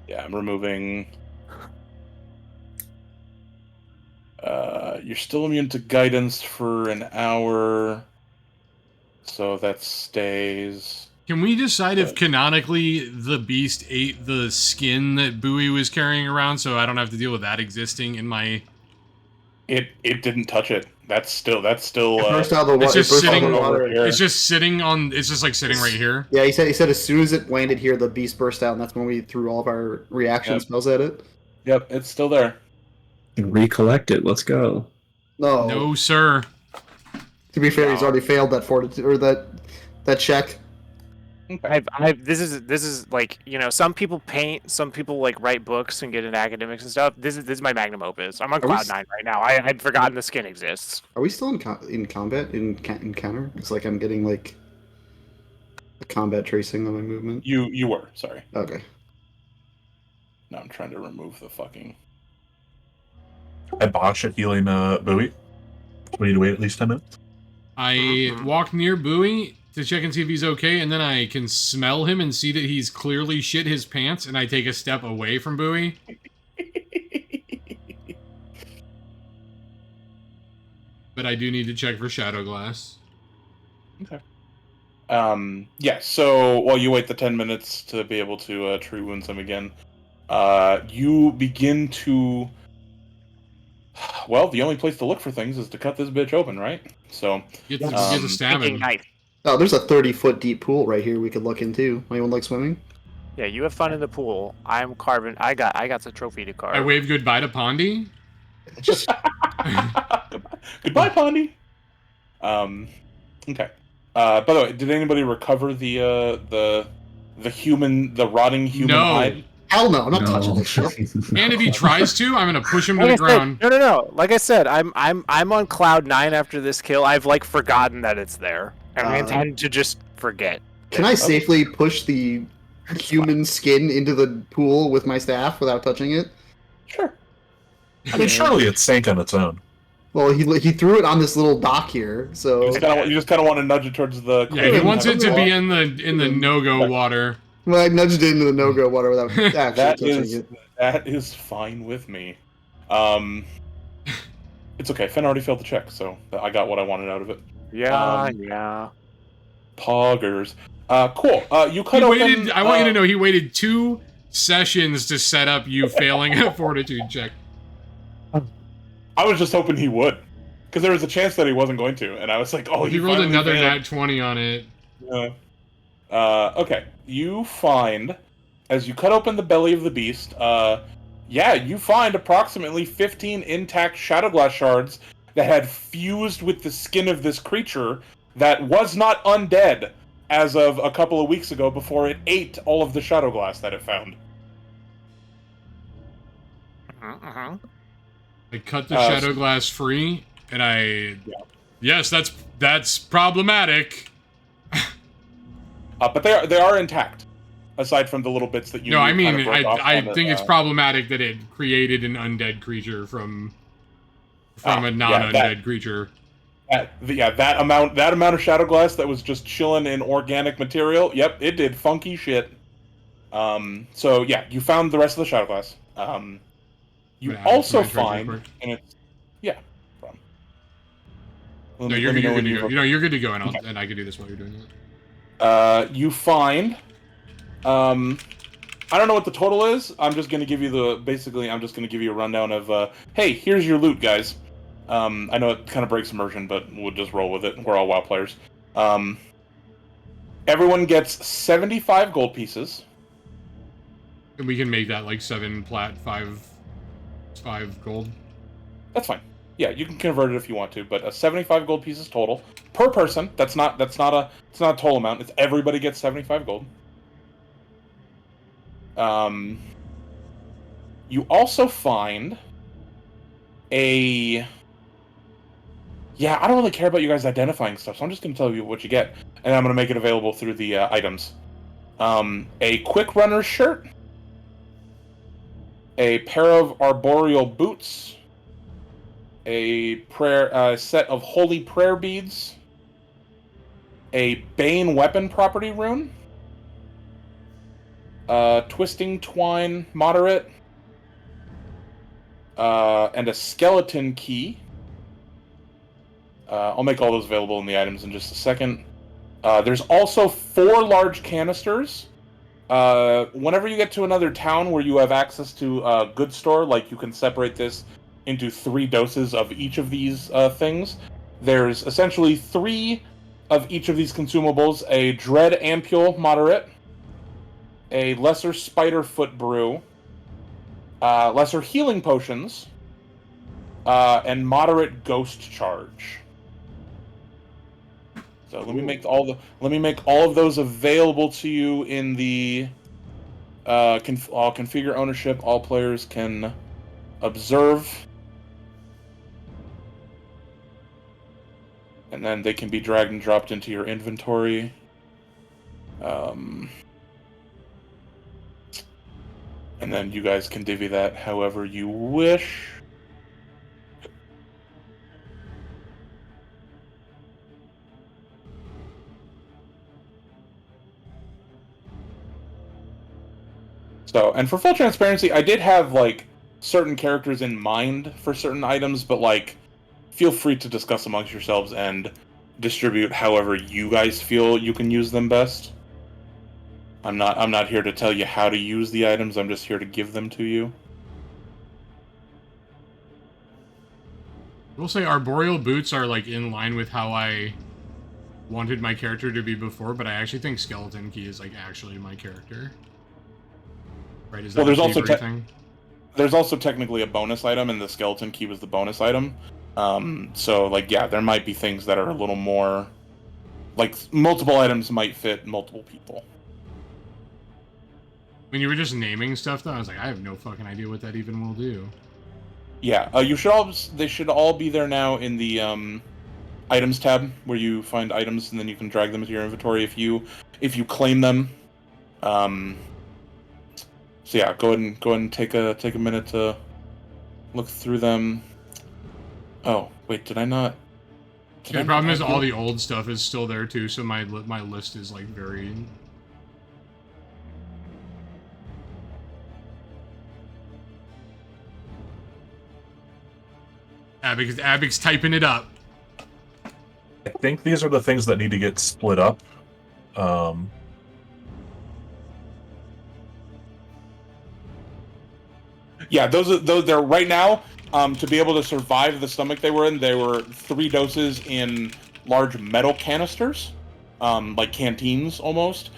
Yeah, I'm removing... you're still immune to guidance for an hour, so that stays. Can we decide if canonically the beast ate the skin that Bowie was carrying around, so I don't have to deal with that existing in my... It didn't touch it. That's still. It's just sitting. It's just sitting on. It's just like sitting right here. Yeah, he said as soon as it landed here, the beast burst out, and that's when we threw all of our reaction spells at it. Yep, it's still there. Recollect it. Let's go. No, sir. To be fair, he's already failed that fortitude or that check. This is like, you know, some people paint, some people like write books and get into academics and stuff. This is my magnum opus. I'm on cloud 9 right now. I'd forgotten the skin exists. Are we still in combat in encounter? It's like I'm getting like a combat tracing on my movement. You were sorry. Okay. Now I'm trying to remove the fucking. I botched at healing Bowie. We need to wait at least 10 minutes. I walk near Bowie to check and see if he's okay, and then I can smell him and see that he's clearly shit his pants, and I take a step away from Bowie. But I do need to check for Shadow Glass. Okay. Yeah, so while you wait the 10 minutes to be able to tree wounds him again, you begin to... Well, the only place to look for things is to cut this bitch open, right? So... Get the stabbing. Oh, there's a 30-foot deep pool right here we could look into. Anyone like swimming? Yeah, you have fun in the pool. I'm carving. I got the trophy to carve. I wave goodbye to Pondy. Goodbye, Pondy. Okay. By the way, did anybody recover the rotting human hide? Hell no, I'm not touching this shit. And if he tries to, I'm gonna push him to the ground. No. Like I said, I'm on cloud 9 after this kill. I've like forgotten that it's there, and I intend to just forget. Can I safely push the human skin into the pool with my staff without touching it? Sure. I mean, surely it sank on its own. Well, he threw it on this little dock here, so you just kind of want to nudge it towards the. Yeah, he wants it to be in the no-go water. Well, I nudged it into the no-go water without actually touching it. That is fine with me. It's okay. Finn already failed the check, so I got what I wanted out of it. Yeah. Poggers. Cool. You cut open... I want you to know he waited 2 sessions to set up you failing a fortitude check. I was just hoping he would, because there was a chance that he wasn't going to, and I was like, "Oh, he rolled another nat 20 on it." Okay. You find, as you cut open the belly of the beast, you find approximately 15 intact shadow glass shards that had fused with the skin of this creature that was not undead as of a couple of weeks ago before it ate all of the shadow glass that it found. I cut the Uh, shadow glass free, and I. Yeah. Yes, that's problematic. But they are intact, aside from the little bits that you No, I mean, kind of broke off. I on the, think it's problematic that it created an undead creature from a non-undead creature. That amount of shadow glass that was just chilling in organic material. Yep, it did funky shit. So yeah, you found the rest of the shadow glass. You I'm gonna add it to also my inventory real find, quick. and it's yeah. No, you're good to go. You're good to go, and I can do this while you're doing that. You find, I don't know what the total is. I'm just gonna give you I'm just gonna give you a rundown of, hey, here's your loot, guys. I know it kind of breaks immersion, but we'll just roll with it. We're all WoW players. Everyone gets 75 gold pieces. And we can make that like 7 plat, 5 gold. That's fine. Yeah, you can convert it if you want to, but 75 gold pieces total per person. It's not a total amount. It's everybody gets 75 gold. You also find a. Yeah, I don't really care about you guys identifying stuff, so I'm just going to tell you what you get, and I'm going to make it available through the items. A quick runner's shirt, a pair of arboreal boots, a set of holy prayer beads, a Bane weapon property rune, twisting twine moderate, and a skeleton key. I'll make all those available in the items in just a second. There's also 4 large canisters. Whenever you get to another town where you have access to a goods store, like you can separate this into 3 doses of each of these things. There's essentially 3 of each of these consumables: a dread ampule moderate, a lesser spider foot brew, lesser healing potions, and moderate ghost charge. So let me make all of those available to you in the configure ownership. All players can observe, and then they can be dragged and dropped into your inventory. And then you guys can divvy that however you wish. So, and for full transparency, I did have, like, certain characters in mind for certain items, but, like, feel free to discuss amongst yourselves and distribute however you guys feel you can use them best. I'm not here to tell you how to use the items, I'm just here to give them to you. I will say arboreal boots are like in line with how I wanted my character to be before, but I actually think skeleton key is like actually my character. Right? Is that Well, there's a also favorite thing? There's also technically a bonus item, and the skeleton key was the bonus item. So, like, yeah, there might be things that are a little more... Like, multiple items might fit multiple people. When you were just naming stuff, though, I was like, I have no fucking idea what that even will do. Yeah, they should all be there now in the items tab, where you find items, and then you can drag them into your inventory if you claim them. So yeah, go ahead and take a minute to look through them. Oh wait, did I not? The problem is all the old stuff is still there too, so my list is like very. Abic's typing it up. I think these are the things that need to get split up. Yeah, those they're right now. To be able to survive the stomach they were in, they were 3 doses in large metal canisters, like canteens almost.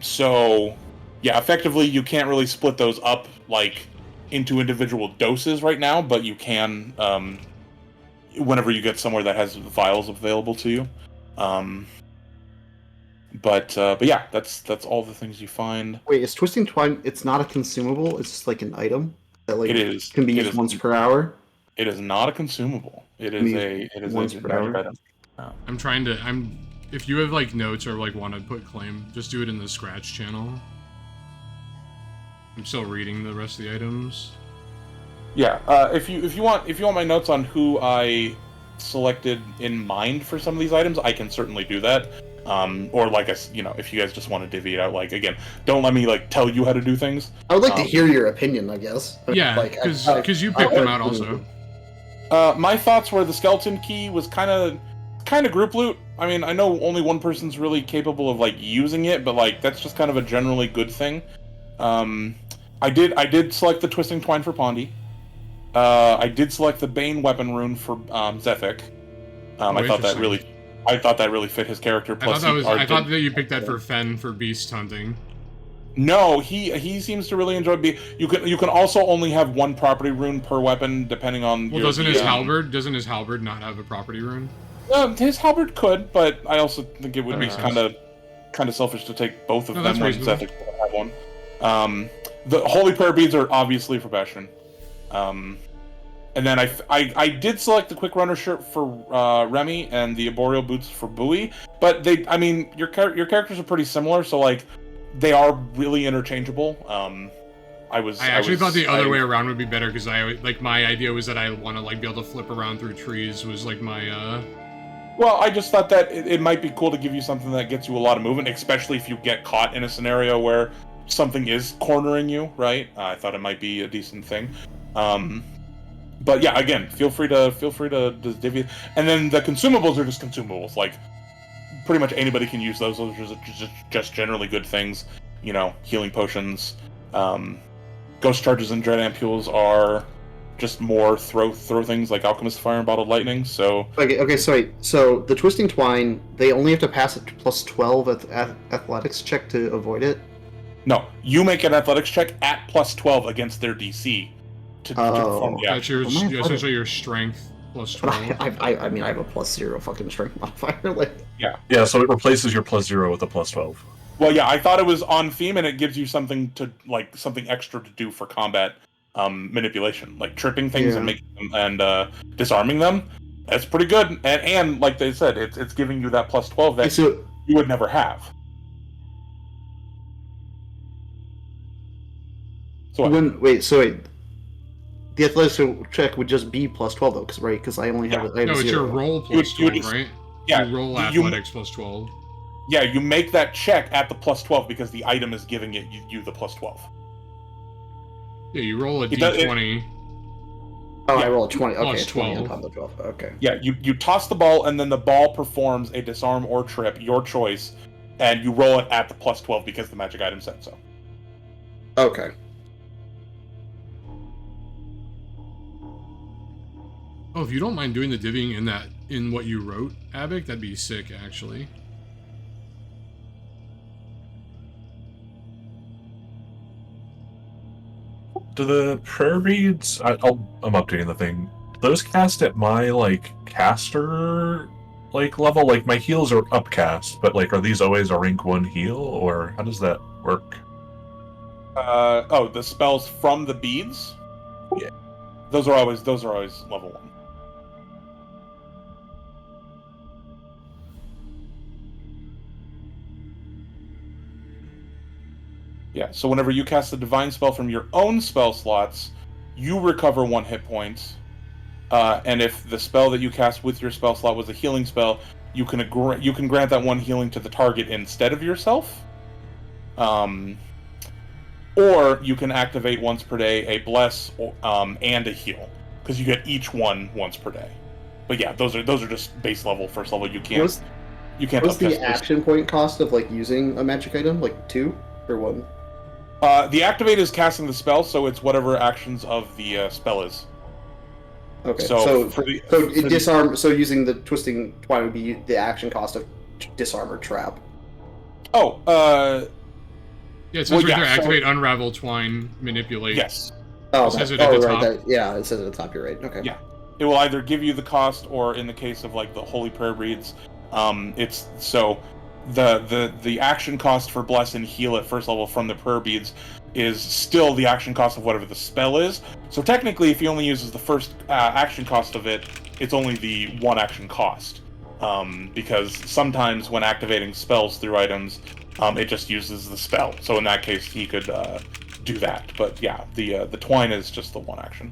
So yeah, effectively you can't really split those up like into individual doses right now, but you can whenever you get somewhere that has vials available to you. But yeah, that's all the things you find. Wait, is Twisting Twine? It's not a consumable. It's just like an item. That like It is. can be It used is. once per hour. It is not a consumable. It Can is be a. It is once a per magic hour. item. I'm trying to. If you have like notes or like want to put claim, just do it in the Scratch channel. I'm still reading the rest of the items. Yeah. If you want my notes on who I selected in mind for some of these items, I can certainly do that. Or like if you guys just want to divvy it out, like again, don't let me like tell you how to do things. I would like to hear your opinion, I guess. I mean, Yeah, like, because you picked them out also. My thoughts were the skeleton key was kind of group loot. I mean, I know only one person's really capable of like using it, but like that's just kind of a generally good thing. I did select the twisting twine for Pondy. I did select the Bane weapon rune for Zephic. I thought that really fit his character. Plus, I thought that you picked that for Fen for beast hunting. No, he seems to really enjoy You can also only have one property rune per weapon, depending on. Well, doesn't his halberd not have a property rune? His halberd could, but I also think it would be makes kind of selfish to take both of them that's when reasonable. Zephic would have one. The holy prayer beads are obviously for Bastion. And then I did select the quick runner shirt for Remy and the arboreal boots for Bowie, but your characters are pretty similar, so like they are really interchangeable. I actually thought the other way around would be better because my idea was that I want to like be able to flip around through trees was like my. Well, I just thought that it might be cool to give you something that gets you a lot of movement, especially if you get caught in a scenario where something is cornering you, right? I thought it might be a decent thing. But yeah, again, feel free to divvy. And then the consumables are just consumables. Like pretty much anybody can use those. Those are just generally good things. Healing potions. Ghost charges and dread ampules are just more throw things like alchemist fire and bottled lightning. So okay, sorry. So the twisting twine, they only have to pass a +12 at athletics check to avoid it. No, you make an athletics check at +12 against their DC to perform the That's action. essentially your strength plus 12. I mean, I have a +0 fucking strength modifier. Like, Yeah, so it replaces your +0 with a +12. Well, yeah, I thought it was on theme, and it gives you something extra to do for combat manipulation, like tripping things and making them and disarming them. That's pretty good, and like they said, it's giving you that +12 that you would never have. So the athletics check would just be +12 though, because I only have it. No, it's your roll +12, right? Yeah, you roll athletics +12. Yeah, you make that check at the +12 because the item is giving you the +12. Yeah, you roll a d20. I roll a 20. Okay, plus 20 on 12. top of the 12. Okay. Yeah, you toss the ball, and then the ball performs a disarm or trip, your choice, and you roll it at the +12 because the magic item said so. Okay. Oh, if you don't mind doing the divvying in what you wrote, Abik, that'd be sick, actually. Do the prayer beads? I'm updating the thing. Do those cast at my caster level? Like my heals are upcast, but are these always a rank 1 heal, or how does that work? The spells from the beads? Yeah. Those are always level 1. Yeah, so whenever you cast a divine spell from your own spell slots, you recover 1 hit point. And if the spell that you cast with your spell slot was a healing spell, you can grant that 1 healing to the target instead of yourself. Or you can activate once per day a bless and a heal, because you get each one once per day. But yeah, those are just base level, first level. You can't. What's the action point cost of using a magic item? 2 or 1? The activate is casting the spell, so it's whatever actions of the spell is. Okay. So disarm. So using the twisting twine would be the action cost of disarm or trap. Oh. Yeah, it says right there, activate, unravel, twine, manipulate. Yes. Oh, it says it at the top. it says at the top. You're right. Okay. Yeah. It will either give you the cost, or in the case of the holy prayer beads, it's so. The action cost for bless and heal at first level from the prayer beads is still the action cost of whatever the spell is. So technically, if he only uses the first action cost of it, it's only the 1 action cost. Because sometimes when activating spells through items, it just uses the spell. So in that case, he could do that. But yeah, the twine is just the 1 action.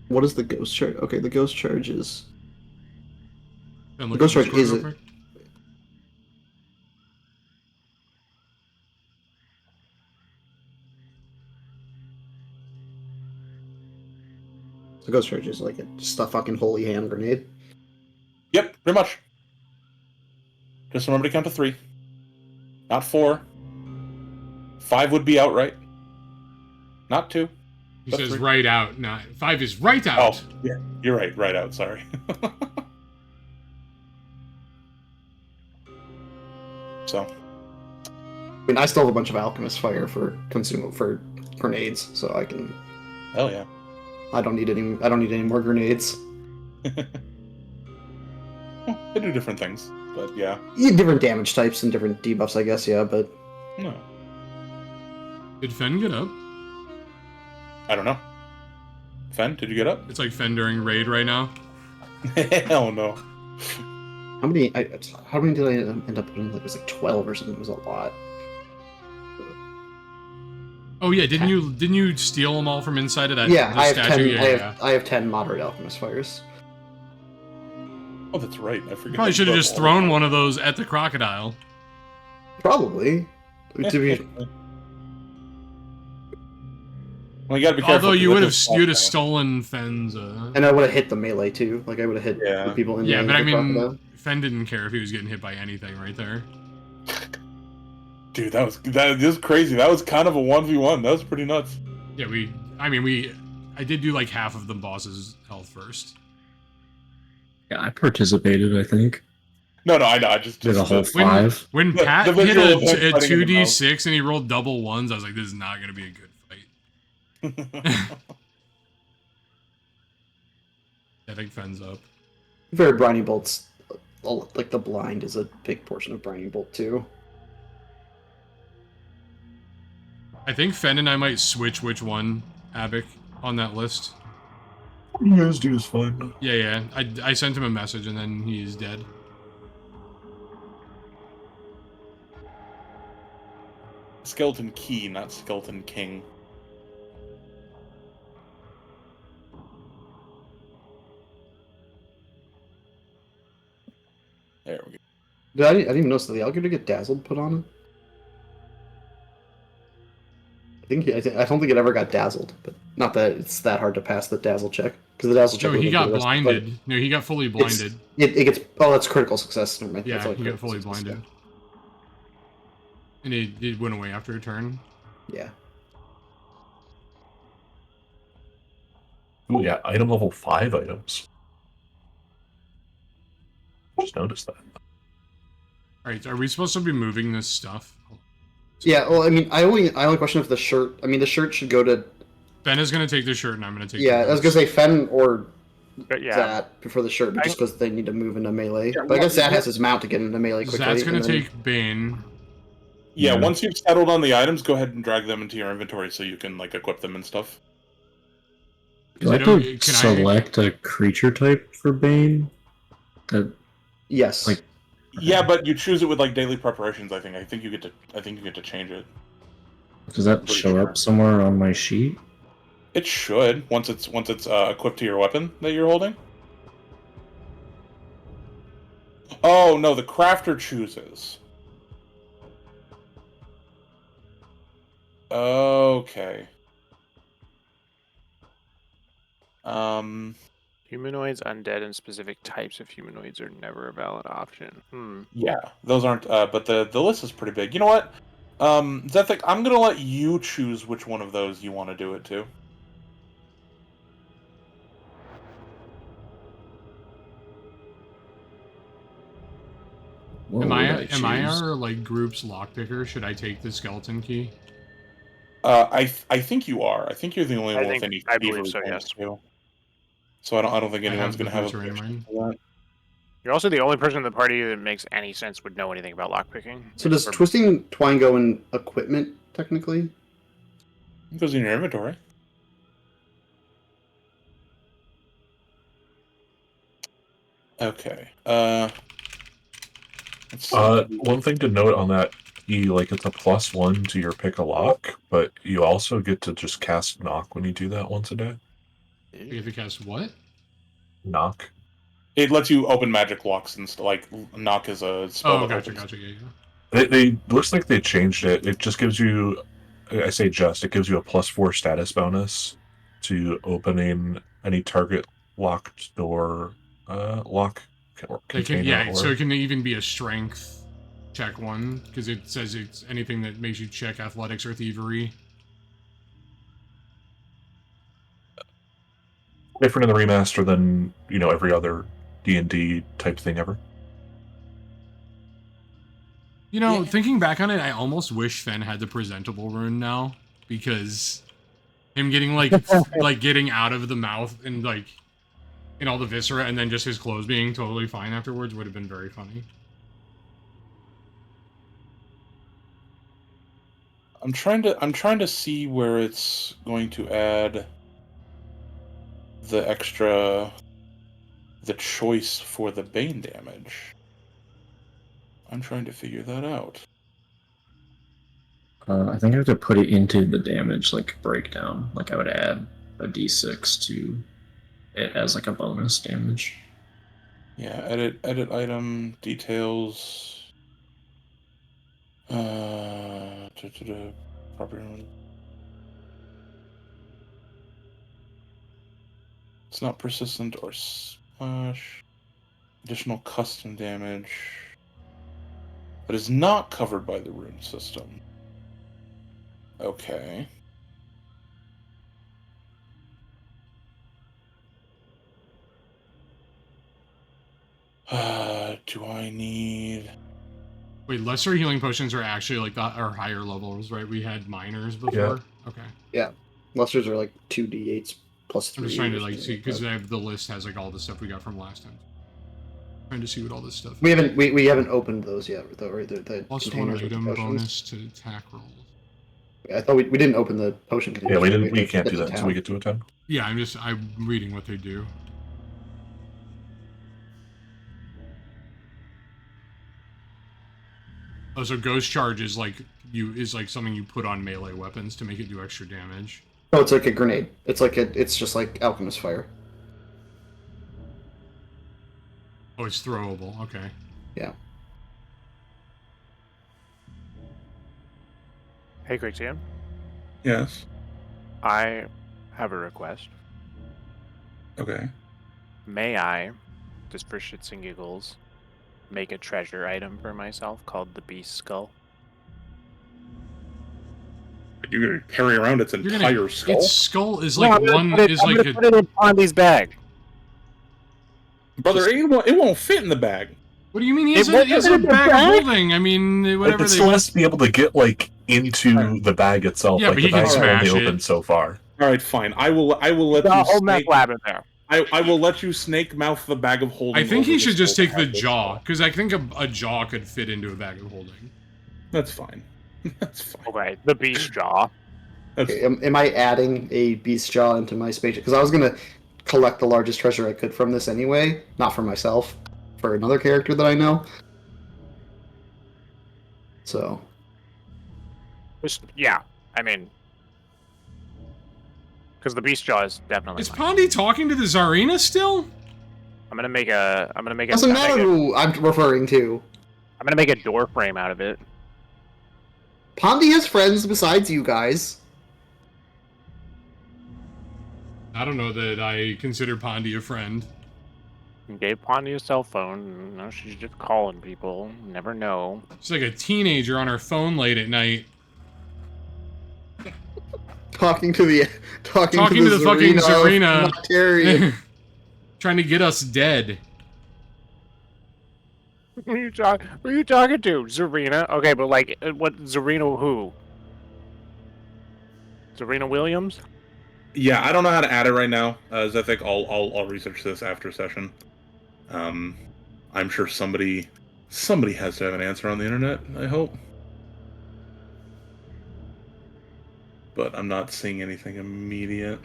What is the ghost charge? Okay, the ghost charge is. And The look ghost at charge Discord is real it? quick. The ghost charge is like just a fucking holy hand grenade. Yep, pretty much. Just remember to count to 3. Not 4. 5 would be outright. Not 2. He but says 3. right out. Not 5 is right out. Oh, yeah, you're right. Right out. Sorry. So, I mean, I still have a bunch of alchemist fire for grenades, so I can. hell yeah. I don't need any more grenades. They do different things, but yeah. Different damage types and different debuffs, I guess. Yeah, but No, Did Fen get up? I don't know. Fen, did you get up? It's like Fen during raid right now. Hell no. how many did I end up putting? Like, it was like 12 or something. It was a lot. Oh yeah, didn't you steal them all from inside of that Yeah, the I have statue? 10. Yeah, I have 10 moderate alchemist fires. Oh, that's right. I forgot. Probably should have just thrown one of those at the crocodile. Probably. To be, Well, you gotta be careful. Although you would have because you'd have that's stolen Fen's. and I would have hit the melee too. Like I would have hit Yeah. the people in Yeah, the but I the mean, crocodile. Fen didn't care if he was getting hit by anything right there. Dude, that was crazy. That was kind of a 1v1. That was pretty nuts. Yeah, I did do like half of the boss's health first. Yeah, I participated, I think. No, I know. I just Did a whole When- 5. When The- Pat the hit visual of him a fighting in the 2d6 and he rolled double ones, I was like, this is not going to be a good fight. I think Fen's up. Very Briny Bolt's like the blind is a big portion of Briny Bolt too. I think Fen and I might switch which one, Abic, on that list. What you guys do is fine. Yeah. I sent him a message and then he is dead. Skeleton Key, not Skeleton King. There we go. I didn't even notice that the alligator get dazzled put on it. I don't think it ever got dazzled, but not that it's that hard to pass the dazzle check because the dazzle check. No, he would got do the rest of the blinded. No, he got fully fight. blinded. It gets that's critical success. Never mind. Yeah, That's all he got critical fully success, blinded. And it went away after a turn. Yeah. Ooh, yeah, item level 5 items. Just noticed that. Alright, are we supposed to be moving this stuff? Yeah. Well, I mean, I only question if the shirt. I mean, the shirt should go to. Ben is going to take the shirt and I'm going to take Yeah, the I was gonna say Fen or But yeah, Zat before the shirt, but I- just because they need to move into melee. Yeah, but I guess well, Zat has his mount to get into melee quickly. Zat's going and to then- take Bane. Yeah, Yeah. once you've settled on the items, go ahead and drag them into your inventory so you can like equip them and stuff. Do I have to select a creature type for Bane? That Yes. Like- Yeah, but you choose it with like daily preparations. I think you get to change it. does that Pretty show sure. up somewhere on my sheet? It should once it's equipped to your weapon that you're holding. Oh no, the crafter chooses. Okay. humanoids, undead, and specific types of humanoids are never a valid option. Yeah, those aren't. But the list is pretty big. You know what? Zethik, I'm gonna let you choose which one of those you want to do it to. What Am would I choose? our like group's lockpicker? Should I take the skeleton key? I think you are. I think you're the only I one with think- any. I believe thievery so, points, yes. too. So I don't think I anyone's have the gonna have a boots are in objection mine. to You're also the only person in the party that makes any sense would know anything about lockpicking. So does twisting twine go in equipment technically? It goes in your inventory. Okay. Let's see. One thing to note on that, it's a +1 to your pick a lock, but you also get to just cast knock when you do that once a day. You have to cast what? Knock. It lets you open magic locks and like knock is a spell. Oh, that gotcha, opens. gotcha, yeah. They looks like they changed it. It just gives you, it gives you a +4 status bonus to opening any target locked door, lock or container. So it can even be a strength check one, because it says it's anything that makes you check athletics or thievery. Different in the remaster than every other D&D type thing ever. Thinking back on it, I almost wish Fen had the presentable rune now, because him getting like getting out of the mouth and like in all the viscera, and then just his clothes being totally fine afterwards would have been very funny. I'm trying to see where it's going to add the choice for the bane damage. I'm trying to figure that out. I think I have to put it into the damage breakdown. I would add a d6 to it as a bonus damage. Yeah, edit item details. Property. It's not persistent or splash. Additional custom damage. But is not covered by the rune system. Okay. Do I need... Wait, lesser healing potions are actually our higher levels, right? We had minors before? Yeah. Okay. Yeah. Lessers are 2d8s plus 3. I'm just trying to see, because the list has all the stuff we got from last time. Trying to see what all this stuff We haven't opened those yet, though, right? The +1 containers with the item potions. bonus to attack rolls. I thought we didn't open the potion containers. Yeah, we didn't. have We to can't get do to that until town. we get to a 10. Yeah, I'm reading what they do. Oh, so Ghost Charge is something you put on melee weapons to make it do extra damage. Oh, it's like a grenade. It's just like Alchemist Fire. Oh, it's throwable. Okay. Yeah. Hey, Grixien. Yes. I have a request. Okay. May I, just for shits and giggles, make a treasure item for myself called the Beast Skull? You're gonna carry around its entire skull? Its skull is I'm gonna put it in Pondy's bag. Brother, it won't fit in the bag. What do you mean? He has a bag of holding. I mean, whatever It still has to be able to get into the bag itself. Yeah, but he the can bag's smash only it. open so far. All right, fine. I will let you Hold that snake. lab in there. I will let you snake mouth the bag of holding. I think over he the should just skull take the to have jaw, this. because I think a jaw could fit into a bag of holding. That's fine. That's fine. Okay, the Beast Jaw. That's Okay, am I adding a beast jaw into my spaceship? Because I was gonna collect the largest treasure I could from this anyway, not for myself, for another character that I know. So Yeah, I mean, because the Beast Jaw is definitely. Is mine. Pondy talking to the Czarina still? I'm gonna make a. doesn't matter who I'm referring to. I'm gonna make a door frame out of it. Pondy has friends besides you guys. I don't know that I consider Pondy a friend. Gave Pondy a cell phone. No, she's just calling people. Never know. She's like a teenager on her phone late at night. Talking to the Talking to the fucking Czarina. Noctarian. Trying to get us dead. Who are you talking to? Zarina? Okay, but what Zarina who? Zarina Williams? Yeah, I don't know how to add it right now. As I think I'll research this after session. I'm sure somebody has to have an answer on the internet, I hope. But I'm not seeing anything immediate.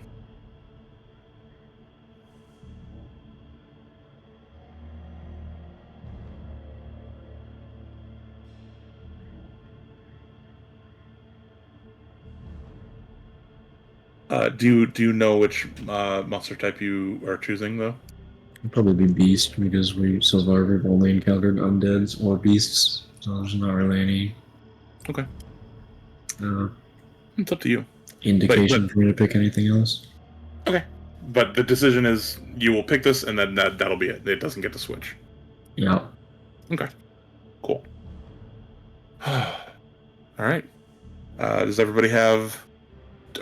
Do you know which monster type you are choosing though? It'd probably be beast because we so far we've only encountered undeads or beasts, so there's not really any Okay, uh, it's up to you. indication for me to pick anything else. Okay, but the decision is you will pick this, and then that'll be it. It doesn't get to switch. Yeah. Okay, cool. All right. Does everybody have?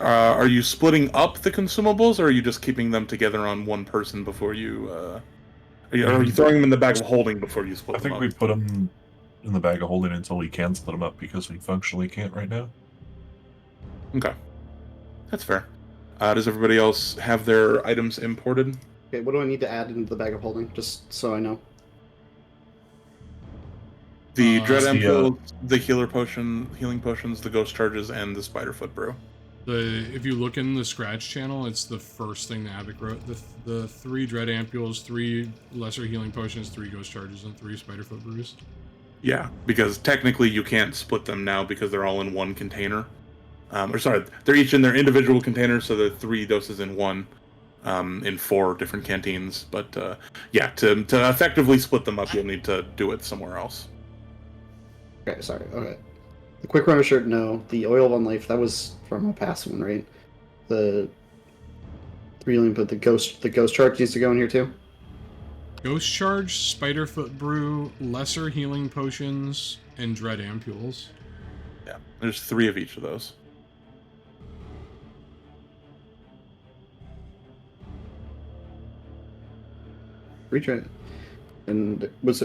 Are you splitting up the consumables, or are you just keeping them together on one person before you? Are you throwing them in the bag of holding before you split I them think up? we put them in the bag of holding until we can split them up because we functionally can't right now. Okay, that's fair. Does everybody else have their items imported? Okay, what do I need to add into the bag of holding, just so I know? The dread the, ampule, the healing potions, the ghost charges, and the spiderfoot brew. If you look in the scratch channel, it's the first thing that Abic wrote. The 3 dread ampules, 3 lesser healing potions, 3 ghost charges, and 3 spiderfoot brews. Yeah, because technically you can't split them now because they're all in one container. Or sorry, they're each in their individual containers, so they're 3 doses in one, in 4 different canteens. But yeah, to effectively split them up, you'll need to do it somewhere else. Okay, sorry. Okay. The quick runner shirt, no. The oil of unlife, that was from a past one, right? The 3 million, but the ghost charge needs to go in here too. Ghost charge, spiderfoot brew, lesser healing potions, and dread ampules. Yeah, there's 3 of each of those. Retry. And was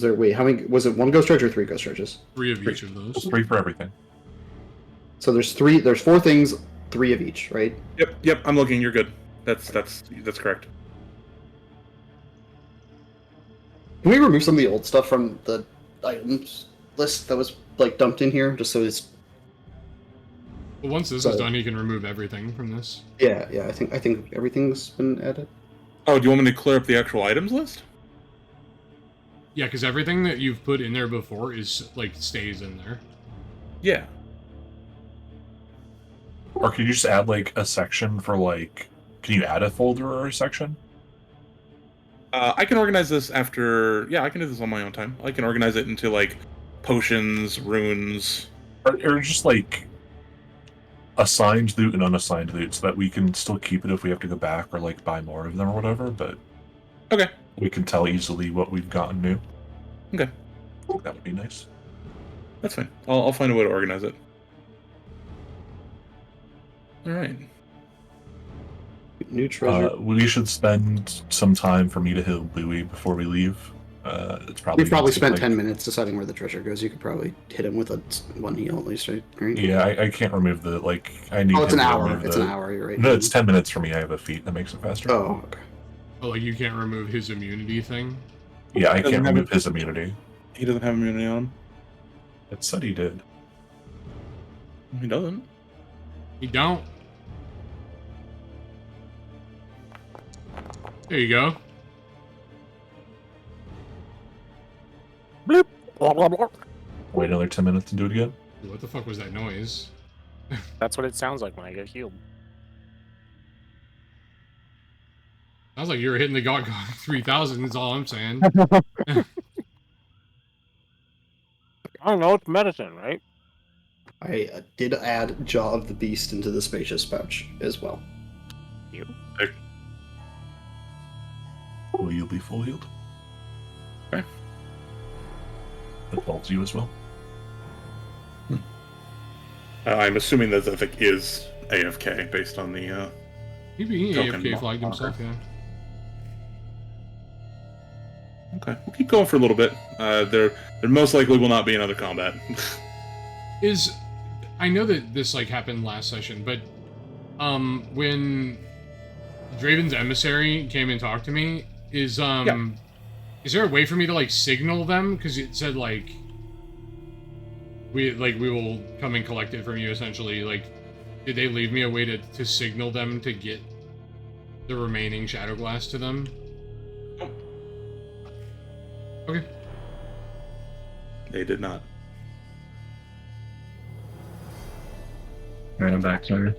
there wait, how many was it, 1 ghost charge or 3 ghost charges? 3 of each of those. 3 for everything. So there's 4 things, 3 of each, right? Yep, I'm looking, you're good. That's correct. Can we remove some of the old stuff from the items list that was like dumped in here, just so it's But once this is done, he can remove everything from this. yeah, I think everything's been added. Oh, do you want me to clear up the actual items list? Yeah, because everything that you've put in there before is like stays in there. Yeah. Or can you just add like a section for like? Can you add a folder or a section? I can organize this after. Yeah, I can do this on my own time. I can organize it into like potions, runes. Or just like assigned loot and unassigned loot, so that we can still keep it if we have to go back or like buy more of them or whatever. But Okay. we can tell easily what we've gotten new. Okay. That would be nice. That's fine. I'll find a way to organize it. All right. New treasure. We should spend some time for me to heal Louis before we leave. It's probably We've probably gonna take, spent like- 10 minutes deciding where the treasure goes. You could probably hit him with a 1 heal at least, right? Yeah, I can't remove the like. I need. Oh, it's him an to hour. remove It's the- an hour. You're right. No, it's 10 minutes for me. I have a feat that makes it faster. Oh, okay. Oh, like you can't remove his immunity thing? Yeah, I Doesn't can't have remove it. his immunity. He doesn't have immunity on him. It said he did. He doesn't. You don't. There you go. Wait another 10 minutes and do it again. What the fuck was that noise? That's what it sounds like when I get healed. Sounds like you were hitting the God 3000, is all I'm saying. I don't know, it's medicine, right? I did add Jaw of the Beast into the spacious pouch as well. Will you be full healed? Okay. That falls you as well. I'm assuming that Zephyr is AFK based on the. He Token AFK flagged marker. himself, yeah. Okay, we'll keep going for a little bit. There most likely will not be another combat. I know that this like happened last session, but when Draven's emissary came and talked to me, Is there a way for me to like signal them? Because it said like we will come and collect it from you. Essentially, like, did they leave me a way to signal them to get the remaining shadow glass to them? Okay. They did not. Right, I'm back, sorry.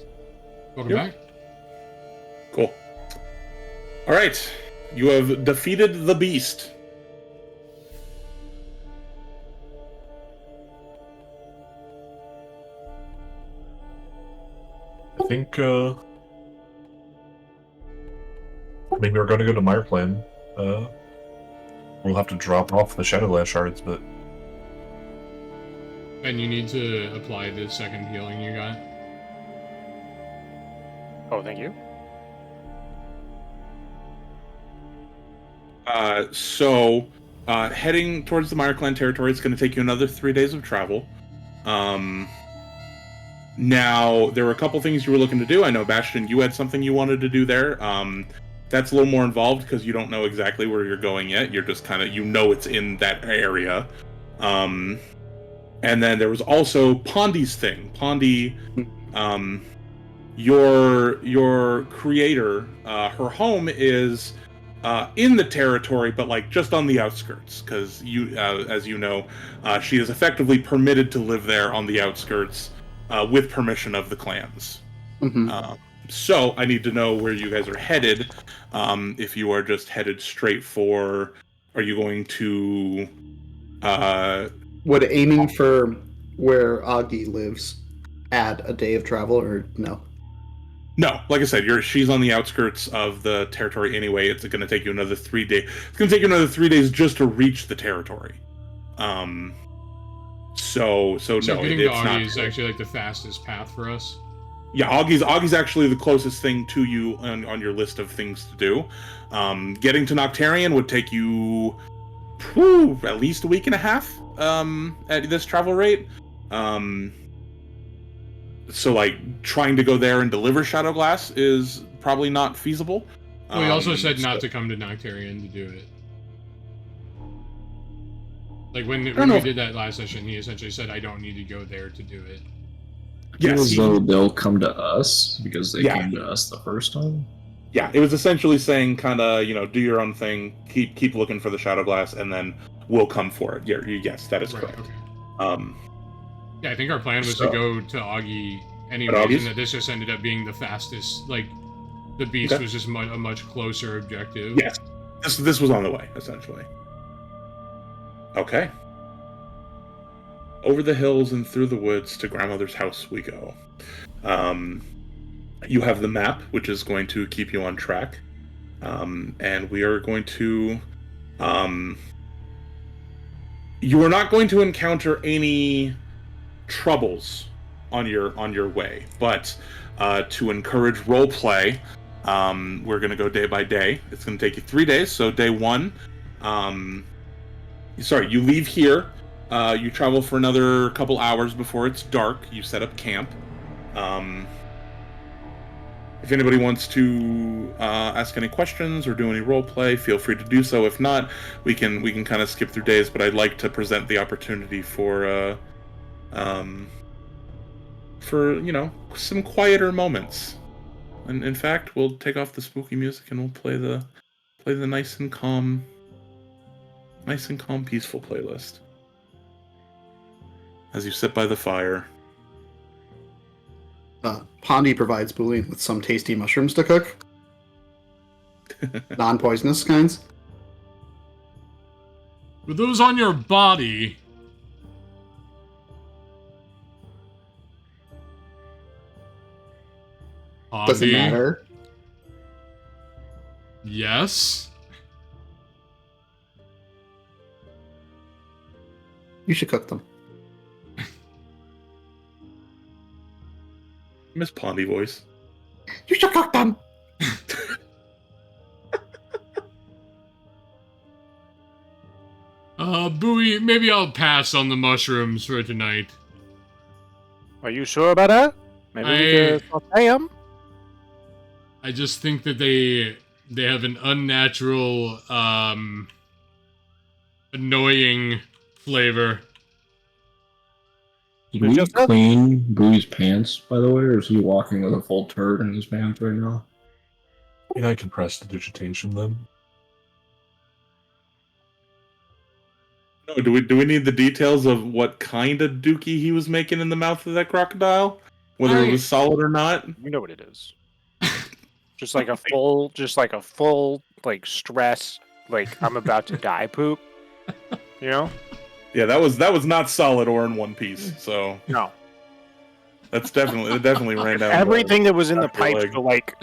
Welcome back. Cool. All right, you have defeated the beast. I think, I mean, we were going to go to Meyer Clan. We'll have to drop off the Shadow Glass shards, but And you need to apply the second healing you got. Oh, thank you. Heading towards the Meyer Clan territory, it's going to take you another 3 days of travel. Now, there were a couple things you were looking to do. I know, Bastion, you had something you wanted to do there. That's a little more involved because you don't know exactly where you're going yet. You're just kind of, it's in that area. And then there was also Pondy's thing. Pondy, your creator, her home is in the territory, but like just on the outskirts, because as you know, she is effectively permitted to live there on the outskirts with permission of the clans. Mm-hmm. So I need to know where you guys are headed. If you are just headed straight for, are you going to? Would aiming for where Augie lives add a day of travel, or no? No, like I said, she's on the outskirts of the territory anyway. It's going to take you another 3 days. It's going to take you another 3 days just to reach the territory. So no, Getting it's to Augie not is actually like the fastest path for us. Yeah, Augie's actually the closest thing to you on your list of things to do. Getting to Noctarian would take you at least a week and a half at this travel rate. So, like, trying to go there and deliver Shadow Glass is probably not feasible. Well, he also said not to come to Noctarian to do it. Like, when we did that last session, he essentially said, I don't need to go there to do it. Yes, Though they'll come to us because they came to us the first time. Yeah, it was essentially saying, kind of, do your own thing, keep looking for the Shadow Glass, and then we'll come for it. Yes, that is correct. Okay. Yeah, I think our plan was to go to Augie anyways, and that this just ended up being the fastest. Like, the beast was just a much closer objective. Yes, this was on the way, essentially. Okay. Over the hills and through the woods to grandmother's house we go. You have the map, which is going to keep you on track. And we are going to... you are not going to encounter any troubles on your way, but to encourage role play, we're going to go day by day. It's going to take you 3 days. So day one, you leave here. You travel for another couple hours before it's dark. You set up camp. If anybody wants to ask any questions or do any role play, feel free to do so. If not, we can kind of skip through days. But I'd like to present the opportunity for some quieter moments. And in fact, we'll take off the spooky music and we'll play the nice and calm, peaceful playlist. As you sit by the fire. Pondy provides Boolean with some tasty mushrooms to cook. Non-poisonous kinds. Were those on your body? Doesn't matter. Yes. You should cook them. Miss Pondy voice. You should cook them! Bowie, maybe I'll pass on the mushrooms for tonight. Are you sure about that? Maybe we could saute them? I just think that they have an unnatural annoying flavor. Did we clean Booey's pants, by the way, or is he walking with a full turd in his pants right now? Yeah, I can prestidigitation then. No, do we need the details of what kind of dookie he was making in the mouth of that crocodile? Whether it was solid or not? You know what it is. just like a full, like stress, like I'm about to die poop. You know? Yeah, that was not solid or in one piece. So No. it definitely ran down. Everything that was in the after your pipes, leg. so like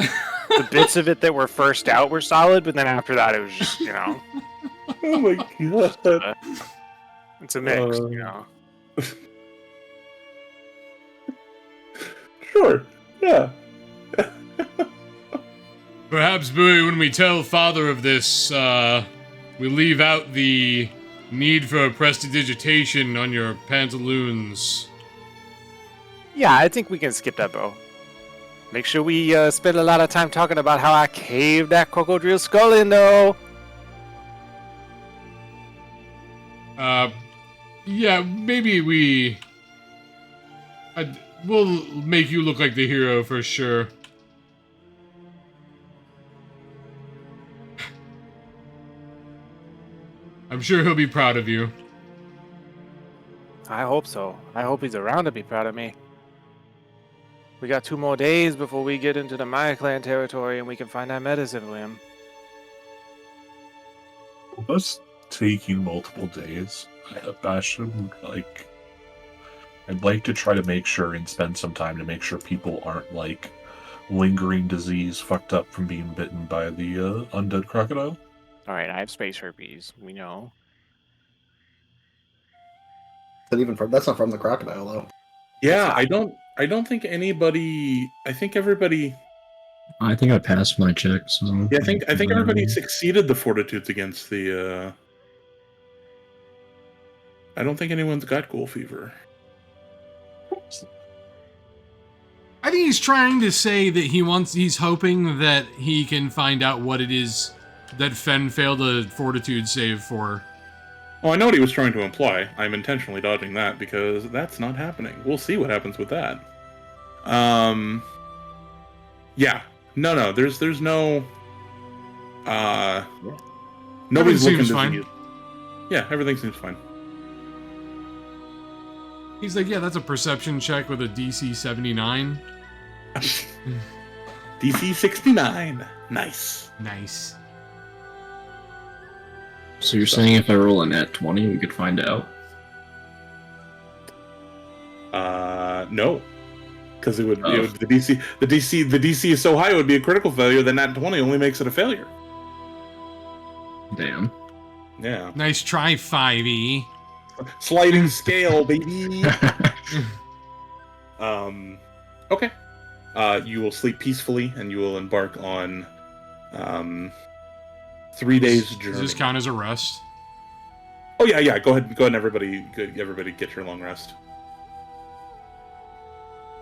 the bits of it that were first out were solid, but then after that it was just, you know, Oh my god. it's a mix, you know. Sure. Yeah. Perhaps, Bowie, when we tell Father of this, we leave out the need for prestidigitation on your pantaloons. Yeah, I think we can skip that, Bo. Make sure we spend a lot of time talking about how I caved that crocodile skull in, though. Yeah, maybe we'll make you look like the hero for sure. I'm sure he'll be proud of you. I hope so. I hope he's around to be proud of me. We got 2 more days before we get into the Maya clan territory and we can find that medicine for him. Us taking multiple days, I should, I'd like to try to make sure and spend some time to make sure people aren't, lingering disease fucked up from being bitten by the undead crocodile. Alright, I have space herpes. We know. That's not from the crocodile, though. Yeah, I don't think anybody. I think everybody. I think I passed my check, so... Yeah, I think everybody succeeded the fortitudes against the. I don't think anyone's got ghoul fever. I think he's trying to say that he's hoping that he can find out what it is that Fen failed a fortitude save for. Oh, I know what he was trying to imply. I'm intentionally dodging that because that's not happening. We'll see what happens with that. Yeah. No. There's no. Nobody's looking to fine. see it. Yeah, everything seems fine. He's like, yeah, that's a perception check with a DC 79. DC 69. Nice. Nice. So you're saying if I roll a nat 20, we could find out? No. Because it would the DC is so high it would be a critical failure, then nat 20 only makes it a failure. Damn. Yeah. Nice try, 5e. Sliding scale, baby. Okay. You will sleep peacefully, and you will embark on 3 days journey. Does this count as a rest? Oh yeah. Go ahead, everybody get your long rest.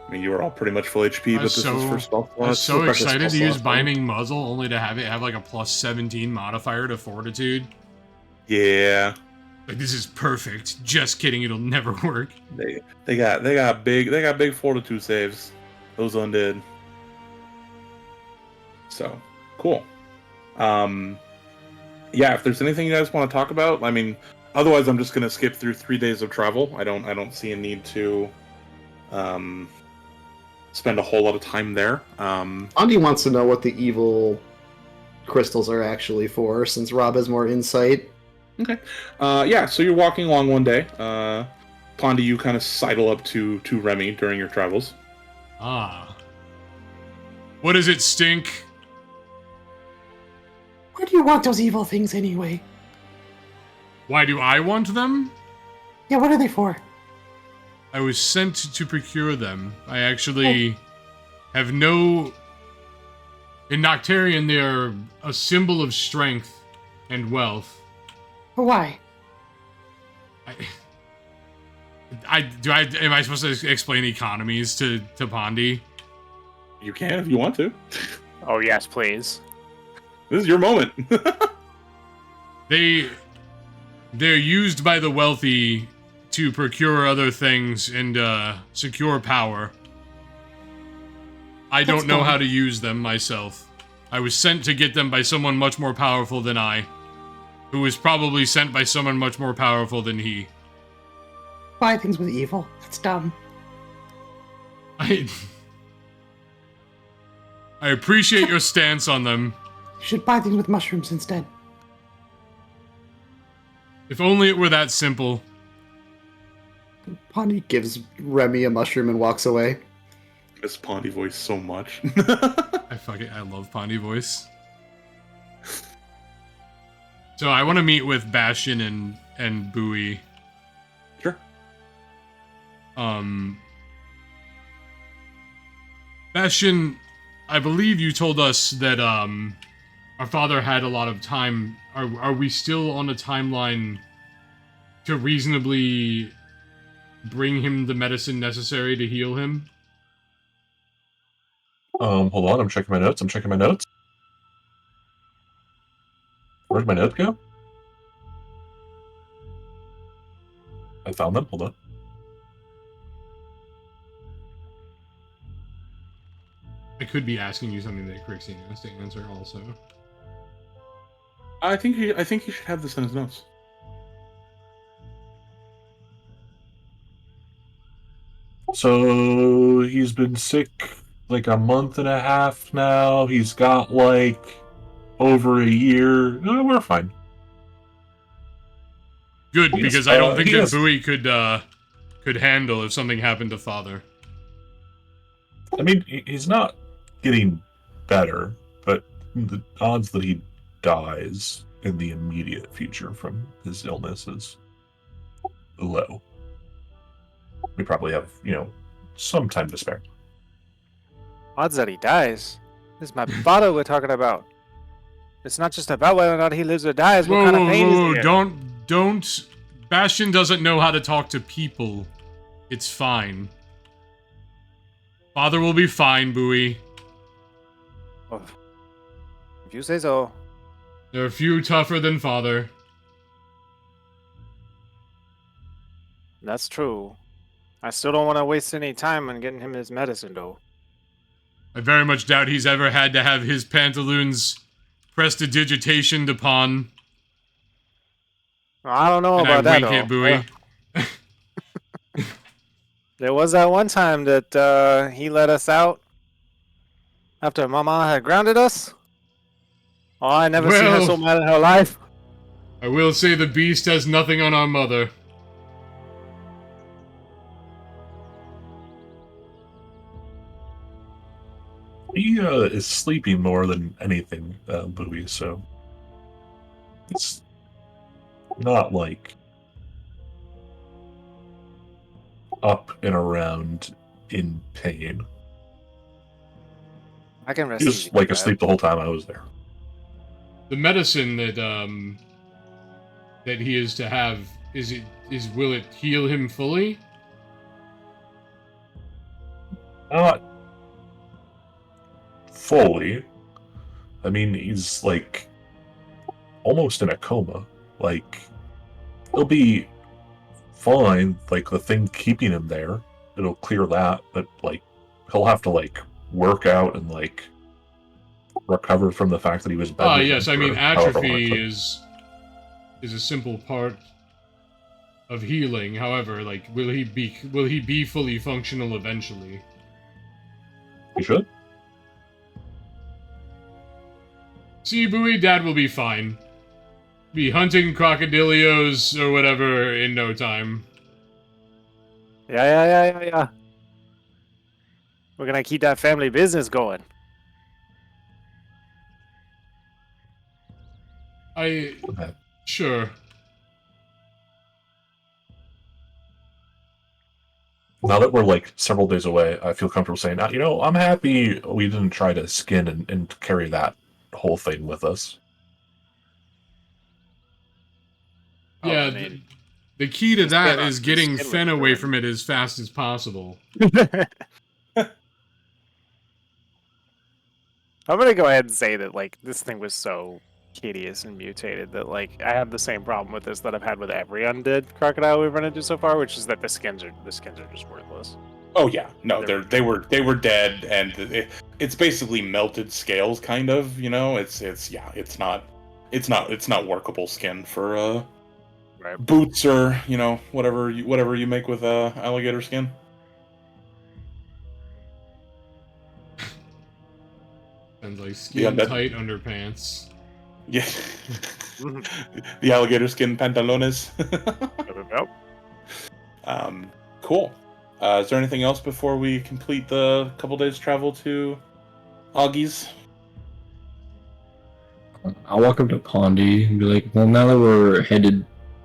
I mean, you were all pretty much full HP, but this is for spell slots. I was so excited to use Binding Muzzle, only to have it have like a plus 17 modifier to Fortitude. Yeah. Like, this is perfect. Just kidding, it'll never work. They got big fortitude saves. Those undead. So cool. Yeah, if there's anything you guys want to talk about, I mean, otherwise I'm just gonna skip through 3 days of travel. I don't see a need to spend a whole lot of time there. Andy wants to know what the evil crystals are actually for, since Rob has more insight. Okay. Yeah, so you're walking along one day. Pondy, you kind of sidle up to Remy during your travels. Ah. What does it stink? Why do you want those evil things anyway? Why do I want them? Yeah, what are they for? I was sent to procure them. I actually have no... In Noctarian, they are a symbol of strength and wealth. Why? Am I supposed to explain economies to Pondy? You can if you want to. Oh, yes, please. This is your moment. They They're used by the wealthy to procure other things and secure power. I don't know how to use them myself. I was sent to get them by someone much more powerful than I, who was probably sent by someone much more powerful than he. Buy things with evil. That's dumb. I appreciate your stance on them. You should buy things with mushrooms instead. If only it were that simple. Pondy gives Remy a mushroom and walks away. Miss Pondy voice so much. I love Pondy voice. So I want to meet with Bastion and Bowie. Sure. Bastion, I believe you told us that our father had a lot of time. Are we still on a timeline to reasonably bring him the medicine necessary to heal him? Hold on, I'm checking my notes. Where'd my notes go? I found them, hold on. I could be asking you something that Crixie has to answer also. I think he should have this in his notes. So he's been sick like a month and a half now. He's got like over a year. No, we're fine. Good, Yes, because I don't think that yes. Bowie could handle if something happened to father. I mean, he's not getting better, but the odds that he dies in the immediate future from his illness is low. We probably have, some time to spare. Odds that he dies. This is my father we're talking about. It's not just about whether or not he lives or dies. What kind of pain is he in? Don't. Bastion doesn't know how to talk to people. It's fine. Father will be fine, Bowie. Oh, if you say so. There are few tougher than father. That's true. I still don't want to waste any time on getting him his medicine, though. I very much doubt he's ever had to have his pantaloons prestidigitationed upon. I don't know And about I that, wink though. at Bowie. There was that one time that he let us out after Mama had grounded us. Oh, I never seen her Well- so mad in her life. I will say the beast has nothing on our mother. He is sleeping more than anything, Bowie, so it's not like up and around in pain. I can rest He easy was like with that. asleep the whole time I was there. The medicine that that he is to have, will it heal him fully? Not fully. I mean, he's like almost in a coma. Like, he'll be fine. Like, the thing keeping him there, it'll clear that. But like, he'll have to like work out and like recover from the fact that he was bedridden. Yes, I mean for however long it atrophy took. is a simple part of healing. However, like, will he be fully functional eventually? He should. See, Bowie, Dad will be fine. Be hunting crocodilios or whatever in no time. Yeah. We're gonna keep that family business going. Okay. Sure. Now that we're like several days away, I feel comfortable saying, I'm happy we didn't try to skin and carry that whole thing with us. Yeah, I mean, the key to that skin is on- getting skin Fen would away ruin. from it as fast as possible. I'm gonna go ahead and say that like this thing was so hideous and mutated that like I have the same problem with this that I've had with every undead crocodile we've run into so far, which is that the skins are just worthless. Oh yeah, no, they were dead, and it's basically melted scales, kind of. You know, it's not workable skin for Right. boots or whatever you make with alligator skin. And like The skin undead- tight underpants. Yeah, the alligator skin pantalones. Nope. Cool. Is there anything else before we complete the couple days travel to Augie's? I'll walk up to Pondy and be like, well, now that we're headed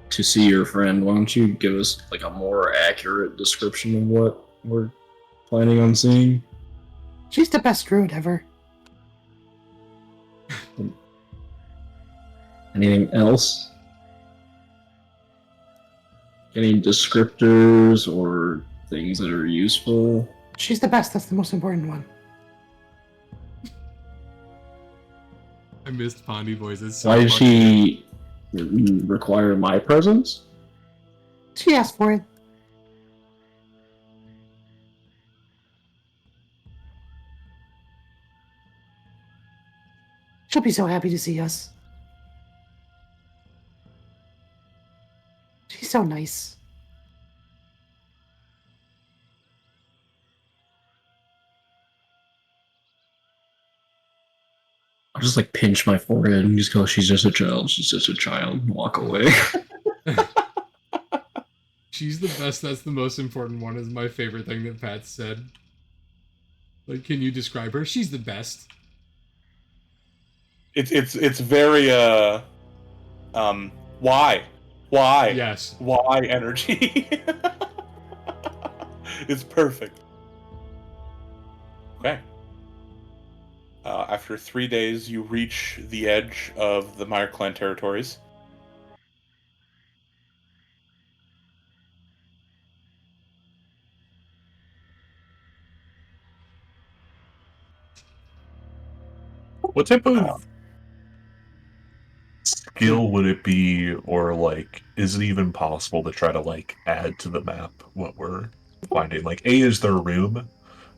to see your friend, why don't you give us like a more accurate description of what we're planning on seeing? She's the best druid ever. Anything else? Any descriptors or things that are useful? She's the best. That's the most important one. I missed Pondy voices. So Why did much. she require my presence? She asked for it. She'll be so happy to see us. She's so nice. I'll just like pinch my forehead and just go, she's just a child, she's just a child, and walk away. She's the best. That's the most important one. Is my favorite thing that Pat said. Like, can you describe her? She's the best. It's very why Yes. why energy. It's perfect. Okay. After 3 days, you reach the edge of the Meyer clan territories. What type of skill would it be, or like, is it even possible to try to like add to the map what we're finding? Like, A, is there room,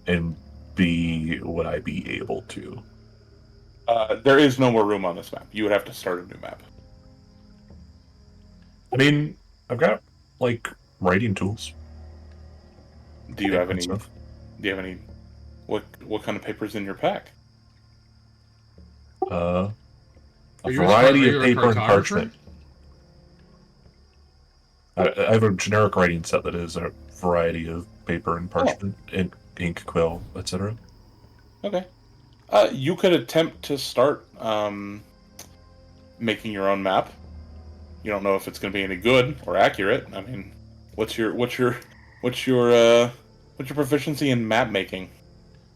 and B, would I be able to? There is no more room on this map. You would have to start a new map. I mean, I've got like writing tools. Do you have any? Stuff. Do you have any? What kind of papers in your pack? A Are you variety a of paper and cartographer? parchment. I have a generic writing set that is a variety of paper and parchment, and ink, quill, etc. Okay. You could attempt to start making your own map. You don't know if it's going to be any good or accurate. I mean, what's your proficiency in map making?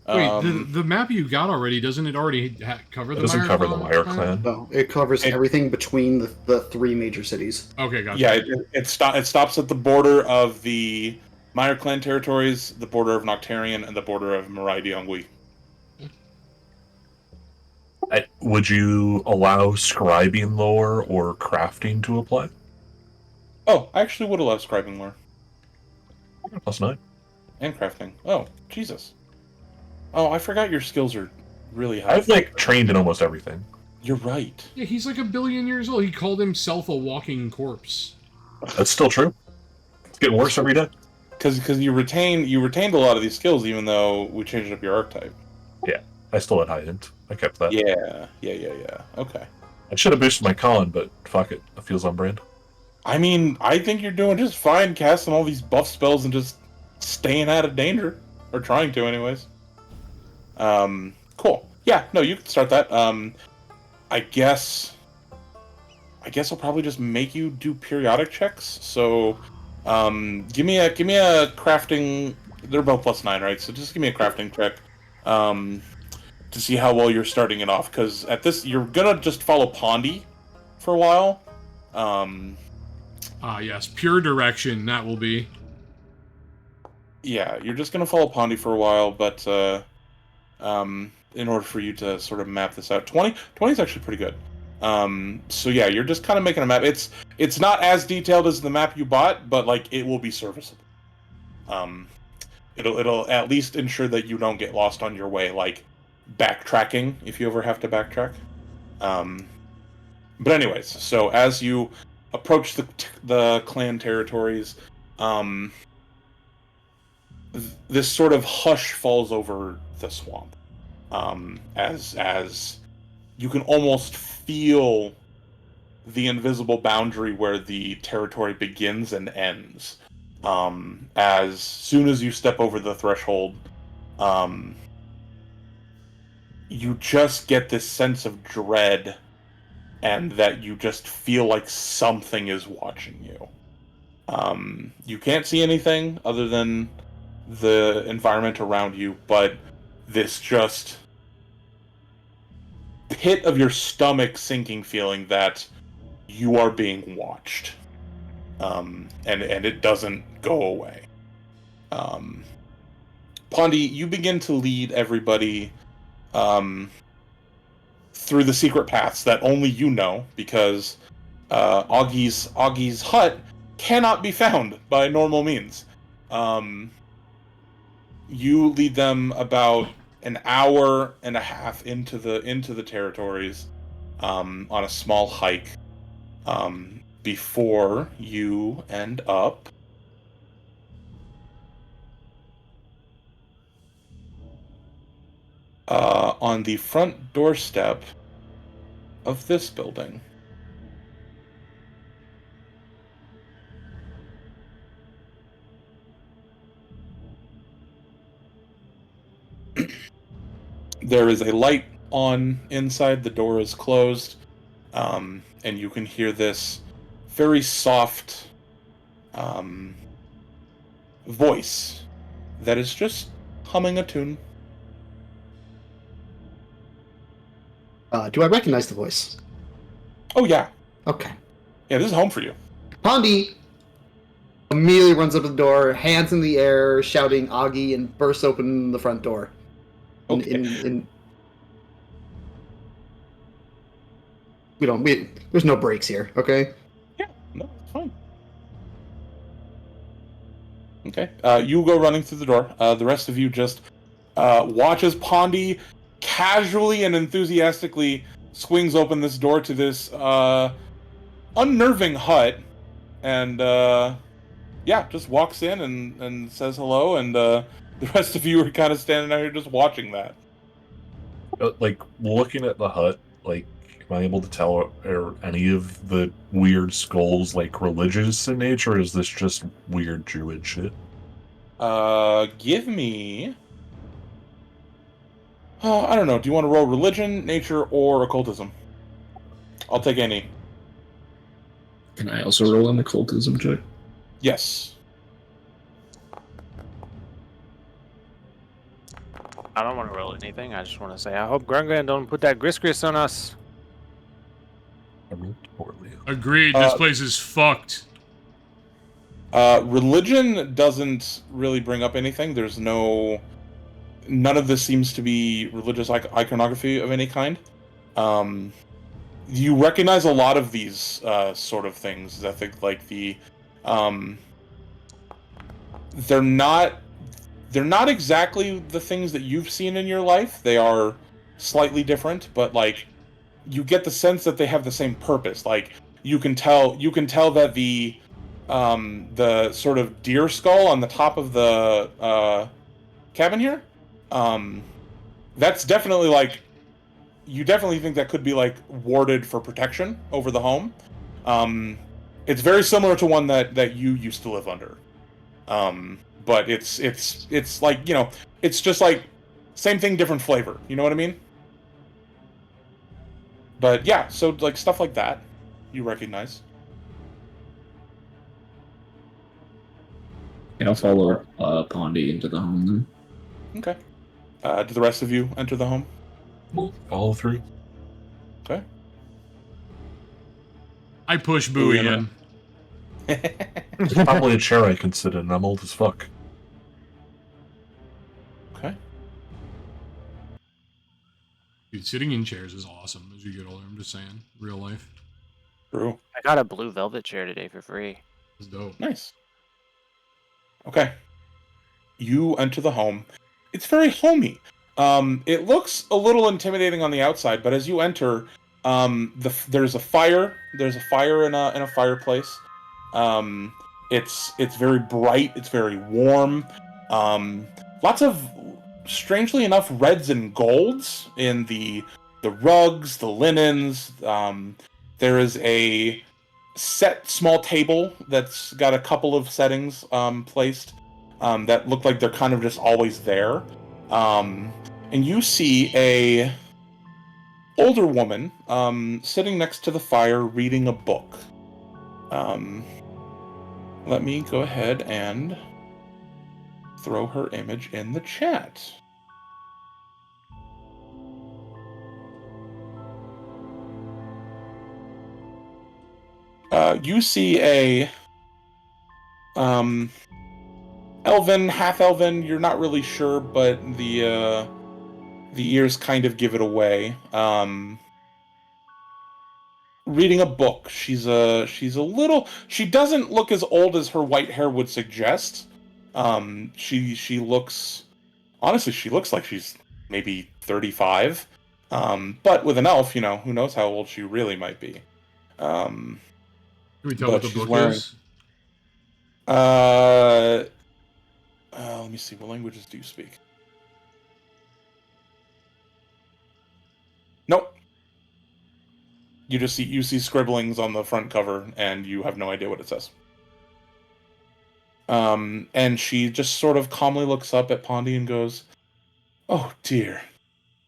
Wait, the map you got already, doesn't it already cover the It doesn't Meyer cover the clan? Meyer clan. No, it covers everything between the three major cities. Okay, gotcha. Yeah, it stops at the border of the Meyer clan territories, the border of Noctarian, and the border of Mirai Diongui. Would you allow scribing lore or crafting to apply? Oh, I actually would allow scribing lore +9. and crafting. Oh, Jesus. Oh, I forgot your skills are really high. I've like trained in almost everything. You're right. Yeah, he's like 1 billion years old. He called himself a walking corpse. That's still true. It's getting worse every day. Because you retained a lot of these skills, even though we changed up your archetype. Yeah, I still had high int. I kept that. Yeah. Okay. I should have boosted my con, but fuck it. It feels on brand. I mean, I think you're doing just fine casting all these buff spells and just staying out of danger. Or trying to, anyways. Cool. Yeah, no, you can start that. I guess I'll probably just make you do periodic checks. So, give me a crafting. They're both +9, right? So just give me a crafting check, to see how well you're starting it off. Because at this, you're gonna just follow Pondy for a while. Yes, pure direction, that will be. Yeah, you're just gonna follow Pondy for a while, but in order for you to sort of map this out, 20 is actually pretty good. So yeah, you're just kind of making a map. It's not as detailed as the map you bought, but like it will be serviceable. It'll at least ensure that you don't get lost on your way, like backtracking if you ever have to backtrack. But anyways, so as you approach the clan territories, this sort of hush falls over the swamp, as you can almost feel the invisible boundary where the territory begins and ends. As soon as you step over the threshold, you just get this sense of dread, and that you just feel like something is watching you. You can't see anything other than the environment around you, but this just pit of your stomach sinking feeling that you are being watched. And it doesn't go away. Pondy, you begin to lead everybody through the secret paths that only you know, because Augie's hut cannot be found by normal means. You lead them about an hour and a half into the territories, on a small hike, before you end up on the front doorstep of this building. There is a light on inside, the door is closed, and you can hear this very soft voice that is just humming a tune. Do I recognize the voice? Oh yeah. Okay. Yeah, this is home for you. Pondy immediately runs up to the door, hands in the air, shouting Augie, and bursts open the front door. Okay. There's no breaks here, okay? Yeah, no, it's fine. Okay. You go running through the door. The rest of you just watch as Pondy casually and enthusiastically swings open this door to this unnerving hut, and just walks in and says hello, and the rest of you are kind of standing out here just watching that. Like, looking at the hut, like, am I able to tell, are any of the weird skulls, like, religious in nature, or is this just weird druid shit? Give me... I don't know, do you want to roll religion, nature, or occultism? I'll take any. Can I also roll an occultism check? Yes. I don't want to roll anything. I just want to say I hope Grungran don't put that gris on us. I rolled poorly. Agreed. This place is fucked. Religion doesn't really bring up anything. There's none of this seems to be religious iconography of any kind. You recognize a lot of these sort of things. I think, like, they're not exactly the things that you've seen in your life. They are slightly different, but, like, you get the sense that they have the same purpose. Like, you can tell that the sort of deer skull on the top of the cabin here, that's definitely, like, you definitely think that could be, like, warded for protection over the home. It's very similar to one that you used to live under. But it's like, you know, it's just like same thing, different flavor. You know what I mean? But yeah, so, like, stuff like that you recognize. Yeah, I'll follow Pondy into the home then. Okay. Do the rest of you enter the home? All three? Okay. I push Bowie in. It's probably a chair I can sit in. I'm old as fuck. Okay. Dude, sitting in chairs is awesome as you get older. I'm just saying, real life. True. I got a blue velvet chair today for free. It's dope. Nice. Okay. You enter the home. It's very homey. It looks a little intimidating on the outside, but as you enter, there's a fire. There's a fire in a fireplace. It's very bright. It's very warm. Lots of, strangely enough, reds and golds in the rugs, the linens. There is a set small table that's got a couple of settings placed that look like they're kind of just always there. And you see a older woman sitting next to the fire reading a book. Let me go ahead and throw her image in the chat. You see a elven, half elven. You're not really sure, but the ears kind of give it away. Reading a book. She's a little. She doesn't look as old as her white hair would suggest. She looks. Honestly, she looks like she's maybe 35. But with an elf, who knows how old she really might be. Can we tell what But the she's book wearing- is? Let me see. What languages do you speak? Nope. You see scribblings on the front cover, and you have no idea what it says. And she just sort of calmly looks up at Pondy and goes, "Oh dear,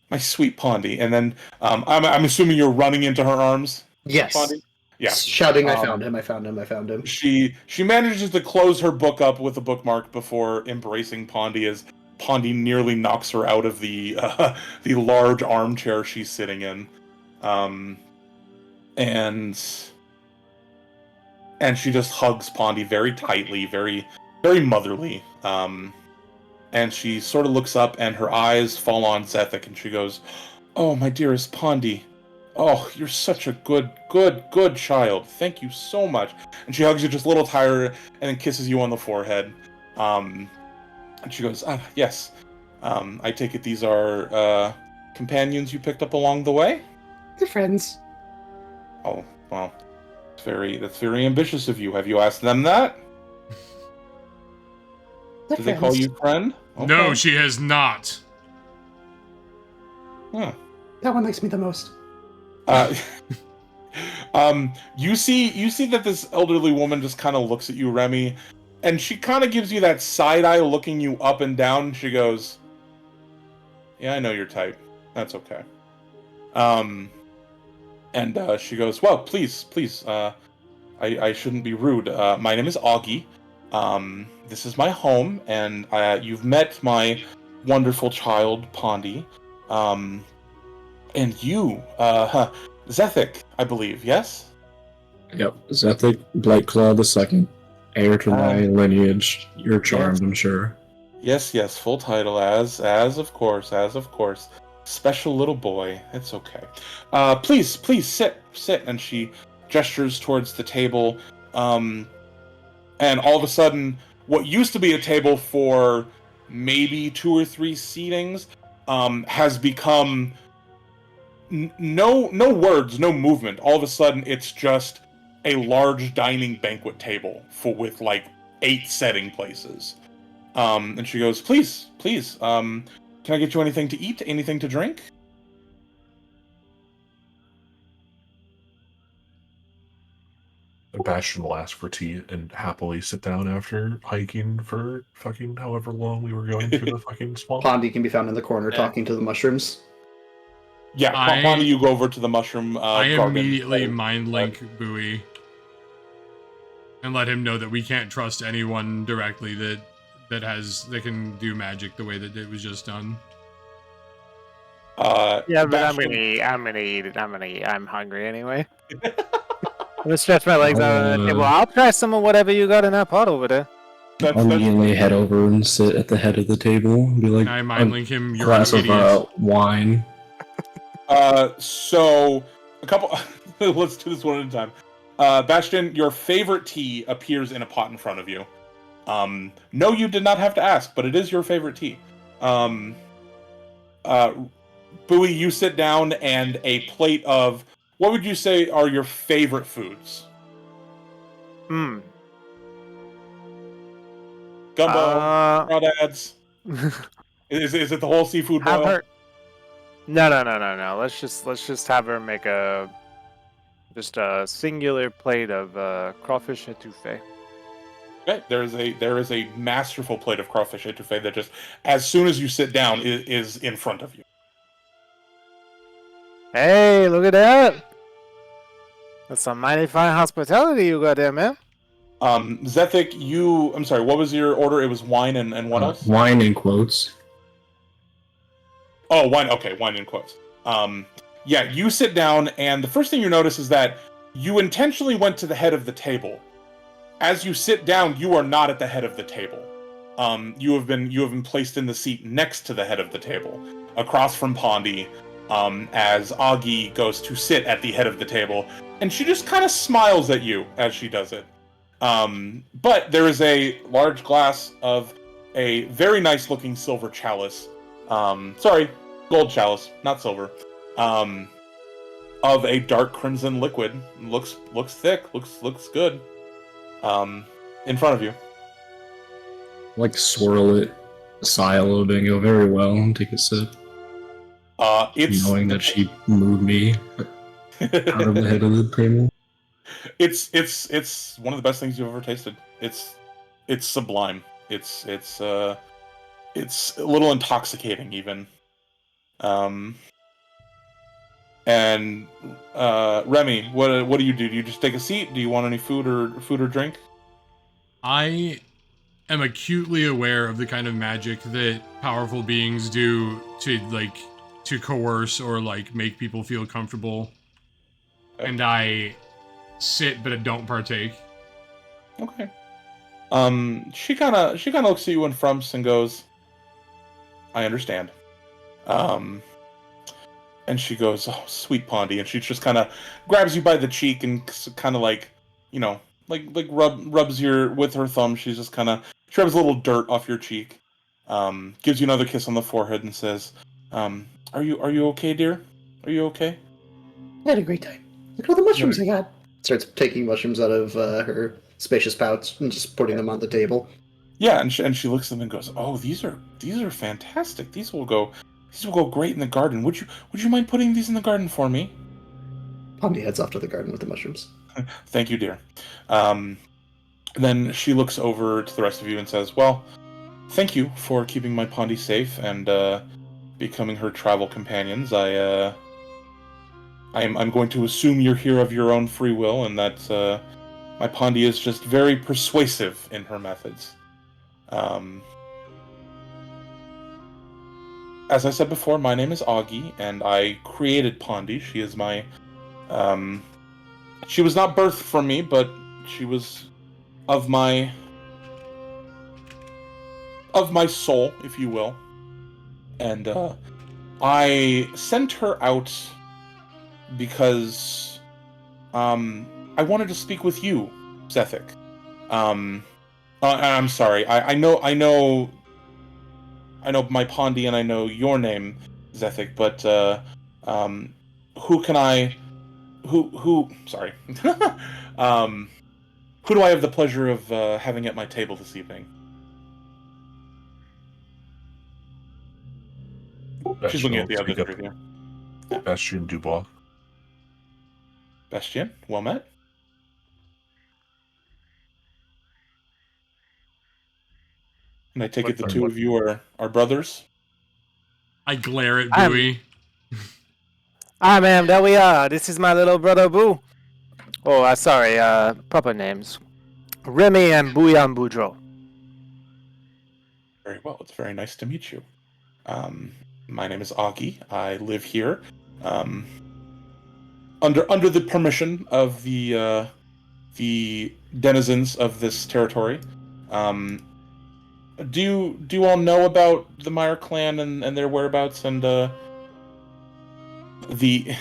my sweet Pondy." And then I'm assuming you're running into her arms, Yes. Pondy. Yeah. Shouting, I found him, I found him, I found him. She manages to close her book up with a bookmark before embracing Pondy as Pondy nearly knocks her out of the large armchair she's sitting in. And she just hugs Pondy very tightly, very, very motherly. And she sort of looks up and her eyes fall on Zethik and she goes, "Oh, my dearest Pondy. Oh, you're such a good child. Thank you so much." And she hugs you just a little tighter and then kisses you on the forehead. And she goes, "Yes. I take it these are companions you picked up along the way?" They're friends. Oh, well, that's very ambitious of you. Have you asked them that? They're Do they friends. call you friend? No, Okay. she has not. Huh. That one likes me the most. You see that this elderly woman just kind of looks at you, Remy, and she kind of gives you that side eye, looking you up and down. And she goes, "Yeah, I know your type. That's okay." And she goes, "Well, please, I shouldn't be rude. My name is Augie. This is my home, and you've met my wonderful child, Pondy. And you, Zethik, I believe, yes?" Yep, Zethik Blightclaw II, heir to my lineage. You're charmed, I'm sure. Yes, full title, as of course. Special little boy. It's okay. Please, sit. And she gestures towards the table. And all of a sudden, what used to be a table for maybe 2 or 3 seatings, has become no words, no movement. All of a sudden, it's just a large dining banquet table with like 8 setting places. And she goes, please, can I get you anything to eat, anything to drink?" Bastion will ask for tea and happily sit down after hiking for fucking however long we were going through the fucking swamp. Pondy can be found in the corner talking to the mushrooms. Yeah, why don't you go over to the mushroom I garden? immediately mind link Bowie and let him know that we can't trust anyone directly that can do magic the way that it was just done. Yeah, but I'm Bastion- gonna eat it. I'm hungry anyway. I'm gonna stretch my legs out on the table. I'll try some of whatever you got in that pot over there. I'll immediately head over and sit at the head of the table and be like, Can I mind link him? a You're glass an of idiot. wine. So a couple. Let's do this one at a time. Bastion, your favorite tea appears in a pot in front of you. No, you did not have to ask, but it is your favorite tea. Bowie, you sit down, and a plate of what would you say are your favorite foods? Hmm. Gumbo, crawdads. Is it the whole seafood Have boil? her. No. Let's just have her make just a singular plate of crawfish etouffee. Okay, there is a masterful plate of crawfish etouffee that just as soon as you sit down is in front of you. Hey, look at that! That's some mighty fine hospitality you got there, man. Zethic, I'm sorry, what was your order? It was wine and what else? Wine in quotes. Oh, wine. Okay, wine in quotes. Yeah, you sit down, and the first thing you notice is that you intentionally went to the head of the table. As you sit down, you are not at the head of the table. You have been placed in the seat next to the head of the table, across from Pondy. As Augie goes to sit at the head of the table, and she just kind of smiles at you as she does it. But there is a large glass of a very nice-looking silver chalice. Sorry, gold chalice, not silver. Of a dark crimson liquid. Looks thick. Looks good. In front of you. Like swirl it, silo bingo very well, and take a sip. It's Knowing that she moved me out of the head of the table. It's one of the best things you've ever tasted. It's sublime. It's a little intoxicating even. And Remy, what do you do? Do you just take a seat? Do you want any food or drink? I am acutely aware of the kind of magic that powerful beings do to coerce or make people feel comfortable. Okay. And I sit but don't partake. Okay. She kind of looks at you and frumps and goes, "I understand." And she goes, "Oh, sweet Pondy," and she just kind of grabs you by the cheek and kind of rubs your with her thumb. She's just kind of rubs a little dirt off your cheek, gives you another kiss on the forehead, and says, "Are you okay, dear? Are you okay?" I had a great time. Look at all the mushrooms I got. Starts taking mushrooms out of her spacious pouch and just putting them on the table. Yeah, and she looks at them and goes, "Oh, these are fantastic. These will go great in the garden. Would you mind putting these in the garden for me?" Pondy heads off to the garden with the mushrooms. Thank you, dear. Then she looks over to the rest of you and says, "Well, thank you for keeping my Pondy safe and becoming her travel companions. I'm going to assume you're here of your own free will, and that my Pondy is just very persuasive in her methods. As I said before, my name is Augie, and I created Pondy. She is my... she was not birthed from me, but she was of my soul, if you will. And I sent her out because I wanted to speak with you, Zethic. I'm sorry. I know my Pondy and I know your name, Zethic, but sorry. Who do I have the pleasure of having at my table this evening? She's looking at the other three here. Bastion Dubois. Bastien, well met. And I take it the two of you are brothers? I glare at Bowie. Hi, ma'am, there we are. This is my little brother, Boo. Oh, sorry, proper names. Remy and Bouillon Boudreau. Very well, it's very nice to meet you. My name is Augie. I live here. Under the permission of the denizens of this territory. Do you all know about the Meyer clan and their whereabouts and the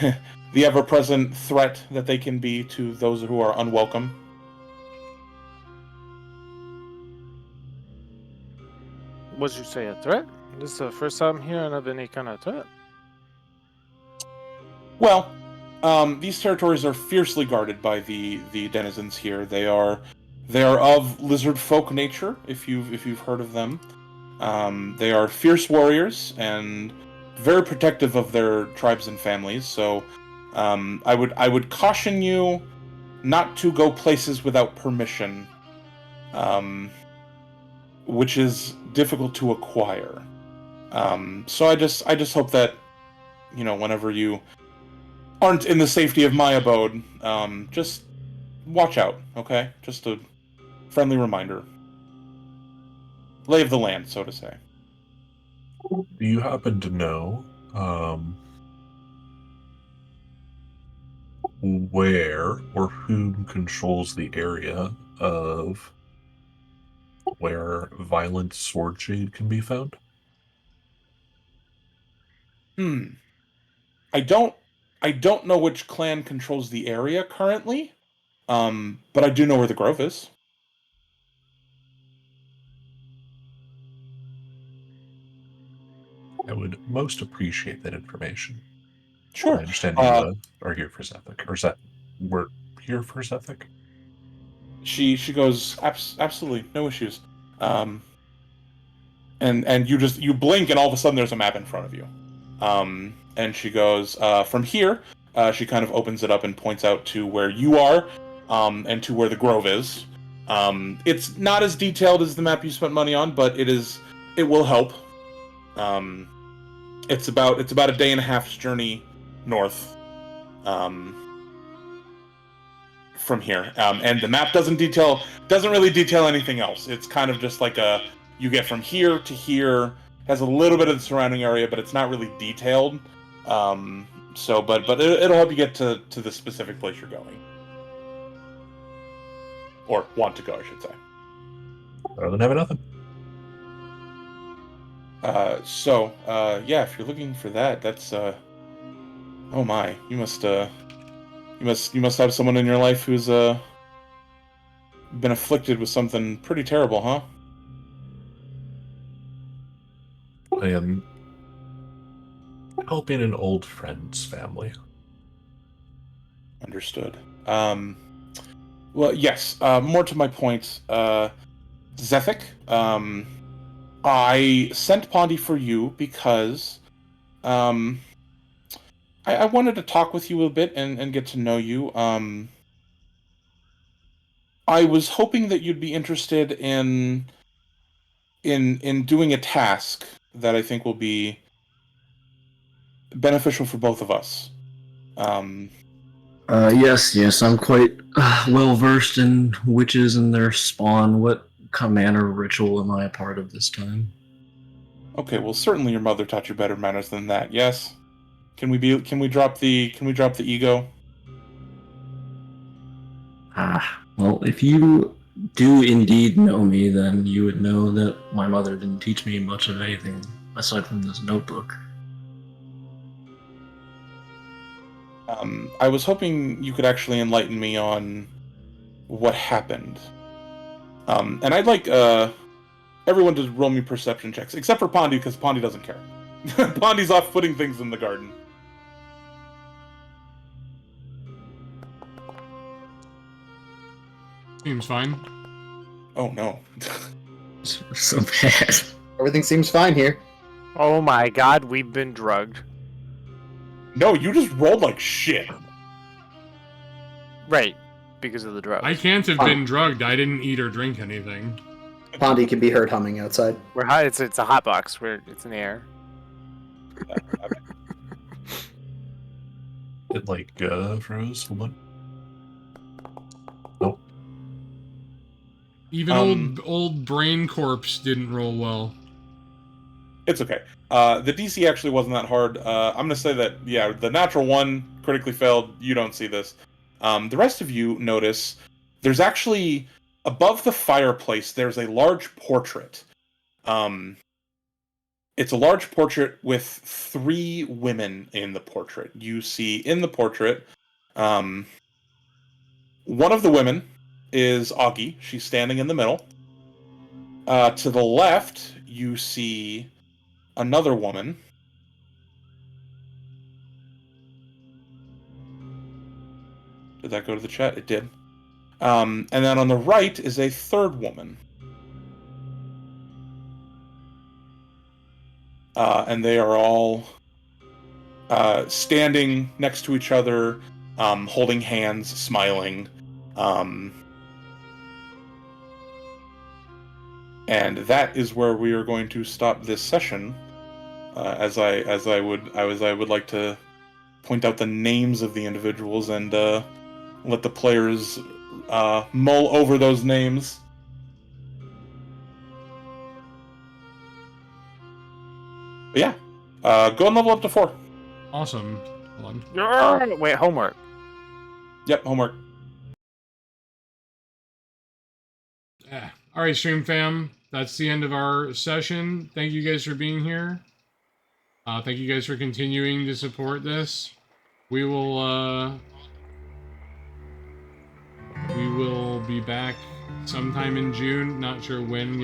the ever-present threat that they can be to those who are unwelcome. Would you say a threat? This is the first time hearing of any kind of threat. Well, these territories are fiercely guarded by the denizens here. They are of lizard folk nature, if you've heard of them. They are fierce warriors and very protective of their tribes and families. So, I would caution you not to go places without permission, which is difficult to acquire. So I just hope that, whenever you aren't in the safety of my abode, just watch out, okay? Just a friendly reminder. Lay of the land, so to say. Do you happen to know where or whom controls the area of where violent sword shade can be found? I don't know which clan controls the area currently, but I do know where the grove is. I would most appreciate that information. Sure. I understand you are here for Zethic. Or is that we're here for Zethic? She goes, absolutely, no issues. And you blink, and all of a sudden there's a map in front of you. And she goes, from here, she kind of opens it up and points out to where you are, and to where the grove is. It's not as detailed as the map you spent money on, but it will help. It's about a day and a half's journey north, from here. And the map doesn't really detail anything else. It's kind of just like you get from here to here, has a little bit of the surrounding area, but it's not really detailed. But it'll help you get to the specific place you're going. Or want to go, I should say. Rather than having nothing. Yeah, if you're looking for that, that's oh my, you must have someone in your life who's been afflicted with something pretty terrible, huh? I am helping an old friend's family. Understood. Well, yes. More to my point, Zethic. I sent Pondy for you because I wanted to talk with you a bit and get to know you. I was hoping that you'd be interested in doing a task that I think will be beneficial for both of us. Yes, I'm quite well versed in witches and their spawn. What manner of ritual am I a part of this time? Okay, well, certainly your mother taught you better manners than that. Yes. Can we drop the ego? Well, if you do indeed know me, then you would know that my mother didn't teach me much of anything aside from this notebook. I was hoping you could actually enlighten me on what happened. And I'd like everyone to roll me perception checks, except for Pondy, because Pondy doesn't care. Pondy's off putting things in the garden. Seems fine. Oh no. So bad. Everything seems fine here. Oh my god, we've been drugged. No, you just rolled like shit. Right, because of the drugs. I can't have been drugged. I didn't eat or drink anything. Pondy can be heard humming outside. We're high. It's a hot box where it's in the air. It froze. Hold on. Nope. Even old brain corpse didn't roll well. It's okay. The DC actually wasn't that hard. I'm going to say that, yeah, the natural one critically failed. You don't see this. The rest of you notice there's actually, above the fireplace, there's a large portrait. It's a large portrait with 3 women in the portrait. You see in the portrait, one of the women is Augie. She's standing in the middle. To the left, you see another woman. Did that go to the chat? It did. And then on the right is a third woman. And they are all standing next to each other, holding hands, smiling. And that is where we are going to stop this session. As I would like to point out the names of the individuals and let the players mull over those names. But yeah, go and level up to 4. Awesome. Hold on. Wait, homework. Yep, homework. Yeah. All right, stream fam. That's the end of our session. Thank you guys for being here. Thank you guys for continuing to support this. We will be back sometime in June. Not sure when